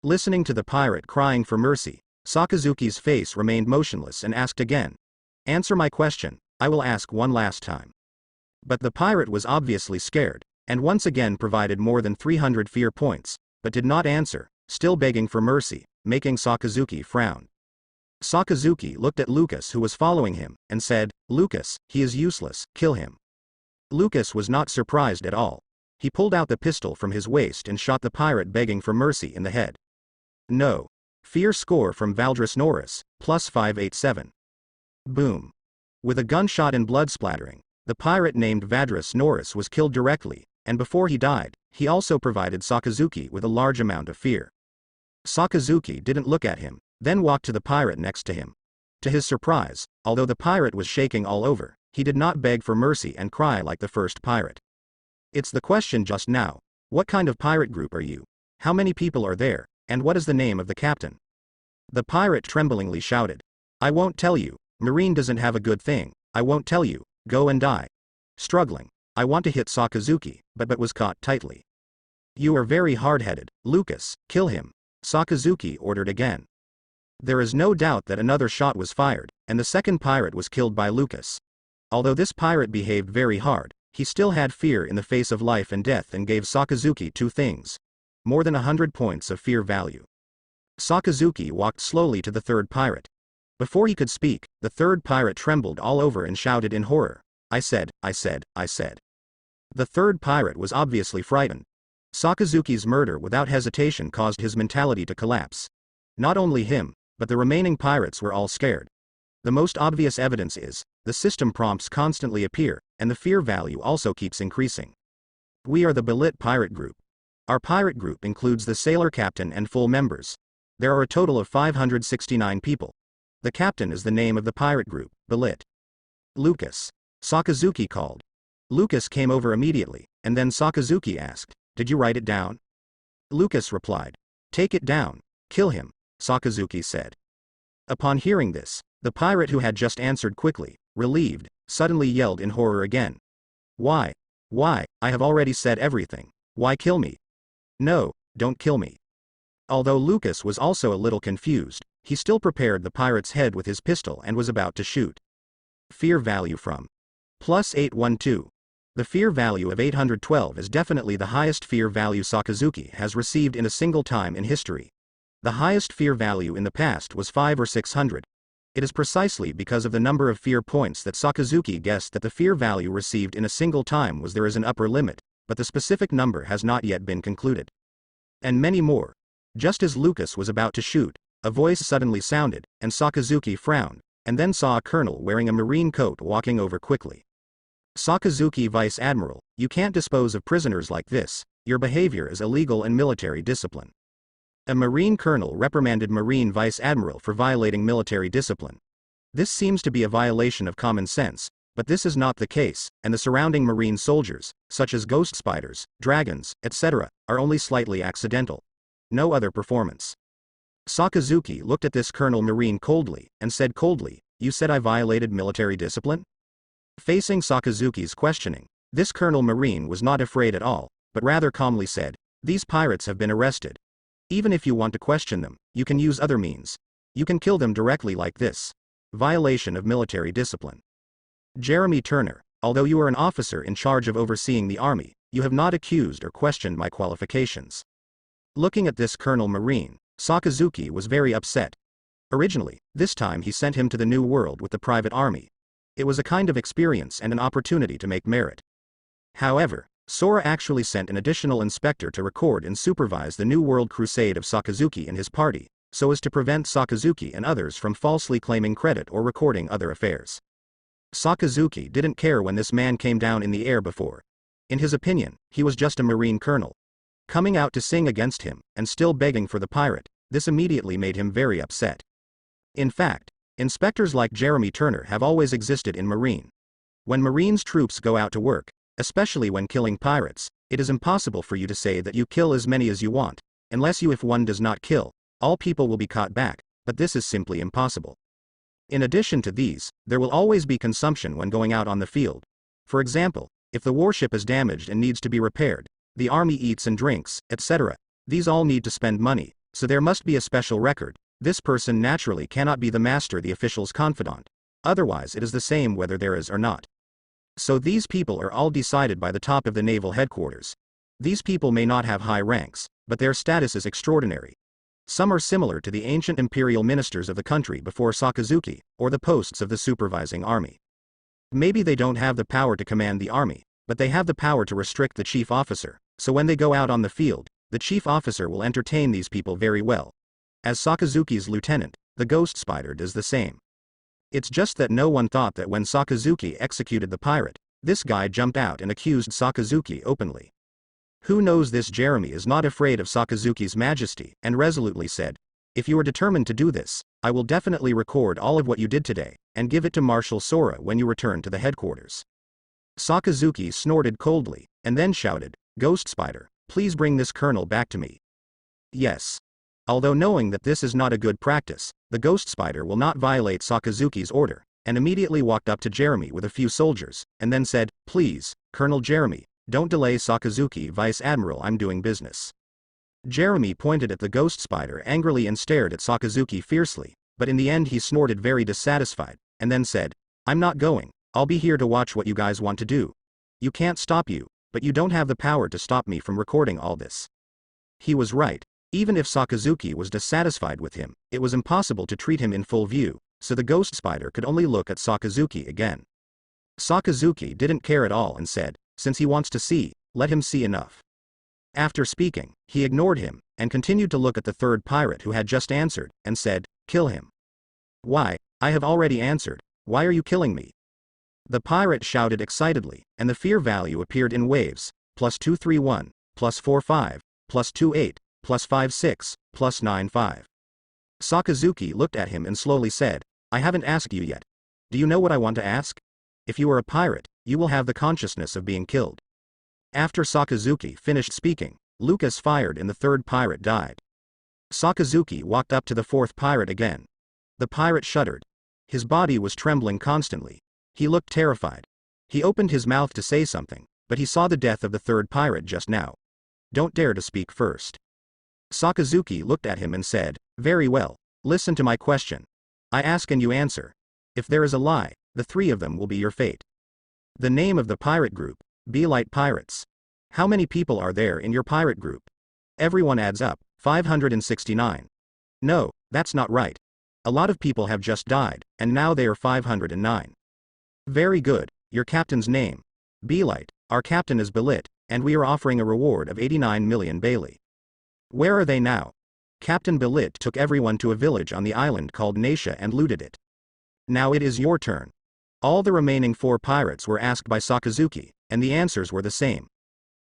Listening to the pirate crying for mercy, Sakazuki's face remained motionless and asked again, "Answer my question, I will ask one last time." But the pirate was obviously scared, and once again provided more than 300 fear points, but did not answer, still begging for mercy, making Sakazuki frown. Sakazuki looked at Lucas who was following him, and said, "Lucas, he is useless, kill him." Lucas was not surprised at all. He pulled out the pistol from his waist and shot the pirate begging for mercy in the head. No. Fear score from Valdris Norris, plus 587. Boom. With a gunshot and blood splattering, the pirate named Valdris Norris was killed directly, and before he died, he also provided Sakazuki with a large amount of fear. Sakazuki didn't look at him, then walked to the pirate next to him. To his surprise, although the pirate was shaking all over, he did not beg for mercy and cry like the first pirate. "It's the question just now. What kind of pirate group are you? How many people are there, and what is the name of the captain?" The pirate tremblingly shouted, "I won't tell you, Marine doesn't have a good thing, I won't tell you, go and die." Struggling, I want to hit Sakazuki, but was caught tightly. "You are very hard-headed, Lucas, kill him," Sakazuki ordered again. There is no doubt that another shot was fired, and the second pirate was killed by Lucas. Although this pirate behaved very hard, he still had fear in the face of life and death and gave Sakazuki 2 things. More than 100 points of fear value. Sakazuki walked slowly to the third pirate. Before he could speak, the third pirate trembled all over and shouted in horror, I said. The third pirate was obviously frightened. Sakazuki's murder without hesitation caused his mentality to collapse. Not only him, but the remaining pirates were all scared. The most obvious evidence is, the system prompts constantly appear, and the fear value also keeps increasing. We are the Belit pirate group. Our pirate group includes the sailor captain and full members. There are a total of 569 people. The captain is the name of the pirate group, Belit. Lucas. Sakazuki called. Lucas came over immediately, and then Sakazuki asked, "Did you write it down?" Lucas replied, "Take it down, kill him," Sakazuki said. Upon hearing this, the pirate who had just answered quickly, relieved, suddenly yelled in horror again. Why? I have already said everything. Why kill me? No, don't kill me." Although Lucas was also a little confused, he still prepared the pirate's head with his pistol and was about to shoot. Fear value from. Plus 812. The fear value of 812 is definitely the highest fear value Sakazuki has received in a single time in history. The highest fear value in the past was 500 or 600. It is precisely because of the number of fear points that Sakazuki guessed that the fear value received in a single time was there is an upper limit, but the specific number has not yet been concluded. And many more. Just as Lucas was about to shoot, a voice suddenly sounded, and Sakazuki frowned, and then saw a colonel wearing a marine coat walking over quickly. Sakazuki Vice Admiral, you can't dispose of prisoners like this, your behavior is illegal and military discipline. A marine colonel reprimanded Marine Vice Admiral for violating military discipline. This seems to be a violation of common sense, but this is not the case, and the surrounding marine soldiers, such as ghost spiders, dragons, etc., are only slightly accidental. No other performance. Sakazuki looked at this Colonel Marine coldly, and said coldly, "You said I violated military discipline?" Facing Sakazuki's questioning, this Colonel Marine was not afraid at all, but rather calmly said, "These pirates have been arrested. Even if you want to question them, you can use other means. You can kill them directly like this. Violation of military discipline. Jeremy Turner, although you are an officer in charge of overseeing the army, you have not accused or questioned my qualifications." Looking at this Colonel Marine, Sakazuki was very upset. Originally, this time he sent him to the New World with the private army. It was a kind of experience and an opportunity to make merit. However, Sora actually sent an additional inspector to record and supervise the New World crusade of Sakazuki and his party, so as to prevent Sakazuki and others from falsely claiming credit or recording other affairs. Sakazuki didn't care when this man came down in the air before. In his opinion, he was just a marine colonel. Coming out to sing against him, and still begging for the pirate, this immediately made him very upset. In fact, inspectors like Jeremy Turner have always existed in Marine. When Marines troops go out to work, especially when killing pirates, it is impossible for you to say that you kill as many as you want, unless if one does not kill, all people will be caught back, but this is simply impossible. In addition to these, there will always be consumption when going out on the field. For example, if the warship is damaged and needs to be repaired, the army eats and drinks, etc. These all need to spend money, so there must be a special record. This person naturally cannot be the master, the official's confidant. Otherwise it is the same whether there is or not. So these people are all decided by the top of the naval headquarters. These people may not have high ranks, but their status is extraordinary. Some are similar to the ancient imperial ministers of the country before Sakazuki, or the posts of the supervising army. Maybe they don't have the power to command the army, but they have the power to restrict the chief officer, so when they go out on the field, the chief officer will entertain these people very well. As Sakazuki's lieutenant, the ghost spider does the same. It's just that no one thought that when Sakazuki executed the pirate, this guy jumped out and accused Sakazuki openly. Who knows, this Jeremy is not afraid of Sakazuki's majesty, and resolutely said, "If you are determined to do this, I will definitely record all of what you did today, and give it to Marshal Sora when you return to the headquarters." Sakazuki snorted coldly, and then shouted, "Ghost Spider, please bring this colonel back to me." Yes. Although knowing that this is not a good practice, the Ghost Spider will not violate Sakazuki's order, and immediately walked up to Jeremy with a few soldiers, and then said, "Please, Colonel Jeremy, don't delay Sakazuki, Vice Admiral, I'm doing business." Jeremy pointed at the Ghost Spider angrily and stared at Sakazuki fiercely, but in the end he snorted very dissatisfied, and then said, "I'm not going, I'll be here to watch what you guys want to do. You can't stop you, but you don't have the power to stop me from recording all this." He was right. Even if Sakazuki was dissatisfied with him, it was impossible to treat him in full view, so the Ghost Spider could only look at Sakazuki again. Sakazuki didn't care at all and said, "Since he wants to see, let him see enough." After speaking, he ignored him, and continued to look at the third pirate who had just answered, and said, "Kill him." "Why, I have already answered, why are you killing me?" The pirate shouted excitedly, and the fear value appeared in waves, +231, +45, +28, +56, +95. Sakazuki looked at him and slowly said, "I haven't asked you yet. Do you know what I want to ask? If you are a pirate, you will have the consciousness of being killed." After Sakazuki finished speaking, Lucas fired and the third pirate died. Sakazuki walked up to the fourth pirate again. The pirate shuddered. His body was trembling constantly. He looked terrified. He opened his mouth to say something, but he saw the death of the third pirate just now. "Don't dare to speak first." Sakazuki looked at him and said, "Very well, listen to my question. I ask and you answer. If there is a lie, the three of them will be your fate." The name of the pirate group, Belite Pirates. How many people are there in your pirate group? Everyone adds up, 569. No, that's not right. A lot of people have just died, and now they are 509. Very good, your captain's name? Belite. Our captain is Belit, and we are offering a reward of 89 million Bailey. Where are they now? Captain Belit took everyone to a village on the island called Nasha and looted it. Now it is your turn. All the remaining 4 pirates were asked by Sakazuki, and the answers were the same.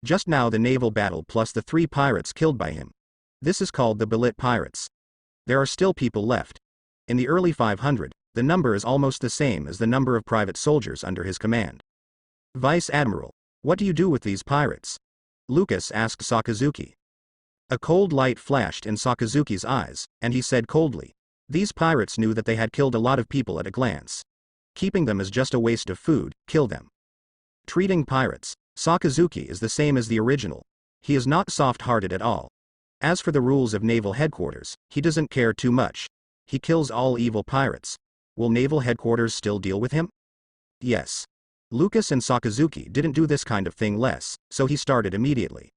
Just now the naval battle plus the 3 pirates killed by him. This is called the Belit Pirates. There are still people left. In the early 500, the number is almost the same as the number of private soldiers under his command. Vice Admiral, what do you do with these pirates? Lucas asked Sakazuki. A cold light flashed in Sakazuki's eyes, and he said coldly, these pirates knew that they had killed a lot of people at a glance. Keeping them is just a waste of food, kill them. Treating pirates, Sakazuki is the same as the original. He is not soft-hearted at all. As for the rules of naval headquarters, he doesn't care too much. He kills all evil pirates. Will naval headquarters still deal with him? Yes. Lucas and Sakazuki didn't do this kind of thing less, so he started immediately.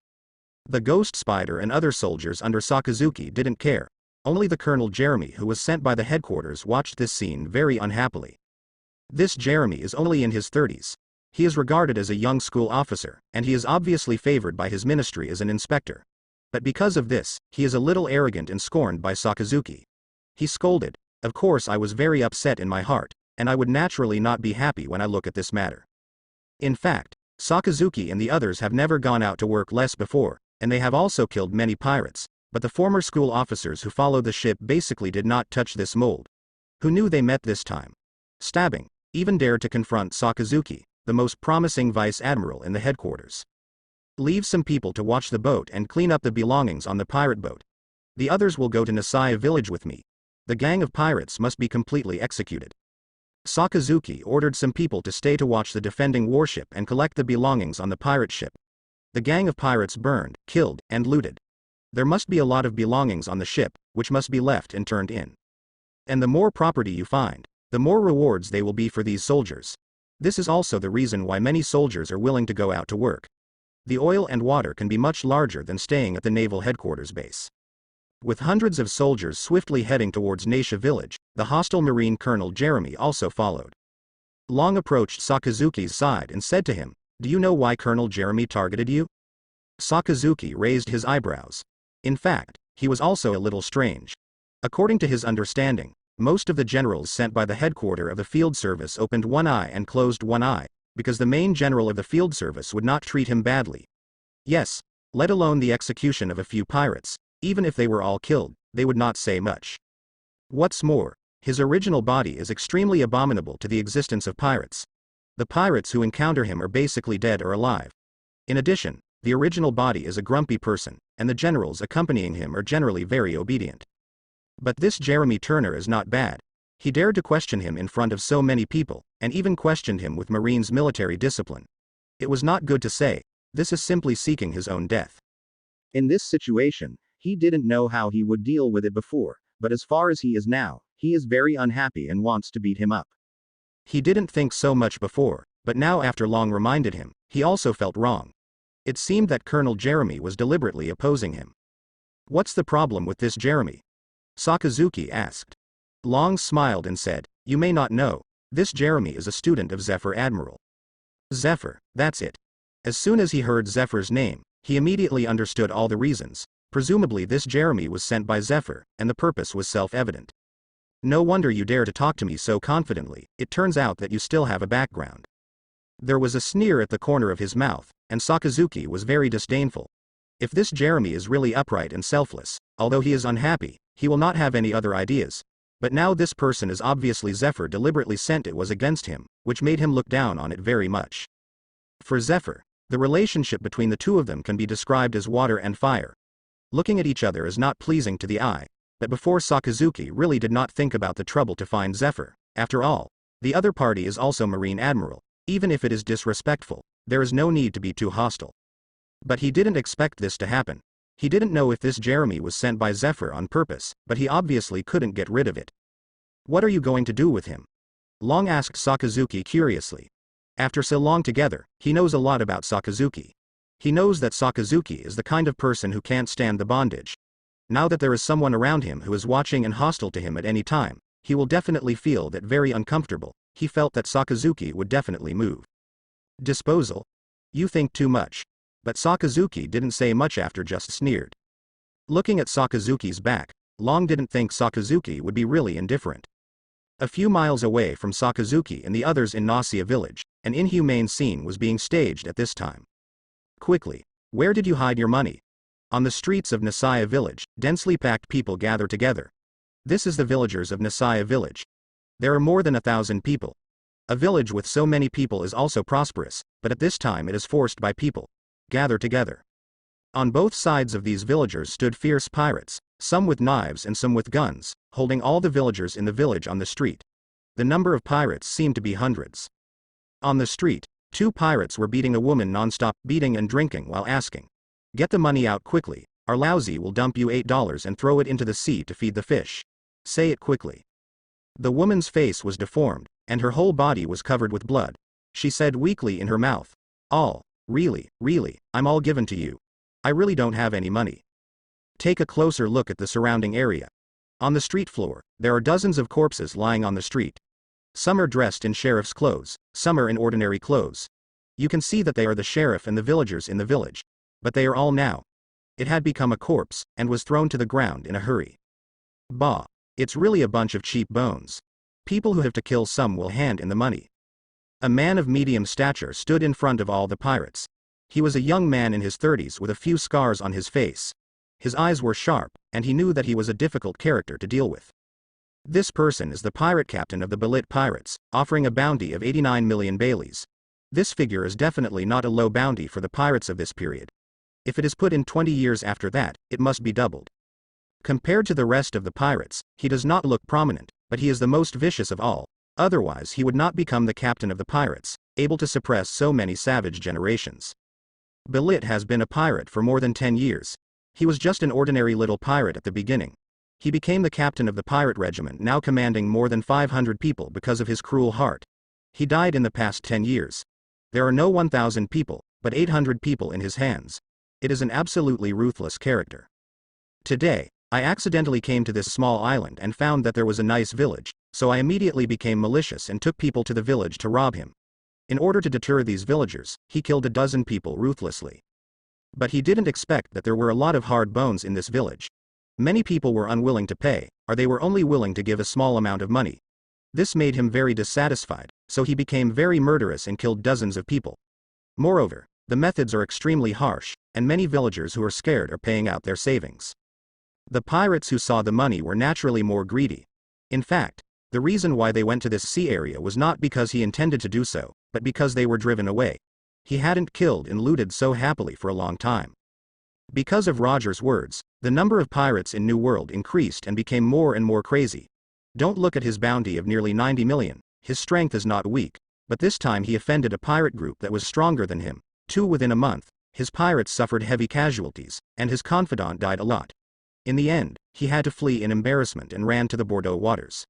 The Ghost Spider and other soldiers under Sakazuki didn't care. Only the Colonel Jeremy, who was sent by the headquarters, watched this scene very unhappily. This Jeremy is only in his 30s. He is regarded as a young school officer, and he is obviously favored by his ministry as an inspector. But because of this, he is a little arrogant and scorned by Sakazuki. He scolded, of course I was very upset in my heart, and I would naturally not be happy when I look at this matter. In fact, Sakazuki and the others have never gone out to work less before, and they have also killed many pirates, but the former school officers who followed the ship basically did not touch this mold. Who knew they met this time? Stabbing, even dared to confront Sakazuki, the most promising vice admiral in the headquarters. Leave some people to watch the boat and clean up the belongings on the pirate boat. The others will go to Nisaya village with me. The gang of pirates must be completely executed. Sakazuki ordered some people to stay to watch the defending warship and collect the belongings on the pirate ship. The gang of pirates burned, killed, and looted. There must be a lot of belongings on the ship, which must be left and turned in. And the more property you find, the more rewards they will be for these soldiers. This is also the reason why many soldiers are willing to go out to work. The oil and water can be much larger than staying at the naval headquarters base. With hundreds of soldiers swiftly heading towards Naisha village, the hostile Marine Colonel Jeremy also followed. Long approached Sakazuki's side and said to him, do you know why Colonel Jeremy targeted you? Sakazuki raised his eyebrows. In fact, he was also a little strange. According to his understanding, most of the generals sent by the headquarters of the field service opened one eye and closed one eye, because the main general of the field service would not treat him badly. Yes, let alone the execution of a few pirates, even if they were all killed, they would not say much. What's more, his original body is extremely abominable to the existence of pirates. The pirates who encounter him are basically dead or alive. In addition, the original body is a grumpy person, and the generals accompanying him are generally very obedient. But this Jeremy Turner is not bad. He dared to question him in front of so many people, and even questioned him with Marines' military discipline. It was not good to say, this is simply seeking his own death.
In this situation, he didn't know how he would deal with it before, but as far as he is now, he is very unhappy and wants to beat him up.
He didn't think so much before, but now after Long reminded him, he also felt wrong. It seemed that Colonel Jeremy was deliberately opposing him. What's the problem with this Jeremy? Sakazuki asked. Long smiled and said, you may not know, this Jeremy is a student of Zephyr Admiral. Zephyr, that's it. As soon as he heard Zephyr's name, he immediately understood all the reasons. Presumably this Jeremy was sent by Zephyr, and the purpose was self-evident. No wonder you dare to talk to me so confidently, it turns out that you still have a background. There was a sneer at the corner of his mouth, and Sakazuki was very disdainful. If this Jeremy is really upright and selfless, although he is unhappy, he will not have any other ideas. But now this person is obviously Zephyr deliberately sent it was against him, which made him look down on it very much. For Zephyr, the relationship between the two of them can be described as water and fire. Looking at each other is not pleasing to the eye, but before Sakazuki really did not think about the trouble to find Zephyr. After all, the other party is also Marine Admiral. Even if it is disrespectful, there is no need to be too hostile. But he didn't expect this to happen. He didn't know if this Jeremy was sent by Zephyr on purpose, but he obviously couldn't get rid of it. What are you going to do with him? Long asked Sakazuki curiously. After so long together, he knows a lot about Sakazuki. He knows that Sakazuki is the kind of person who can't stand the bondage. Now that there is someone around him who is watching and hostile to him at any time, he will definitely feel that very uncomfortable. He felt that Sakazuki would definitely move. Disposal? You think too much. But Sakazuki didn't say much after just sneered. Looking at Sakazuki's back, Long didn't think Sakazuki would be really indifferent. A few miles away from Sakazuki and the others in Nausea village, an inhumane scene was being staged at this time. Quickly, where did you hide your money? On the streets of Nisaya village, densely packed people gather together. This is the villagers of Nisaya village. There are more than 1,000 people. A village with so many people is also prosperous, but at this time it is forced by people. Gather together. On both sides of these villagers stood fierce pirates, some with knives and some with guns, holding all the villagers in the village on the street. The number of pirates seemed to be hundreds. On the street, 2 pirates were beating a woman non-stop, beating and drinking while asking, "Get the money out quickly, or lousy will dump you $8 and throw it into the sea to feed the fish. Say it quickly." The woman's face was deformed, and her whole body was covered with blood. She said weakly in her mouth, "All, really, I'm all given to you. I really don't have any money." Take a closer look at the surrounding area. On the street floor, there are dozens of corpses lying on the street. Some are dressed in sheriff's clothes, some are in ordinary clothes. You can see that they are the sheriff and the villagers in the village. But they are all now. It had become a corpse, and was thrown to the ground in a hurry. Bah! It's really a bunch of cheap bones. People who have to kill some will hand in the money. A man of medium stature stood in front of all the pirates. He was a young man in his 30s with a few scars on his face. His eyes were sharp, and he knew that he was a difficult character to deal with. This person is the pirate captain of the Balit Pirates, offering a bounty of 89 million Baileys. This figure is definitely not a low bounty for the pirates of this period. If it is put in 20 years after that, it must be doubled. Compared to the rest of the pirates, he does not look prominent, but he is the most vicious of all. Otherwise he would not become the captain of the pirates, able to suppress so many savage generations. Balit has been a pirate for more than 10 years. He was just an ordinary little pirate at the beginning. He became the captain of the pirate regiment, now commanding more than 500 people because of his cruel heart. He died in the past 10 years. There are no 1,000 people, but 800 people in his hands. It is an absolutely ruthless character. Today, I accidentally came to this small island and found that there was a nice village, so I immediately became malicious and took people to the village to rob him. In order to deter these villagers, he killed a dozen people ruthlessly. But he didn't expect that there were a lot of hard bones in this village. Many people were unwilling to pay, or they were only willing to give a small amount of money. This made him very dissatisfied, so he became very murderous and killed dozens of people. Moreover, the methods are extremely harsh, and many villagers who are scared are paying out their savings. The pirates who saw the money were naturally more greedy. In fact, the reason why they went to this sea area was not because he intended to do so, but because they were driven away. He hadn't killed and looted so happily for a long time. Because of Roger's words, the number of pirates in New World increased and became more and more crazy. Don't look at his bounty of nearly 90 million, his strength is not weak, but this time he offended a pirate group that was stronger than him. 2 within a month, his pirates suffered heavy casualties, and his confidant died a lot. In the end, he had to flee in embarrassment and ran to the Bordeaux waters.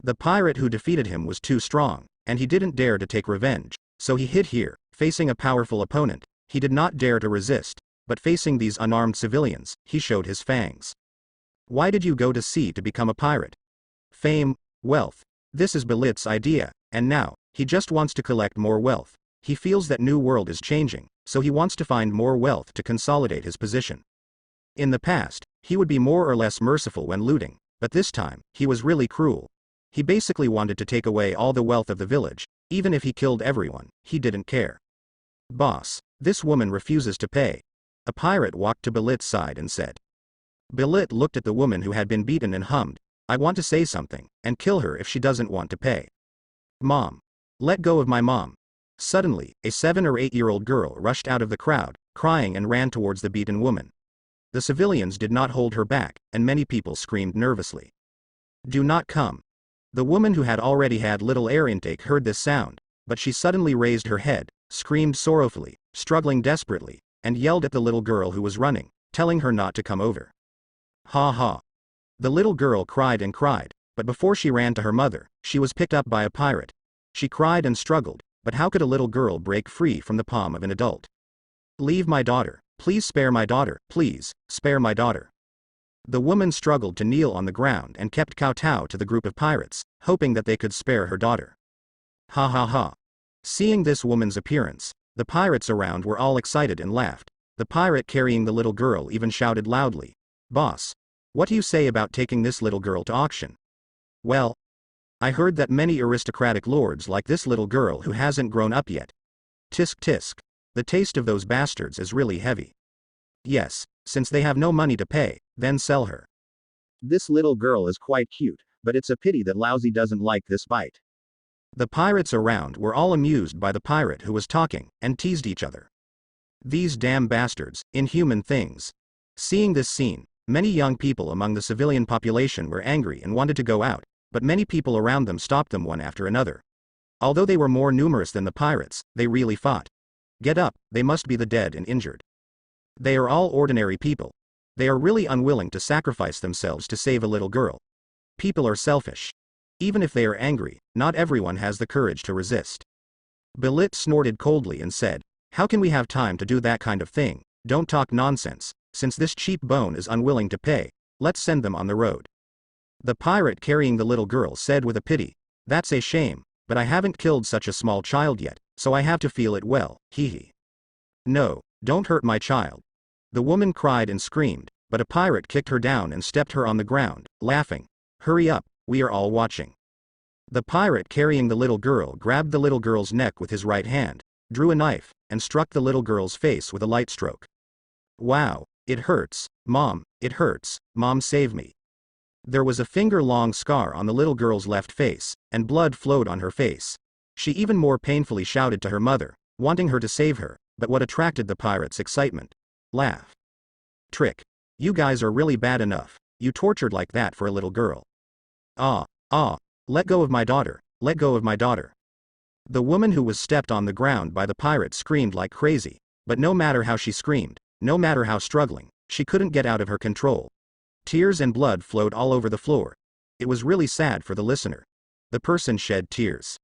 The pirate who defeated him was too strong, and he didn't dare to take revenge, so he hid here, facing a powerful opponent. He did not dare to resist, but facing these unarmed civilians, he showed his fangs. Why did you go to sea to become a pirate? Fame, wealth. This is Balit's idea, and now, he just wants to collect more wealth. He feels that New World is changing, so he wants to find more wealth to consolidate his position. In the past, he would be more or less merciful when looting, but this time, he was really cruel. He basically wanted to take away all the wealth of the village. Even if he killed everyone, he didn't care. Boss, this woman refuses to pay. A pirate walked to Balit's side and said. Balit looked at the woman who had been beaten and hummed, "I want to say something, and kill her if she doesn't want to pay." Mom. Let go of my mom. Suddenly, a 7 or 8-year-old girl rushed out of the crowd, crying and ran towards the beaten woman. The civilians did not hold her back, and many people screamed nervously. Do not come. The woman who had already had little air intake heard this sound, but she suddenly raised her head, screamed sorrowfully, struggling desperately, and yelled at the little girl who was running, telling her not to come over. Ha ha. The little girl cried and cried, but before she ran to her mother, she was picked up by a pirate. She cried and struggled, but how could a little girl break free from the palm of an adult? Leave my daughter, please spare my daughter, please, spare my daughter. The woman struggled to kneel on the ground and kept kowtow to the group of pirates, hoping that they could spare her daughter. Ha ha ha. Seeing this woman's appearance, the pirates around were all excited and laughed. The pirate carrying the little girl even shouted loudly, "Boss, what do you say about taking this little girl to auction?" Well, I heard that many aristocratic lords like this little girl who hasn't grown up yet. Tisk tisk. The taste of those bastards is really heavy. Yes, since they have no money to pay, then sell her.
This little girl is quite cute. But it's a pity that Lousy doesn't like this bite.
The pirates around were all amused by the pirate who was talking, and teased each other. These damn bastards, inhuman things. Seeing this scene, many young people among the civilian population were angry and wanted to go out, but many people around them stopped them one after another. Although they were more numerous than the pirates, they really fought. Get up, they must be the dead and injured. They are all ordinary people. They are really unwilling to sacrifice themselves to save a little girl. People are selfish. Even if they are angry, not everyone has the courage to resist. Belit snorted coldly and said, "How can we have time to do that kind of thing? Don't talk nonsense. Since this cheap bone is unwilling to pay, let's send them on the road." The pirate carrying the little girl said with a pity, "That's a shame, but I haven't killed such a small child yet, so I have to feel it well, hee." "No, don't hurt my child." The woman cried and screamed, but a pirate kicked her down and stepped her on the ground, laughing. "Hurry up, we are all watching." The pirate carrying the little girl grabbed the little girl's neck with his right hand, drew a knife, and struck the little girl's face with a light stroke. "Wow, it hurts, Mom, it hurts, Mom save me." There was a finger-long scar on the little girl's left face, and blood flowed on her face. She even more painfully shouted to her mother, wanting her to save her, but what attracted the pirate's excitement? Laugh. "Trick. You guys are really bad enough, you tortured like that for a little girl. Ah, let go of my daughter, let go of my daughter." The woman who was stepped on the ground by the pirate screamed like crazy, but no matter how she screamed, no matter how struggling, she couldn't get out of her control. Tears and blood flowed all over the floor. It was really sad for the listener. The person shed tears.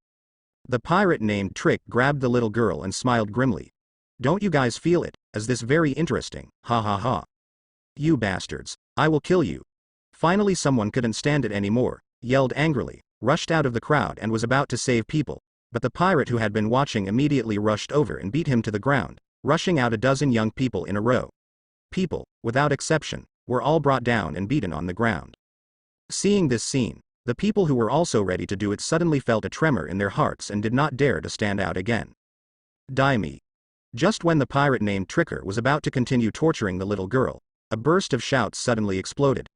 The pirate named Trick grabbed the little girl and smiled grimly. "Don't you guys feel it? Is this very interesting? Ha ha ha. You bastards, I will kill you." Finally someone couldn't stand it anymore, yelled angrily, rushed out of the crowd and was about to save people, but the pirate who had been watching immediately rushed over and beat him to the ground, rushing out a dozen young people in a row. People, without exception, were all brought down and beaten on the ground. Seeing this scene, the people who were also ready to do it suddenly felt a tremor in their hearts and did not dare to stand out again. Die me. Just when the pirate named Tricker was about to continue torturing the little girl, a burst of shouts suddenly exploded.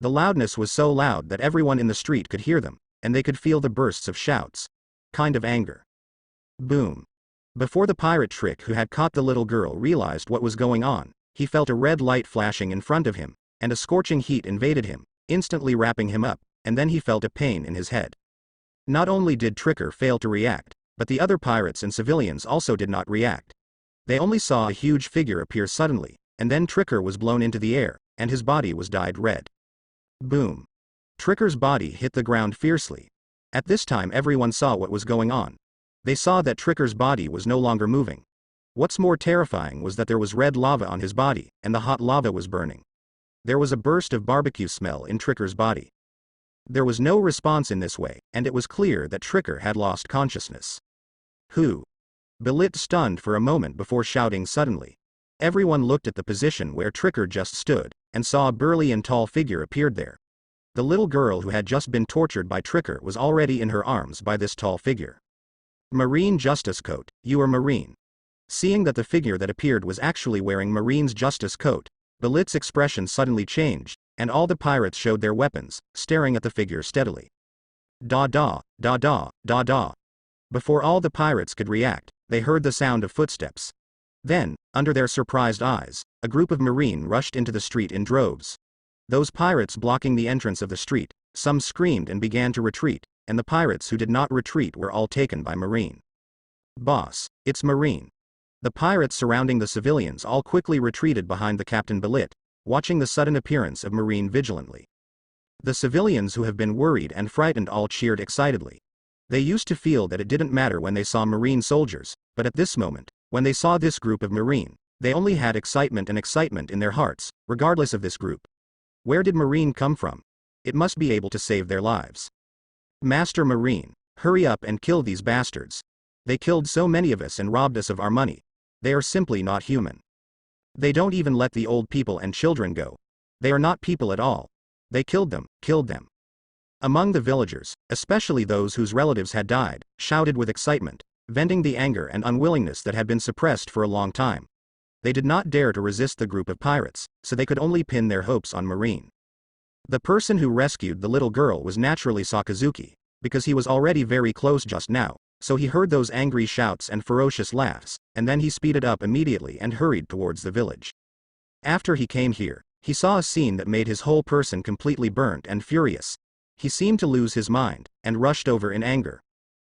The loudness was so loud that everyone in the street could hear them, and they could feel the bursts of shouts. Kind of anger. Boom. Before the pirate Trick who had caught the little girl realized what was going on, he felt a red light flashing in front of him, and a scorching heat invaded him, instantly wrapping him up, and then he felt a pain in his head. Not only did Tricker fail to react, but the other pirates and civilians also did not react. They only saw a huge figure appear suddenly, and then Tricker was blown into the air, and his body was dyed red. Boom. Tricker's body hit the ground fiercely. At this time everyone saw what was going on. They saw that Tricker's body was no longer moving. What's more terrifying was that there was red lava on his body, and the hot lava was burning. There was a burst of barbecue smell in Tricker's body. There was no response in this way, and it was clear that Tricker had lost consciousness. Who? Belit stunned for a moment before shouting suddenly. Everyone looked at the position where Tricker just stood, and saw a burly and tall figure appeared there. The little girl who had just been tortured by Tricker was already in her arms by this tall figure. Marine Justice Coat, you are Marine. Seeing that the figure that appeared was actually wearing Marine's Justice Coat, Belit's expression suddenly changed, and all the pirates showed their weapons, staring at the figure steadily. Da da, da da, da da. Before all the pirates could react, they heard the sound of footsteps. Then, under their surprised eyes, a group of Marine rushed into the street in droves. Those pirates blocking the entrance of the street, some screamed and began to retreat, and the pirates who did not retreat were all taken by Marine. Boss, it's Marine. The pirates surrounding the civilians all quickly retreated behind the Captain Belit, watching the sudden appearance of Marine vigilantly. The civilians who have been worried and frightened all cheered excitedly. They used to feel that it didn't matter when they saw Marine soldiers, but at this moment, when they saw this group of Marine, they only had excitement in their hearts, regardless of this group. Where did Marine come from? It must be able to save their lives. Master Marine, hurry up and kill these bastards. They killed so many of us and robbed us of our money. They are simply not human. They don't even let the old people and children go. They are not people at all. They killed them. Among the villagers, especially those whose relatives had died, shouted with excitement, venting the anger and unwillingness that had been suppressed for a long time. They did not dare to resist the group of pirates, so they could only pin their hopes on Marine. The person who rescued the little girl was naturally Sakazuki, because he was already very close just now, so he heard those angry shouts and ferocious laughs, and then he speeded up immediately and hurried towards the village. After he came here, he saw a scene that made his whole person completely burnt and furious. He seemed to lose his mind, and rushed over in anger.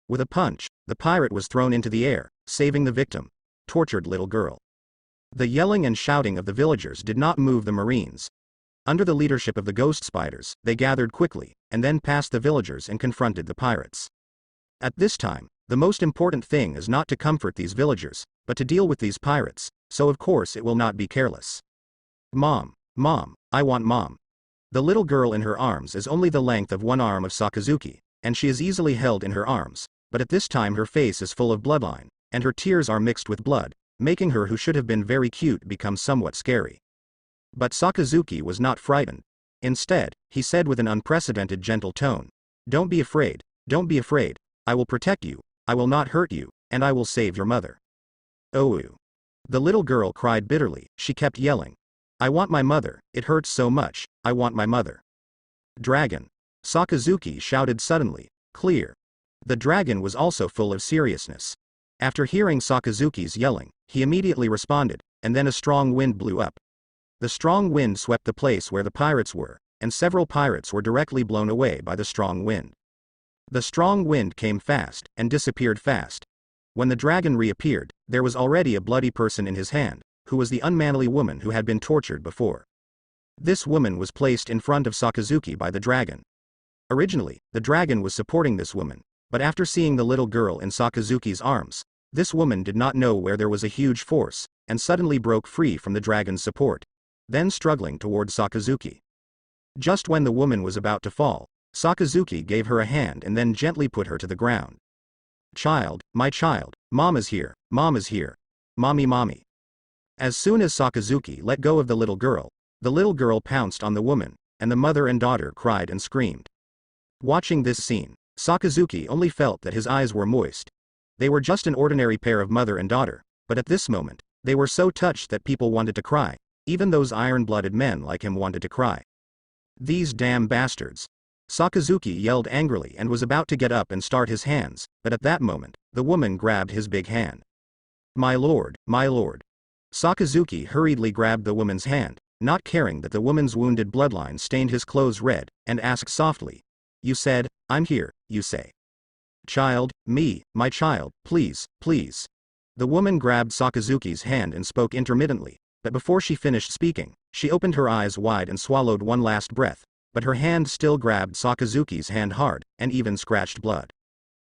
With a punch, the pirate was thrown into the air, saving the victim, tortured little girl. The yelling and shouting of the villagers did not move the Marines. Under the leadership of the ghost spiders, they gathered quickly, and then passed the villagers and confronted the pirates. At this time, the most important thing is not to comfort these villagers, but to deal with these pirates, so of course it will not be careless. Mom, Mom, I want Mom. The little girl in her arms is only the length of one arm of Sakazuki, and she is easily held in her arms, but at this time her face is full of bloodline, and her tears are mixed with blood, making her who should have been very cute become somewhat scary. But Sakazuki was not frightened. Instead, he said with an unprecedented gentle tone, "Don't be afraid, don't be afraid, I will protect you, I will not hurt you, and I will save your mother." Oh. The little girl cried bitterly, she kept yelling, "I want my mother, it hurts so much, I want my mother." Dragon. Sakazuki shouted suddenly, "Clear." The dragon was also full of seriousness. After hearing Sakazuki's yelling, he immediately responded, and then a strong wind blew up. The strong wind swept the place where the pirates were, and several pirates were directly blown away by the strong wind. The strong wind came fast, and disappeared fast. When the dragon reappeared, there was already a bloody person in his hand, who was the unmanly woman who had been tortured before. This woman was placed in front of Sakazuki by the dragon. Originally, the dragon was supporting this woman, but after seeing the little girl in Sakazuki's arms, this woman did not know where there was a huge force, and suddenly broke free from the dragon's support, then struggling toward Sakazuki. Just when the woman was about to fall, Sakazuki gave her a hand and then gently put her to the ground. "Child, my child, Mom is here, Mom is here. Mommy, Mommy." As soon as Sakazuki let go of the little girl pounced on the woman, and the mother and daughter cried and screamed. Watching this scene, Sakazuki only felt that his eyes were moist. They were just an ordinary pair of mother and daughter, but at this moment, they were so touched that people wanted to cry, even those iron-blooded men like him wanted to cry. "These damn bastards." Sakazuki yelled angrily and was about to get up and start his hands, but at that moment, the woman grabbed his big hand. My lord, my lord." Sakazuki hurriedly grabbed the woman's hand, not caring that the woman's wounded bloodline stained his clothes red, and asked softly, "You said, I'm here, you say." "Child, me, my child, please, please." The woman grabbed Sakazuki's hand and spoke intermittently, but before she finished speaking, she opened her eyes wide and swallowed one last breath, but her hand still grabbed Sakazuki's hand hard, and even scratched blood.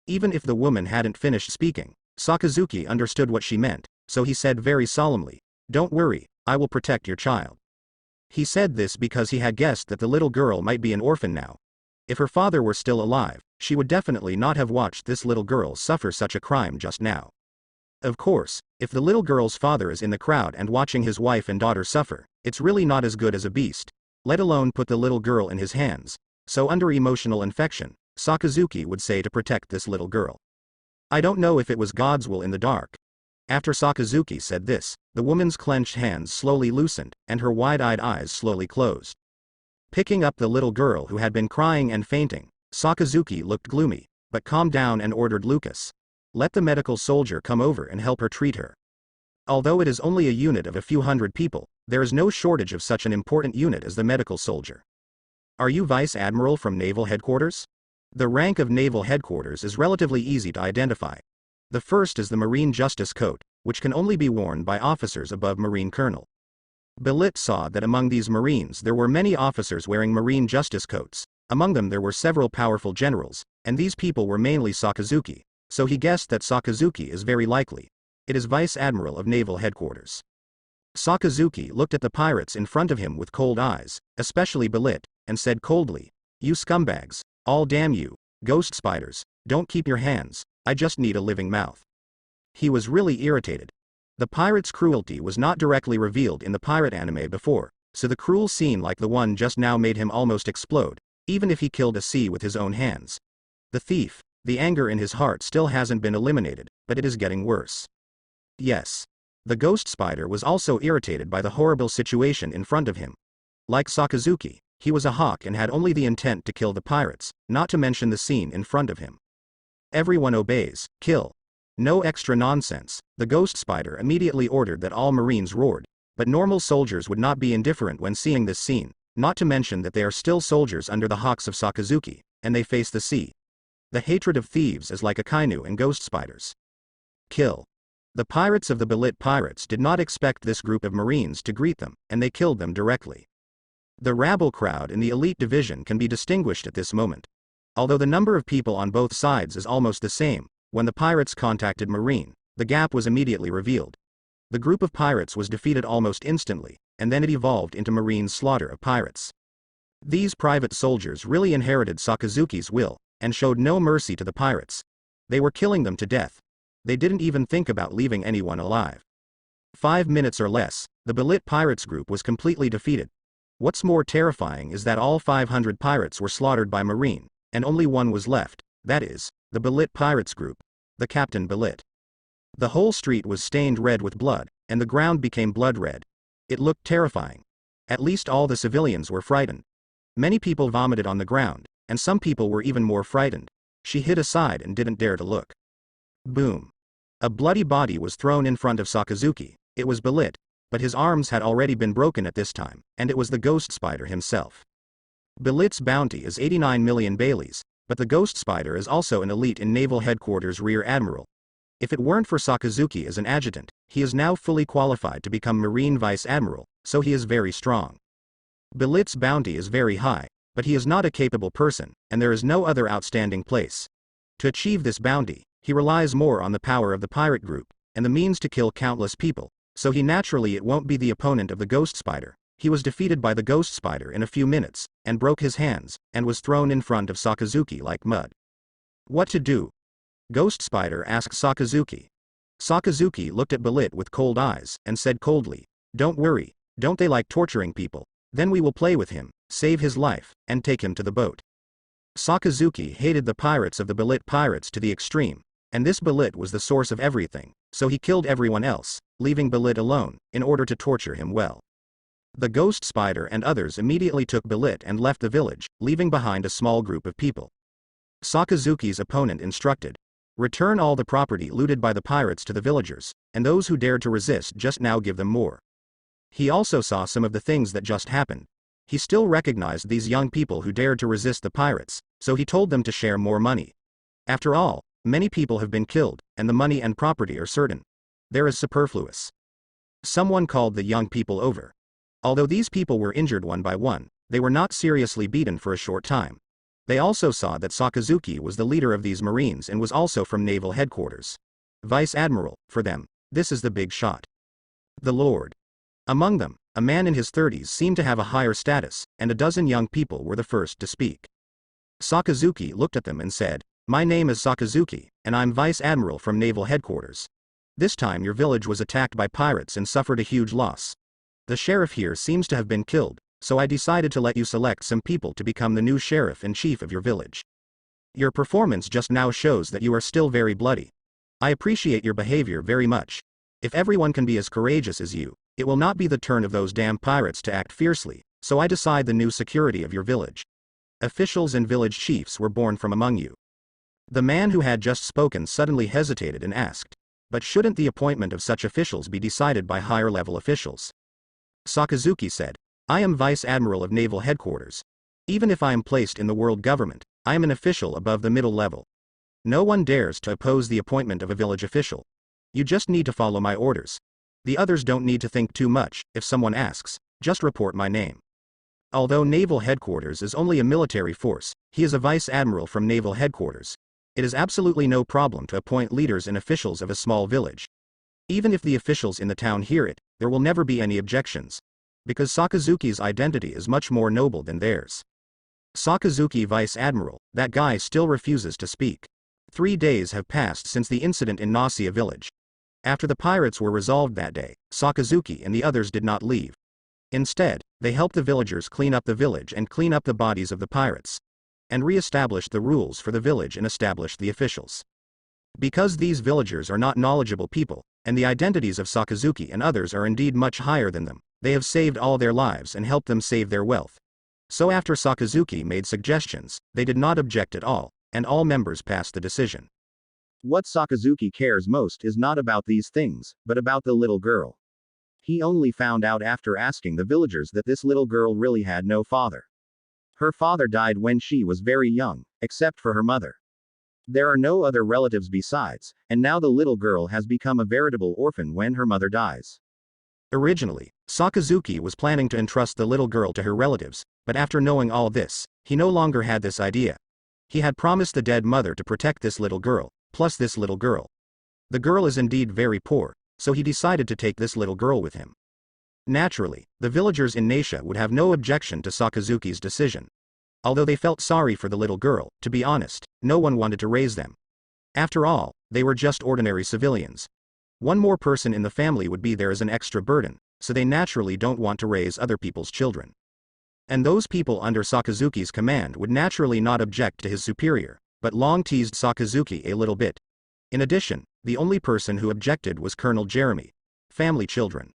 Even if the woman hadn't finished speaking, Sakazuki understood what she meant, so he said very solemnly, "Don't worry, I will protect your child." He said this because he had guessed that the little girl might be an orphan now. If her father were still alive, she would definitely not have watched this little girl suffer such a crime just now. Of course, if the little girl's father is in the crowd and watching his wife and daughter suffer, it's really not as good as a beast, let alone put the little girl in his hands. So under emotional infection, Sakazuki would say to protect this little girl. I don't know if it was God's will in the dark. After Sakazuki said this, the woman's clenched hands slowly loosened, and her wide-eyed eyes slowly closed. Picking up the little girl who had been crying and fainting, Sakazuki looked gloomy, but calmed down and ordered Lucas, "Let the medical soldier come over and help her treat her." Although it is only a unit of a few hundred people, there is no shortage of such an important unit as the medical soldier. Are you Vice Admiral from Naval Headquarters? The rank of Naval Headquarters is relatively easy to identify. The first is the Marine Justice Coat, which can only be worn by officers above Marine Colonel. Belit saw that among these Marines there were many officers wearing Marine Justice Coats. Among them there were several powerful generals, and these people were mainly Sakazuki, so he guessed that Sakazuki is very likely. It is Vice Admiral of Naval Headquarters. Sakazuki looked at the pirates in front of him with cold eyes, especially Belit, and said coldly, "You scumbags, all damn you, ghost spiders, don't keep your hands, I just need a living mouth." He was really irritated. The pirate's cruelty was not directly revealed in the pirate anime before, so the cruel scene like the one just now made him almost explode, even if he killed a sea with his own hands. The thief, the anger in his heart still hasn't been eliminated, but it is getting worse. Yes. The ghost spider was also irritated by the horrible situation in front of him. Like Sakazuki, He was a hawk and had only the intent to kill the pirates, not to mention the scene in front of him. Everyone obeys. Kill. No extra nonsense. The ghost spider immediately ordered that all Marines roared, but normal soldiers would not be indifferent when seeing this scene, not to mention that they are still soldiers under the hawks of Sakazuki, and they face the sea. The hatred of thieves is like Akainu and ghost spiders. Kill. The pirates of the Belit Pirates did not expect this group of Marines to greet them, and they killed them directly. The rabble crowd in the elite division can be distinguished at this moment. Although the number of people on both sides is almost the same, when the pirates contacted Marine, the gap was immediately revealed. The group of pirates was defeated almost instantly, and then it evolved into Marine's slaughter of pirates. These private soldiers really inherited Sakazuki's will, and showed no mercy to the pirates. They were killing them to death. They didn't even think about leaving anyone alive. 5 minutes or less, the Belit Pirates group was completely defeated. What's more terrifying is that all 500 pirates were slaughtered by Marine, and only one was left, that is, the Belit Pirates group, the Captain Belit. The whole street was stained red with blood, and the ground became blood red. It looked terrifying. At least all the civilians were frightened. Many people vomited on the ground, and some people were even more frightened. She hid aside and didn't dare to look. Boom. A bloody body was thrown in front of Sakazuki. It was Belit, but his arms had already been broken at this time, and it was the ghost spider himself. Belit's bounty is 89 million Baileys, but the ghost spider is also an elite in Naval Headquarters Rear Admiral. If it weren't for Sakazuki as an adjutant, he is now fully qualified to become Marine Vice Admiral, so he is very strong. Belit's bounty is very high, but he is not a capable person, and there is no other outstanding place. To achieve this bounty, he relies more on the power of the pirate group, and the means to kill countless people, so he naturally it won't be the opponent of the ghost spider. He was defeated by the ghost spider in a few minutes, and broke his hands, and was thrown in front of Sakazuki like mud. What to do? Ghost spider asked Sakazuki. Sakazuki looked at Belit with cold eyes, and said coldly, "Don't worry, don't they like torturing people? Then we will play with him, save his life, and take him to the boat." Sakazuki hated the pirates of the Belit Pirates to the extreme, and this Belit was the source of everything, so he killed everyone else, leaving Belit alone, in order to torture him well. The ghost spider and others immediately took Belit and left the village, leaving behind a small group of people. Sakazuki's opponent instructed, "Return all the property looted by the pirates to the villagers, and those who dared to resist just now give them more." He also saw some of the things that just happened. He still recognized these young people who dared to resist the pirates, so he told them to share more money. After all, many people have been killed, and the money and property are certain. There is superfluous. Someone called the young people over. Although these people were injured one by one, they were not seriously beaten for a short time. They also saw that Sakazuki was the leader of these Marines and was also from Naval Headquarters. Vice Admiral, for them, this is the big shot. The Lord. Among them, a man in his 30s seemed to have a higher status, and a dozen young people were the first to speak. Sakazuki looked at them and said, "My name is Sakazuki, and I'm Vice Admiral from Naval Headquarters. This time your village was attacked by pirates and suffered a huge loss. The sheriff here seems to have been killed, so I decided to let you select some people to become the new sheriff and chief of your village. Your performance just now shows that you are still very bloody. I appreciate your behavior very much. If everyone can be as courageous as you, it will not be the turn of those damn pirates to act fiercely, so I decide the new security of your village. Officials and village chiefs were born from among you." The man who had just spoken suddenly hesitated and asked, "But shouldn't the appointment of such officials be decided by higher-level officials?" Sakazuki said, "I am Vice Admiral of Naval Headquarters. Even if I am placed in the world government, I am an official above the middle level. No one dares to oppose the appointment of a village official. You just need to follow my orders. The others don't need to think too much. If someone asks, just report my name." Although Naval Headquarters is only a military force, he is a Vice Admiral from Naval Headquarters. It is absolutely no problem to appoint leaders and officials of a small village. Even if the officials in the town hear it, there will never be any objections. Because Sakazuki's identity is much more noble than theirs. Sakazuki Vice Admiral, that guy still refuses to speak. 3 days have passed since the incident in Nausea village. After the pirates were resolved that day, Sakazuki and the others did not leave. Instead, they helped the villagers clean up the village and clean up the bodies of the pirates. And re-established the rules for the village and established the officials. Because these villagers are not knowledgeable people, and the identities of Sakazuki and others are indeed much higher than them, they have saved all their lives and helped them save their wealth. So after Sakazuki made suggestions, they did not object at all, and all members passed the decision.
What Sakazuki cares most is not about these things, but about the little girl. He only found out after asking the villagers that this little girl really had no father. Her father died when she was very young, except for her mother. There are no other relatives besides, and now the little girl has become a veritable orphan when her mother dies.
Originally, Sakazuki was planning to entrust the little girl to her relatives, but after knowing all this, he no longer had this idea. He had promised the dead mother to protect this little girl, plus this little girl. The girl is indeed very poor, so he decided to take this little girl with him. Naturally, the villagers in Naisha would have no objection to Sakazuki's decision. Although they felt sorry for the little girl, to be honest, no one wanted to raise them. After all, they were just ordinary civilians. One more person in the family would be there as an extra burden, so they naturally don't want to raise other people's children. And those people under Sakazuki's command would naturally not object to his superior, but long teased Sakazuki a little bit. In addition, the only person who objected was Colonel Jeremy. Family children.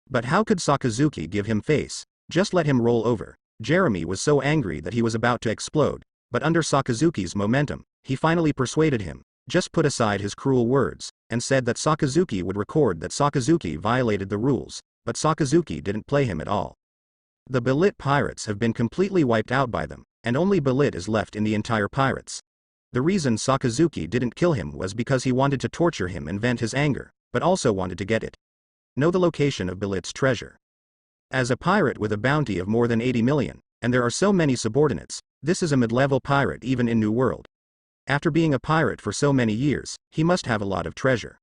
But how could Sakazuki give him face? Just let him roll over. Jeremy was so angry that he was about to explode, but under Sakazuki's momentum, he finally persuaded him, just put aside his cruel words, and said that Sakazuki would record that Sakazuki violated the rules, but Sakazuki didn't play him at all. The Belit pirates have been completely wiped out by them, and only Belit is left in the entire pirates. The reason Sakazuki didn't kill him was because he wanted to torture him and vent his anger, but also wanted to get it. Know the location of Belit's treasure. As a pirate with a bounty of more than 80 million, and there are so many subordinates, this is a mid-level pirate even in New World. After being a pirate for so many years, he must have a lot of treasure.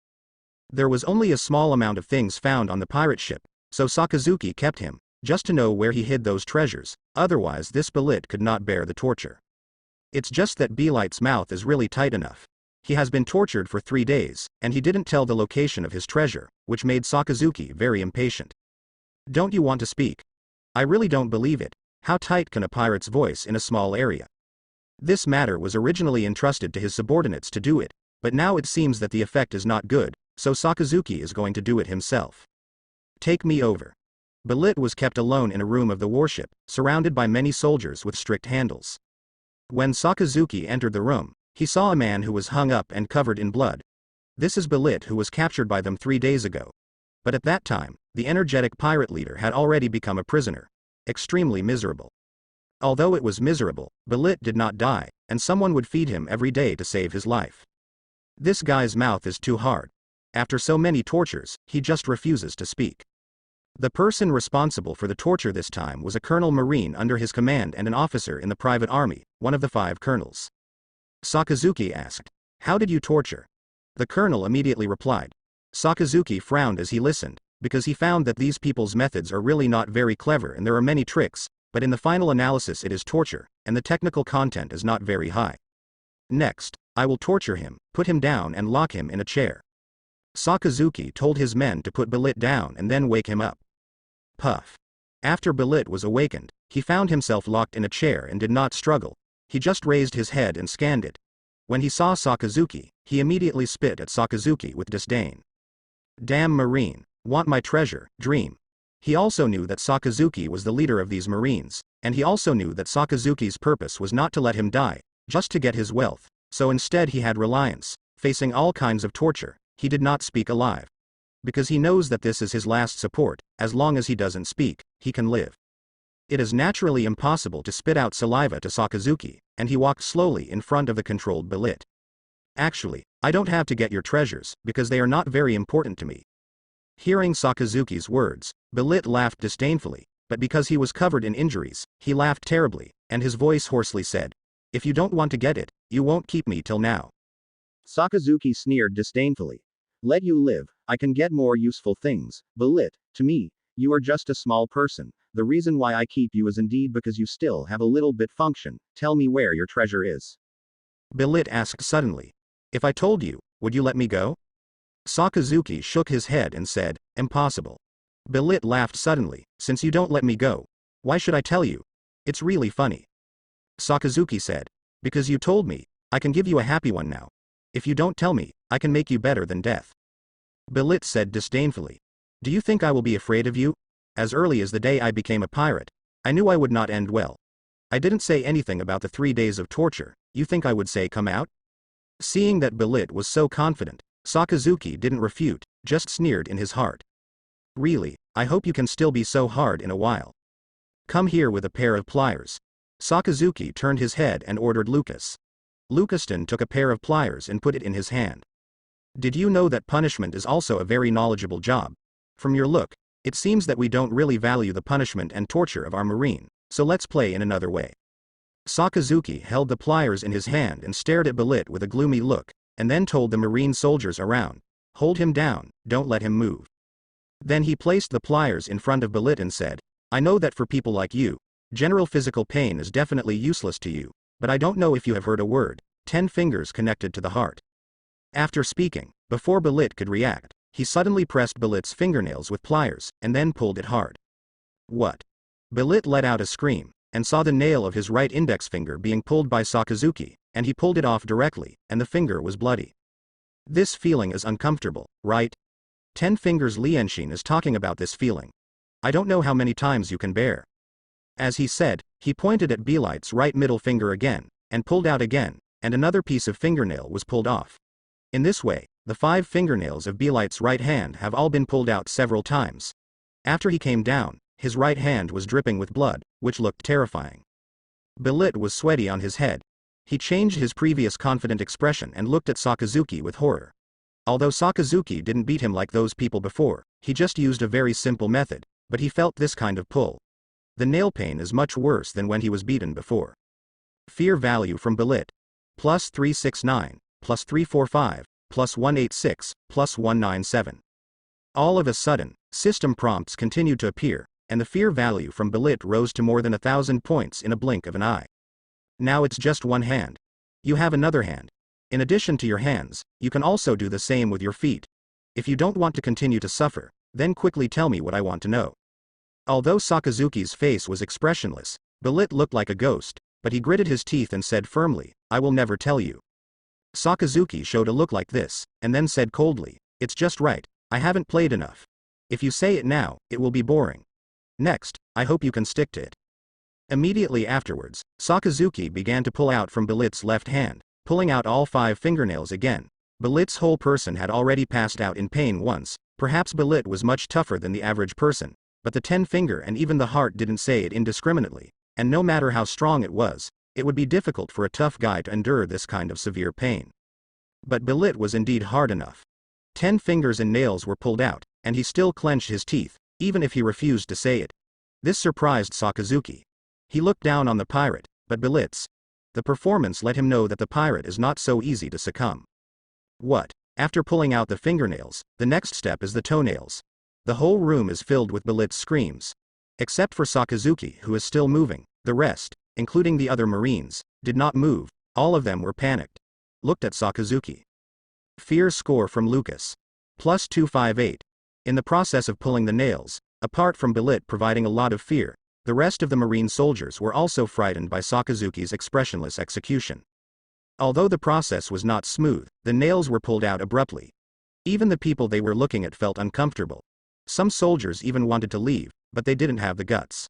There was only a small amount of things found on the pirate ship, so Sakazuki kept him, just to know where he hid those treasures, otherwise this Belit could not bear the torture. It's just that Belit's mouth is really tight enough. He has been tortured for 3 days, and he didn't tell the location of his treasure, which made Sakazuki very impatient. Don't you want to speak? I really don't believe it. How tight can a pirate's voice in a small area? This matter was originally entrusted to his subordinates to do it, but now it seems that the effect is not good, so Sakazuki is going to do it himself. Take me over. Belit was kept alone in a room of the warship, surrounded by many soldiers with strict handles. When Sakazuki entered the room, he saw a man who was hung up and covered in blood. This is Belit, who was captured by them 3 days ago. But at that time, the energetic pirate leader had already become a prisoner. Extremely miserable. Although it was miserable, Belit did not die, and someone would feed him every day to save his life. This guy's mouth is too hard. After so many tortures, he just refuses to speak. The person responsible for the torture this time was a colonel marine under his command and an officer in the private army, one of the 5 colonels. Sakazuki asked, "How did you torture?" The colonel immediately replied. Sakazuki frowned as he listened, because he found that these people's methods are really not very clever and there are many tricks, but in the final analysis it is torture, and the technical content is not very high. Next, I will torture him, put him down and lock him in a chair. Sakazuki told his men to put Belit down and then wake him up. Puff. After Belit was awakened, he found himself locked in a chair and did not struggle. He just raised his head and scanned it. When he saw Sakazuki, he immediately spit at Sakazuki with disdain. Damn marine, want my treasure, dream. He also knew that Sakazuki was the leader of these marines, and he also knew that Sakazuki's purpose was not to let him die, just to get his wealth, so instead he had reliance, facing all kinds of torture. He did not speak alive. Because he knows that this is his last support, as long as he doesn't speak, he can live. It is naturally impossible to spit out saliva to Sakazuki, and he walked slowly in front of the controlled Belit. Actually, I don't have to get your treasures, because they are not very important to me. Hearing Sakazuki's words, Belit laughed disdainfully, but because he was covered in injuries, he laughed terribly, and his voice hoarsely said, "If you don't want to get it, you won't keep me till now." Sakazuki sneered disdainfully. "Let you live, I can get more useful things, Belit. To me, you are just a small person. The reason why I keep you is indeed because you still have a little bit function. Tell me where your treasure is." Belit asked suddenly. "If I told you, would you let me go?" Sakazuki shook his head and said, "Impossible." Belit laughed suddenly. "Since you don't let me go, why should I tell you? It's really funny." Sakazuki said, "Because you told me, I can give you a happy one now. If you don't tell me, I can make you better than death." Belit said disdainfully, "Do you think I will be afraid of you? As early as the day I became a pirate, I knew I would not end well. I didn't say anything about the 3 days of torture. You think I would say come out? Seeing that Belit was so confident, Sakazuki didn't refute, just sneered in his heart. Really, I hope you can still be so hard in a while. Come here with a pair of pliers. Sakazuki turned his head and ordered Lucas. Lucaston took a pair of pliers and put it in his hand. Did you know that punishment is also a very knowledgeable job? From your look, it seems that we don't really value the punishment and torture of our marine, so let's play in another way. Sakazuki held the pliers in his hand and stared at Belit with a gloomy look, and then told the marine soldiers around, hold him down, don't let him move. Then he placed the pliers in front of Belit and said, I know that for people like you, general physical pain is definitely useless to you, but I don't know if you have heard a word, 10 fingers connected to the heart. After speaking, before Belit could react, he suddenly pressed Belit's fingernails with pliers, and then pulled it hard. What? Belit let out a scream, and saw the nail of his right index finger being pulled by Sakazuki, and he pulled it off directly, and the finger was bloody. This feeling is uncomfortable, right? 10 fingers. Lianshin is talking about this feeling. I don't know how many times you can bear. As he said, he pointed at Belit's right middle finger again, and pulled out again, and another piece of fingernail was pulled off. In this way, the 5 fingernails of Belit's right hand have all been pulled out several times. After he came down, his right hand was dripping with blood, which looked terrifying. Belit was sweaty on his head. He changed his previous confident expression and looked at Sakazuki with horror. Although Sakazuki didn't beat him like those people before, he just used a very simple method, but he felt this kind of pull. The nail pain is much worse than when he was beaten before. Fear value from Belit. Plus 369, plus 345, plus 186, plus 197. All of a sudden, system prompts continued to appear, and the fear value from Belit rose to more than 1,000 points in a blink of an eye. Now it's just one hand. You have another hand. In addition to your hands, you can also do the same with your feet. If you don't want to continue to suffer, then quickly tell me what I want to know. Although Sakazuki's face was expressionless, Belit looked like a ghost, but he gritted his teeth and said firmly, I will never tell you. Sakazuki showed a look like this, and then said coldly, it's just right, I haven't played enough. If you say it now, it will be boring. Next, I hope you can stick to it. Immediately afterwards, Sakazuki began to pull out from Belit's left hand, pulling out all 5 fingernails again. Belit's whole person had already passed out in pain once. Perhaps Belit was much tougher than the average person, but the 10 finger and even the heart didn't say it indiscriminately, and no matter how strong it was, it would be difficult for a tough guy to endure this kind of severe pain. But Belit was indeed hard enough. 10 fingers and nails were pulled out, and he still clenched his teeth, even if he refused to say it. This surprised Sakazuki. He looked down on the pirate, but Belit's. The performance let him know that the pirate is not so easy to succumb. What? After pulling out the fingernails, the next step is the toenails. The whole room is filled with Belit's screams. Except for Sakazuki, who is still moving, the rest, including the other marines, did not move. All of them were panicked. Looked at Sakazuki. Fear score from Lucas. Plus 258. In the process of pulling the nails, apart from Belit providing a lot of fear, the rest of the marine soldiers were also frightened by Sakazuki's expressionless execution. Although the process was not smooth, the nails were pulled out abruptly. Even the people they were looking at felt uncomfortable. Some soldiers even wanted to leave, but they didn't have the guts.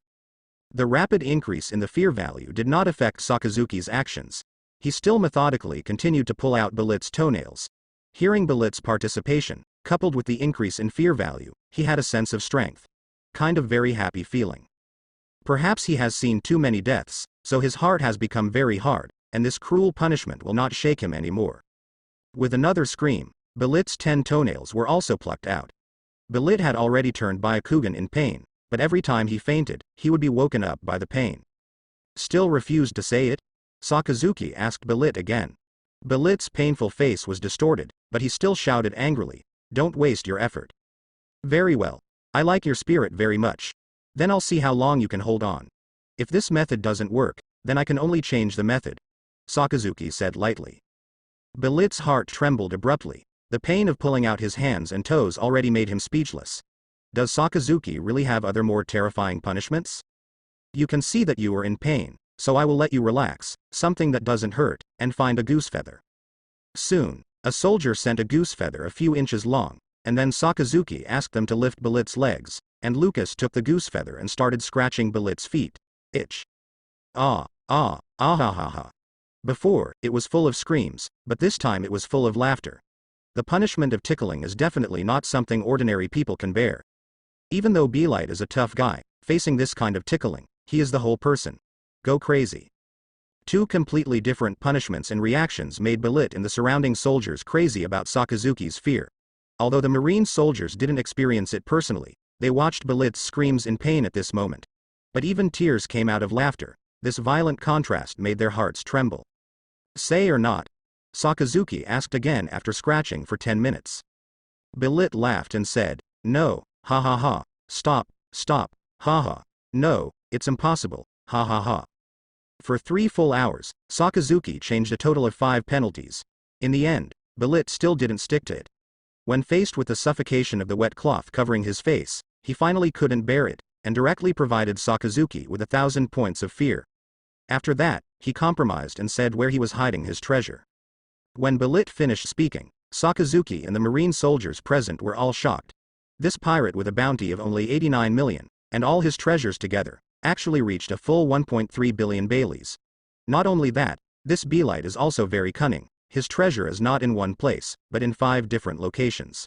The rapid increase in the fear value did not affect Sakazuki's actions. He still methodically continued to pull out Belit's toenails. Hearing Belit's participation, coupled with the increase in fear value, he had a sense of strength. Kind of very happy feeling. Perhaps he has seen too many deaths, so his heart has become very hard, and this cruel punishment will not shake him anymore. With another scream, Belit's 10 toenails were also plucked out. Belit had already turned Byakugan in pain, but every time he fainted, he would be woken up by the pain. Still refused to say it? Sakazuki asked Belit again. Belit's painful face was distorted, but he still shouted angrily, don't waste your effort. Very well. I like your spirit very much. Then I'll see how long you can hold on. If this method doesn't work, then I can only change the method. Sakazuki said lightly. Belit's heart trembled abruptly. The pain of pulling out his hands and toes already made him speechless. Does Sakazuki really have other more terrifying punishments? You can see that you are in pain, so I will let you relax, something that doesn't hurt, and find a goose feather. Soon, a soldier sent a goose feather a few inches long, and then Sakazuki asked them to lift Belit's legs, and Lucas took the goose feather and started scratching Belit's feet, Itch. Ah, ah, ah ha ha ha. Before, it was full of screams, but this time it was full of laughter. The punishment of tickling is definitely not something ordinary people can bear. Even though Belite is a tough guy, facing this kind of tickling, he is the whole person. Go crazy. Two completely different punishments and reactions made Belit and the surrounding soldiers crazy about Sakazuki's fear. Although the Marine soldiers didn't experience it personally, they watched Belit's screams in pain at this moment. But even tears came out of laughter. This violent contrast made their hearts tremble. Say or not? Sakazuki asked again after scratching for 10 minutes. Belit laughed and said, no, ha ha ha, stop, ha ha, no, it's impossible, ha ha ha. For 3 full hours, Sakazuki changed a total of 5 penalties. In the end, Belit still didn't stick to it. When faced with the suffocation of the wet cloth covering his face, he finally couldn't bear it, and directly provided Sakazuki with 1,000 points of fear. After that, he compromised and said where he was hiding his treasure. When Belit finished speaking, Sakazuki and the Marine soldiers present were all shocked. This pirate with a bounty of only 89 million, and all his treasures together, actually reached a full 1.3 billion Baileys. Not only that, this Belite is also very cunning. His treasure is not in one place, but in 5 different locations.